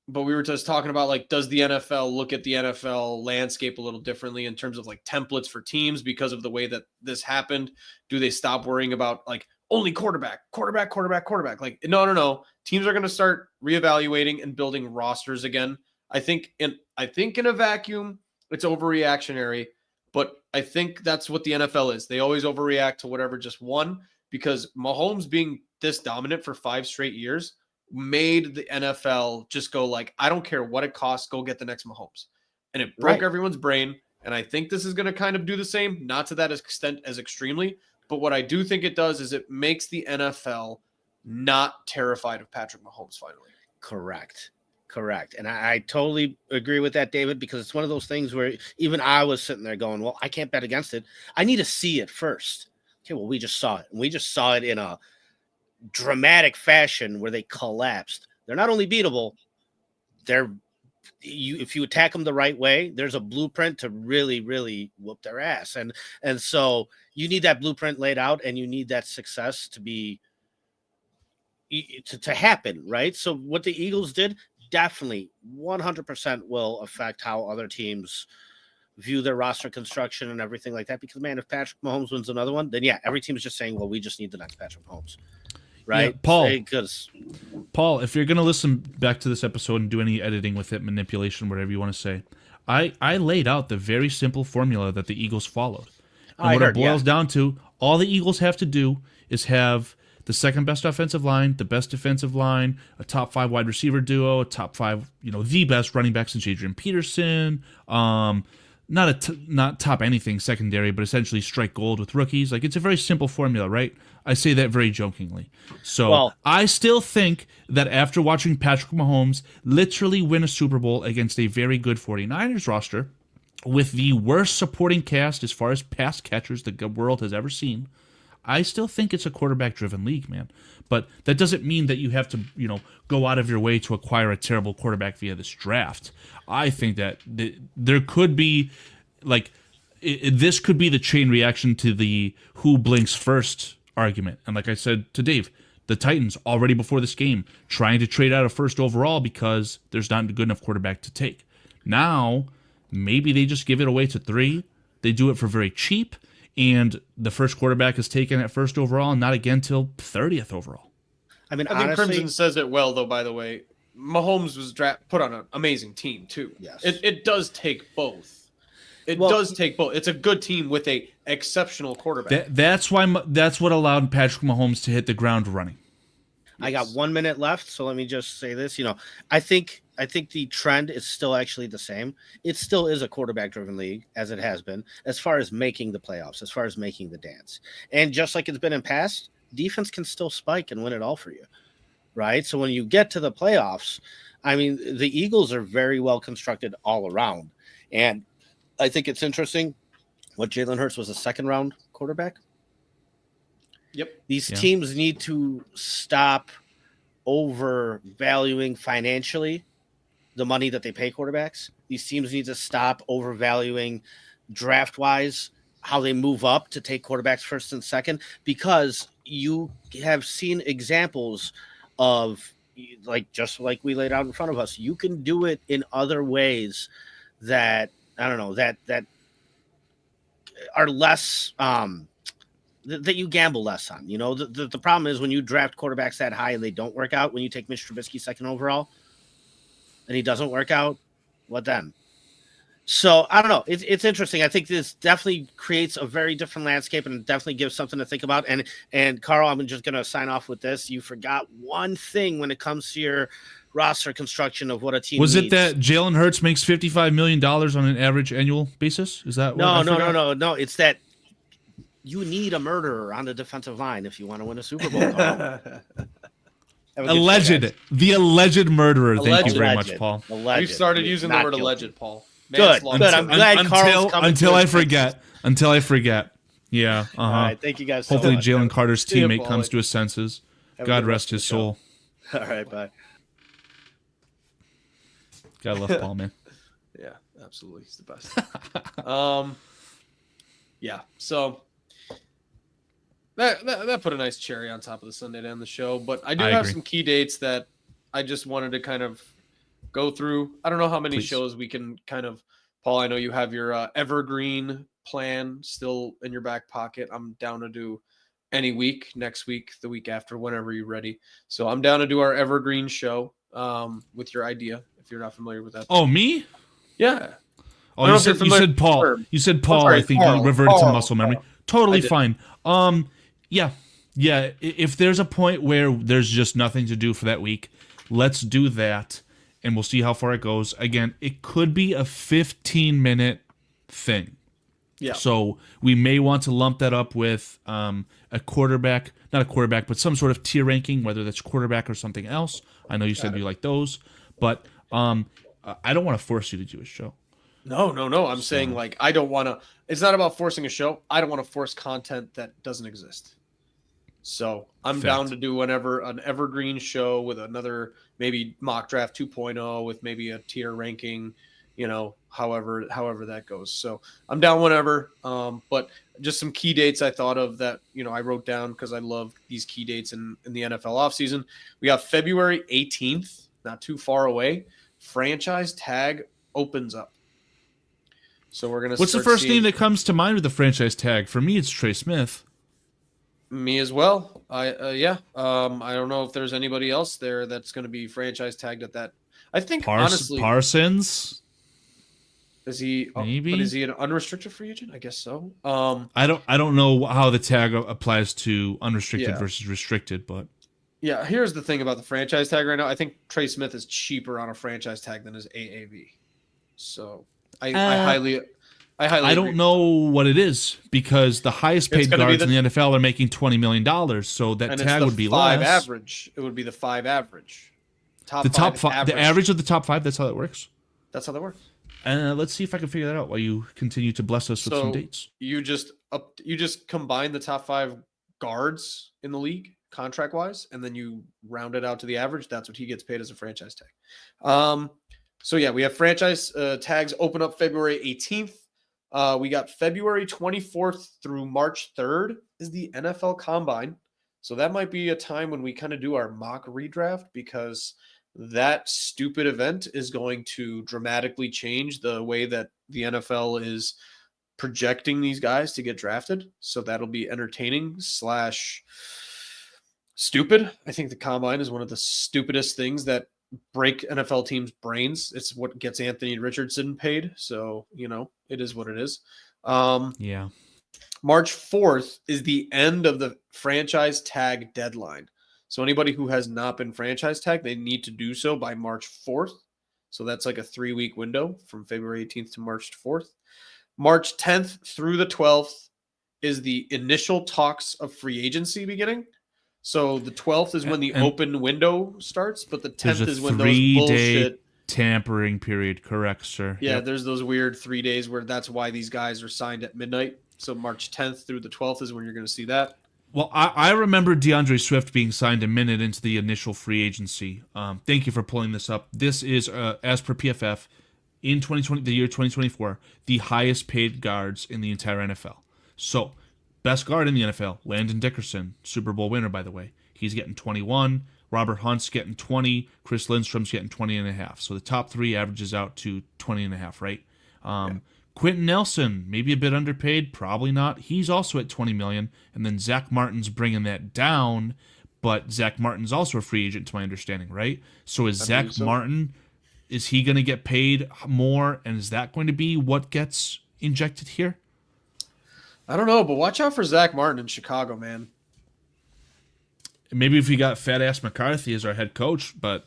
we were just talking about like, does the NFL look at the NFL landscape a little differently in terms of like templates for teams because of the way that this happened? Do they stop worrying about like only quarterback? Like, no. Teams are going to start reevaluating and building rosters again. I think in a vacuum, it's overreactionary, but I think that's what the NFL is. They always overreact to whatever just won. Because Mahomes being this dominant for 5 straight years made the NFL just go like, I don't care what it costs, go get the next Mahomes. And it broke everyone's brain. And I think this is going to kind of do the same, not to that extent as extremely. But what I do think it does is it makes the NFL not terrified of Patrick Mahomes finally. Correct. And I totally agree with that, David, because it's one of those things where even I was sitting there going, well, I can't bet against it. I need to see it first. Okay, well, we just saw it. And we just saw it in a dramatic fashion where they collapsed. They're not only beatable, if you attack them the right way, there's a blueprint to really, really whoop their ass. And so you need that blueprint laid out, and you need that success to happen, right? So what the Eagles did definitely 100% will affect how other teams view their roster construction and everything like that. Because, man, if Patrick Mahomes wins another one, then, every team is just saying, well, we just need the next Patrick Mahomes. Right? Yeah, Paul, if you're going to listen back to this episode and do any editing with it, manipulation, whatever you want to say, I laid out the very simple formula that the Eagles followed. And it boils down to, all the Eagles have to do is have the second best offensive line, the best defensive line, a top 5 wide receiver duo, a top 5, the best running back since Adrian Peterson, not top anything secondary, but essentially strike gold with rookies. Like, it's a very simple formula, right? I say that very jokingly. So I still think that after watching Patrick Mahomes literally win a Super Bowl against a very good 49ers roster with the worst supporting cast as far as pass catchers the world has ever seen, I still think it's a quarterback-driven league, man. But that doesn't mean that you have to, go out of your way to acquire a terrible quarterback via this draft. I think that there could be, this could be the chain reaction to the who blinks first argument. And like I said to Dave, the Titans already before this game trying to trade out a first overall because there's not a good enough quarterback to take. Now, maybe they just give it away to 3. They do it for very cheap. And the first quarterback is taken at first overall and not again till 30th overall. I mean, I think Crimson says it well, though, by the way. Mahomes was put on an amazing team, too. Yes. It does take both. Does take both. It's a good team with a exceptional quarterback. That's what allowed Patrick Mahomes to hit the ground running. I got 1 minute left, so let me just say this. I think the trend is still actually the same. It still is a quarterback-driven league, as it has been, as far as making the playoffs, as far as making the dance. And just like it's been in past, defense can still spike and win it all for you, right? So when you get to the playoffs, I mean, the Eagles are very well constructed all around. And I think it's interesting what Jalen Hurts was a second-round quarterback. Yep. These teams need to stop overvaluing financially the money that they pay quarterbacks. These teams need to stop overvaluing draft-wise how they move up to take quarterbacks first and second, because you have seen examples of, just like we laid out in front of us, you can do it in other ways that, I don't know, that are less that you gamble less on. The problem is when you draft quarterbacks that high and they don't work out, when you take Mitch Trubisky second overall and he doesn't work out, what then? So I don't know. It's interesting. I think this definitely creates a very different landscape and definitely gives something to think about. And Carl, I'm just going to sign off with this. You forgot one thing when it comes to your roster construction of what a team was needs. it that Jalen Hurts makes $55 million on an average annual basis? Is that what No. It's that You need a murderer on the defensive line if you want to win a Super Bowl. Carl. The alleged murderer. Thank you very much, Paul. We've started using the word alleged, Paul. Good. I'm glad Carl's coming until I forget. Until I forget. Yeah. All right. Thank you guys so Hopefully much. Jalen Carter's teammate comes to his senses. God rest his soul. All right. Bye. Gotta love Paul, man. Yeah, absolutely. He's the best. Yeah. So that put a nice cherry on top of the Sunday to end the show. But I do have some key dates that I just wanted to kind of go through. I don't know how many shows we can kind of, Paul, I know you have your evergreen plan still in your back pocket. I'm down to do any week, next week, the week after, whenever you're ready. So I'm down to do our evergreen show with your idea, if you're not familiar with that. Oh, me? Yeah. Oh, you said Paul. You said Paul. Sorry, I think you reverted to muscle memory. Totally fine. Yeah. If there's a point where there's just nothing to do for that week, let's do that, and we'll see how far it goes. Again, it could be a 15-minute thing. Yeah. So we may want to lump that up with a quarterback, not a quarterback, but some sort of tier ranking, whether that's quarterback or something else. I know you said you like those, but I don't want to force you to do a show. No. I'm saying, like, I don't want to. It's not about forcing a show. I don't want to force content that doesn't exist. So I'm down to do whenever an evergreen show with another maybe mock draft 2.0 with maybe a tier ranking, however that goes. So I'm down whenever. But just some key dates I thought of that, I wrote down because I love these key dates in the NFL offseason. We got February 18th, not too far away. Franchise tag opens up. So we're going to What's the first name that comes to mind with the franchise tag? For me, it's Trey Smith. Me as well. I don't know if there's anybody else there that's going to be franchise tagged at that. I think honestly Parsons. Is he? Maybe. But is he an unrestricted free agent? I guess so. I don't know how the tag applies to unrestricted versus restricted, but yeah. Here's the thing about the franchise tag right now. I think Trey Smith is cheaper on a franchise tag than his AAV. So I highly. I don't know what it is because the highest paid guards in the NFL are making $20 million, so that tag would be less. Average. It would be the 5 average. The average of the top 5. That's how that works. That's how that works. Let's see if I can figure that out while you continue to bless us with some dates. You just combine the top 5 guards in the league contract wise, and then you round it out to the average. That's what he gets paid as a franchise tag. So yeah, we have franchise tags open up February 18th. We got February 24th through March 3rd is the NFL Combine. So that might be a time when we kind of do our mock redraft because that stupid event is going to dramatically change the way that the NFL is projecting these guys to get drafted. So that'll be entertaining / stupid. I think the Combine is one of the stupidest things that break NFL teams' brains. It's what gets Anthony Richardson paid. So, it is what it is. Yeah. March 4th is the end of the franchise tag deadline. So anybody who has not been franchise tagged, they need to do so by March 4th. So that's like a 3-week window from February 18th to March 4th. March 10th through the 12th is the initial talks of free agency beginning. So the 12th is when the open window starts, but the 10th is when those bullshit tampering period. Correct, sir. Yeah, there's those weird 3 days where that's why these guys are signed at midnight. So March 10th through the 12th is when you're going to see that. Well, I remember DeAndre Swift being signed a minute into the initial free agency. Thank you for pulling this up. This is, as per PFF, in the year 2024, the highest paid guards in the entire NFL. So, best guard in the NFL, Landon Dickerson, Super Bowl winner, by the way. He's getting 21. Robert Hunt's getting 20. Chris Lindstrom's getting 20.5. So the top 3 averages out to 20.5, right? Quentin Nelson, maybe a bit underpaid, probably not. He's also at 20 million, and then Zach Martin's bringing that down, but Zach Martin's also a free agent, to my understanding, right? So is Zach Martin, is he going to get paid more, and is that going to be what gets injected here? I don't know, but watch out for Zach Martin in Chicago, man. Maybe if we got fat ass McCarthy as our head coach, but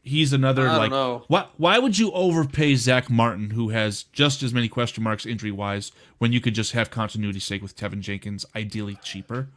he's another I like. don't know. Why would you overpay Zach Martin, who has just as many question marks injury wise, when you could just have continuity's sake with Tevin Jenkins, ideally cheaper?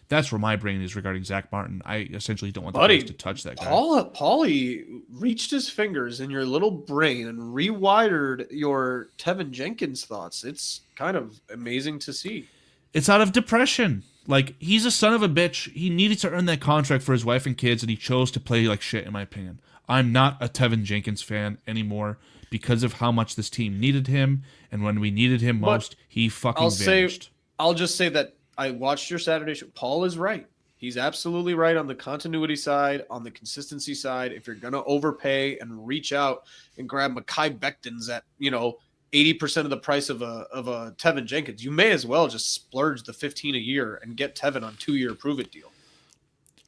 That's where my brain is regarding Zach Martin. I essentially don't want the Bears to touch that guy. Paulie reached his fingers in your little brain and rewired your Tevin Jenkins thoughts. It's kind of amazing to see. It's out of depression. Like, he's a son of a bitch. He needed to earn that contract for his wife and kids, and he chose to play like shit, in my opinion. I'm not a Tevin Jenkins fan anymore because of how much this team needed him, and when we needed him most, he fucking vanished. I'll just say that I watched your Saturday show. Paul is right. He's absolutely right on the continuity side, on the consistency side. If you're going to overpay and reach out and grab Mekhi Becton's at, 80% of the price of a Tevin Jenkins, you may as well just splurge the $15 a year and get Tevin on 2-year prove-it deal.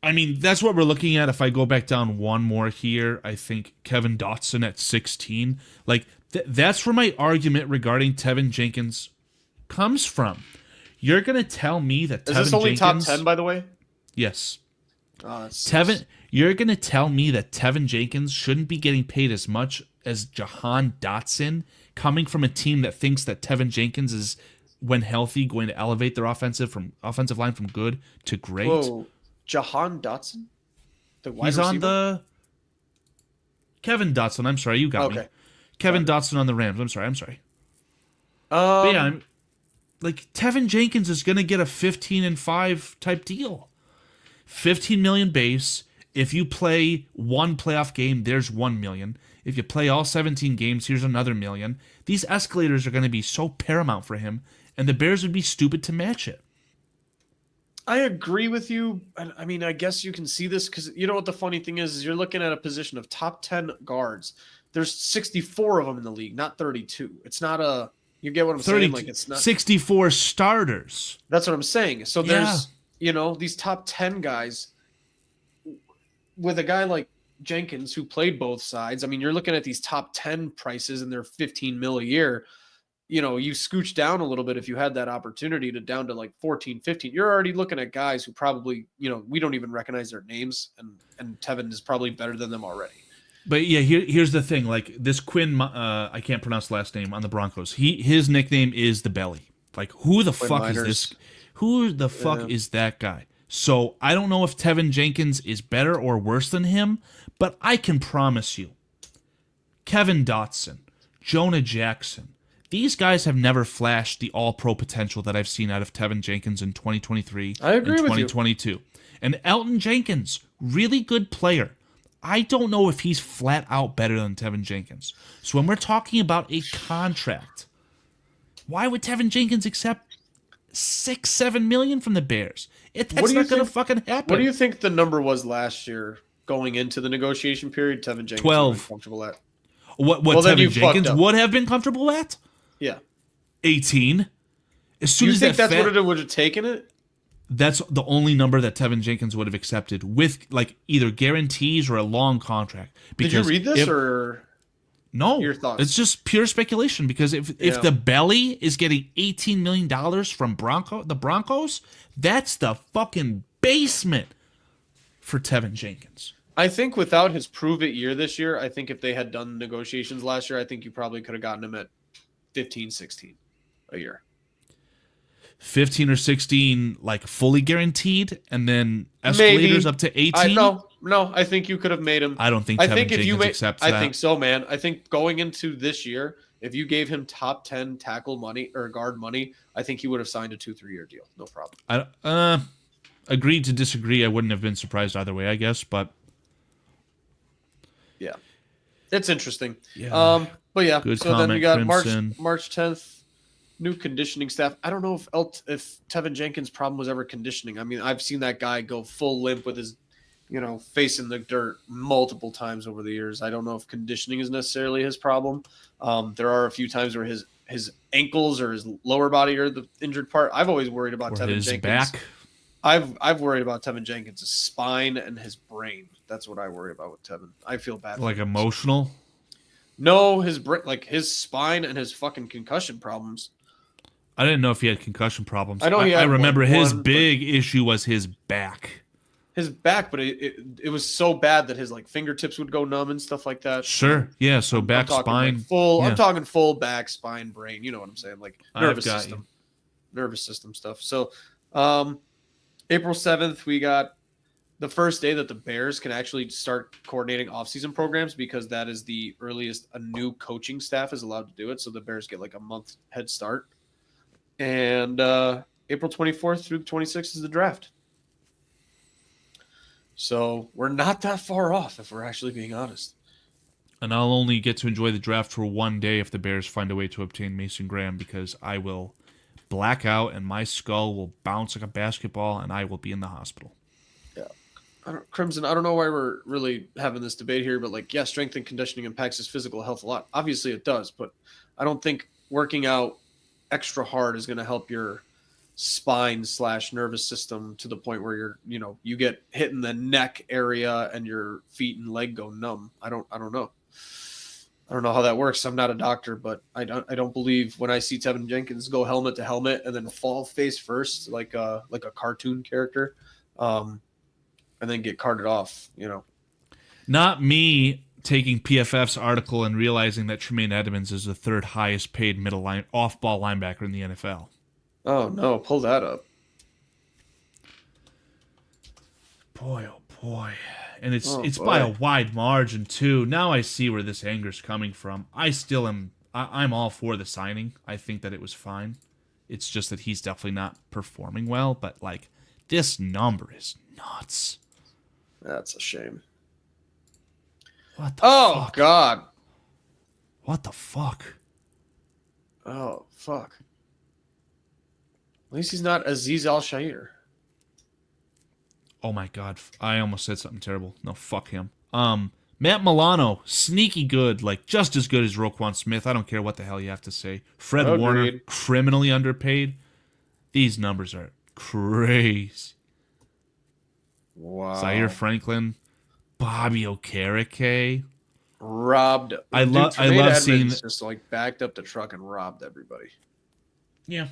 I mean, that's what we're looking at. If I go back down one more here, I think Kevin Dotson at 16. Like, that's where my argument regarding Tevin Jenkins comes from. You're going to tell me that Tevin Jenkins... Is this only top 10, by the way? Yes. You're going to tell me that Tevin Jenkins shouldn't be getting paid as much as Jahan Dotson, coming from a team that thinks that Tevin Jenkins is, when healthy, going to elevate their offensive line from good to great? Whoa. Jahan Dotson? The wide He's receiver? on the... Kevin Dotson, I'm sorry, you got me. Kevin Dotson on the Rams, I'm sorry. But yeah, like, Tevin Jenkins is going to get a 15-5 type deal. 15 million base. If you play one playoff game, there's 1 million. If you play all 17 games, here's another $1 million. These escalators are going to be so paramount for him, and the Bears would be stupid to match it. I agree with you. I mean, I guess you can see this because you know what the funny thing is you're looking at a position of top 10 guards. There's 64 of them in the league, not 32. It's not a... You get what I'm saying? Like, it's not 64 starters. That's what I'm saying. So there's, these top 10 guys with a guy like Jenkins who played both sides. I mean, you're looking at these top 10 prices and they're 15 mil a year. You scooch down a little bit if you had that opportunity to down to like 14, 15. You're already looking at guys who probably, we don't even recognize their names, and Tevin is probably better than them already. But yeah, here's the thing. Like, this Quinn, I can't pronounce the last name on the Broncos. His nickname is the Belly. Like, who the fuck is this? Who the fuck is that guy? So I don't know if Tevin Jenkins is better or worse than him, but I can promise you, Kevin Dotson, Jonah Jackson, these guys have never flashed the all-pro potential that I've seen out of Tevin Jenkins in 2023 and 2022. And Elton Jenkins, really good player. I don't know if he's flat out better than Tevin Jenkins. So when we're talking about a contract, why would Tevin Jenkins accept $6-7 million from the Bears? That's not going to fucking happen. What do you think the number was last year going into the negotiation period? Tevin Jenkins 12. Was comfortable at. What Tevin Jenkins would have been comfortable at? Yeah. 18. As soon as that's what it would have taken it? That's the only number that Tevin Jenkins would have accepted with like either guarantees or a long contract. Did you read this or no? Your thoughts? It's just pure speculation because if the Belly is getting $18 million from the Broncos, that's the fucking basement for Tevin Jenkins. I think without his prove-it year this year, I think if they had done negotiations last year, I think you probably could have gotten him at 15, 16 a year. 15 or 16 like fully guaranteed and then escalators up to 18? No, I think you could have made him. I don't think Tevin Jenkins accepts that. I think so, man. I think going into this year, if you gave him top 10 tackle money or guard money, I think he would have signed a 2-3 year deal. No problem. Agreed to disagree. I wouldn't have been surprised either way, I guess, but yeah. It's interesting. Yeah. But yeah, good so comment, then we got Crimson. March 10th. New conditioning staff. I don't know if Tevin Jenkins' problem was ever conditioning. I mean, I've seen that guy go full limp with his, face in the dirt multiple times over the years. I don't know if conditioning is necessarily his problem. There are a few times where his ankles or his lower body are the injured part. I've always worried about Tevin Jenkins. Back. I've worried about Tevin Jenkins' spine and his brain. That's what I worry about with Tevin. I feel bad. Like emotional? No, his spine and his fucking concussion problems. I didn't know if he had concussion problems. I know he had I remember his one, big issue was his back. his back, but it was so bad that his like fingertips would go numb and stuff like that. Sure. Yeah. So back, I'm spine. Like full. Yeah. I'm talking full back, spine, brain. You know what I'm saying? Like nervous system, you. nervous system stuff. So, April 7th, we got the first day that the Bears can actually start coordinating offseason programs, because that is the earliest a new coaching staff is allowed to do it. So the Bears get like a month head start. And April 24th through the 26th is the draft. So we're not that far off, if we're actually being honest. And I'll only get to enjoy the draft for one day if the Bears find a way to obtain Mason Graham, because I will black out and my skull will bounce like a basketball and I will be in the hospital. Crimson, I don't know why we're really having this debate here, but like, yeah, strength and conditioning impacts his physical health a lot. Obviously it does, but I don't think working out extra hard is going to help your spine/nervous system to the point where you get hit in the neck area and your feet and leg go numb. I don't know. I don't know how that works. I'm not a doctor, but I don't believe when I see Tevin Jenkins go helmet to helmet and then fall face first like a cartoon character. And then get carted off, Not me taking PFF's article and realizing that Tremaine Edmonds is the third highest paid off-ball linebacker in the NFL. Oh, no. Pull that up. Boy, oh, boy. And it's by a wide margin, too. Now I see where this anger's coming from. I'm all for the signing. I think that it was fine. It's just that he's definitely not performing well, but, like, this number is nuts. That's a shame. What the fuck? Oh, God. What the fuck? Oh, fuck. At least he's not Aziz Al-Shair. Oh, my God. I almost said something terrible. No, fuck him. Matt Milano, sneaky good, like just as good as Roquan Smith. I don't care what the hell you have to say. Fred Warner, criminally underpaid. These numbers are crazy. Wow. Zaire Franklin, Bobby Okereke. Robbed. I love seeing just like backed up the truck and robbed everybody. Yeah.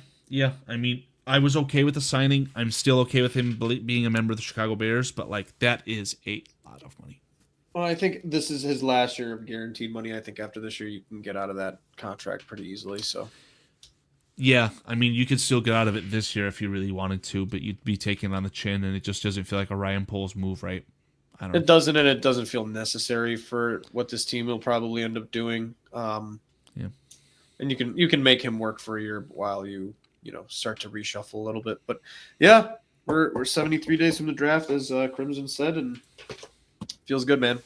I mean, I was okay with the signing. I'm still okay with him being a member of the Chicago Bears, but like that is a lot of money. Well, I think this is his last year of guaranteed money. I think after this year, you can get out of that contract pretty easily. So. Yeah, I mean, you could still get out of it this year if you really wanted to, but you'd be taking it on the chin, and it just doesn't feel like a Ryan Poles move, right? I don't know. It doesn't, and it doesn't feel necessary for what this team will probably end up doing. Yeah, and you can make him work for a year while you start to reshuffle a little bit. But yeah, we're 73 days from the draft, as Crimson said, and feels good, man.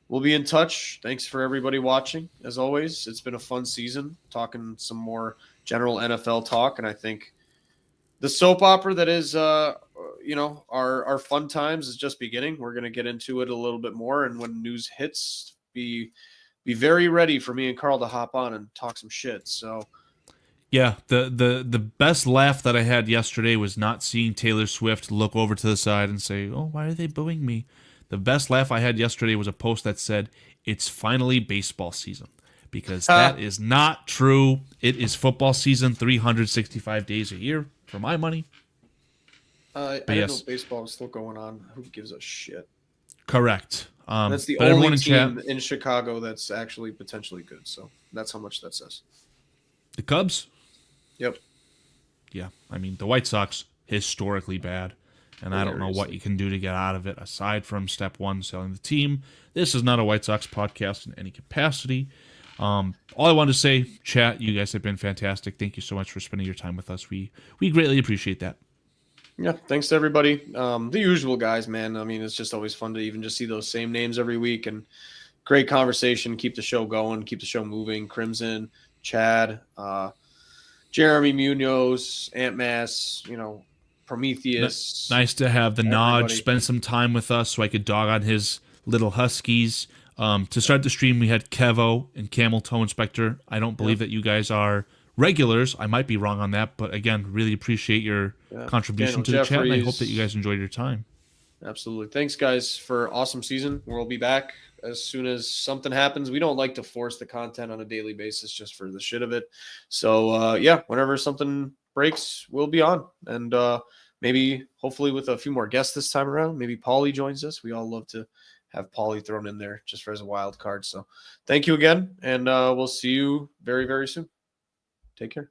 We'll be in touch. Thanks for everybody watching. As always, it's been a fun season, talking some more general NFL talk, and I think the soap opera that is our fun times is just beginning. We're going to get into it a little bit more, and when news hits, be very ready for me and Carl to hop on and talk some shit. So yeah, the best laugh that I had yesterday was not seeing Taylor Swift look over to the side and say, "Oh, why are they booing me?" The best laugh I had yesterday was a post that said, "It's finally baseball season." Because that is not true. It is football season 365 days a year, for my money. I didn't know baseball was still going on. Who gives a shit? Correct. That's the only team in Chicago that's actually potentially good. So that's how much that says. The Cubs? Yep. Yeah, I mean, the White Sox, historically bad. And I don't know what you can do to get out of it aside from step one, selling the team. This is not a White Sox podcast in any capacity. All I wanted to say, chat, you guys have been fantastic. Thank you so much for spending your time with us. We greatly appreciate that. Yeah, thanks to everybody. The usual guys, man. I mean, it's just always fun to even just see those same names every week, and great conversation. Keep the show going, keep the show moving. Crimson, Chad, Jeremy Munoz, Ant Mass, Prometheus. Nice to have the Nodge spend some time with us so I could dog on his little huskies. To start the stream, we had Kevo and Camel Toe Inspector. I don't believe that you guys are regulars. I might be wrong on that, but again, really appreciate your contribution to the chat, and I hope that you guys enjoyed your time. Absolutely. Thanks, guys, for awesome season. We'll be back as soon as something happens. We don't like to force the content on a daily basis just for the shit of it. So, whenever something breaks, we'll be on. And maybe hopefully with a few more guests this time around. Maybe Paulie joins us. We all love to have Paulie thrown in there just for as a wild card. So thank you again, and we'll see you very, very soon. Take care.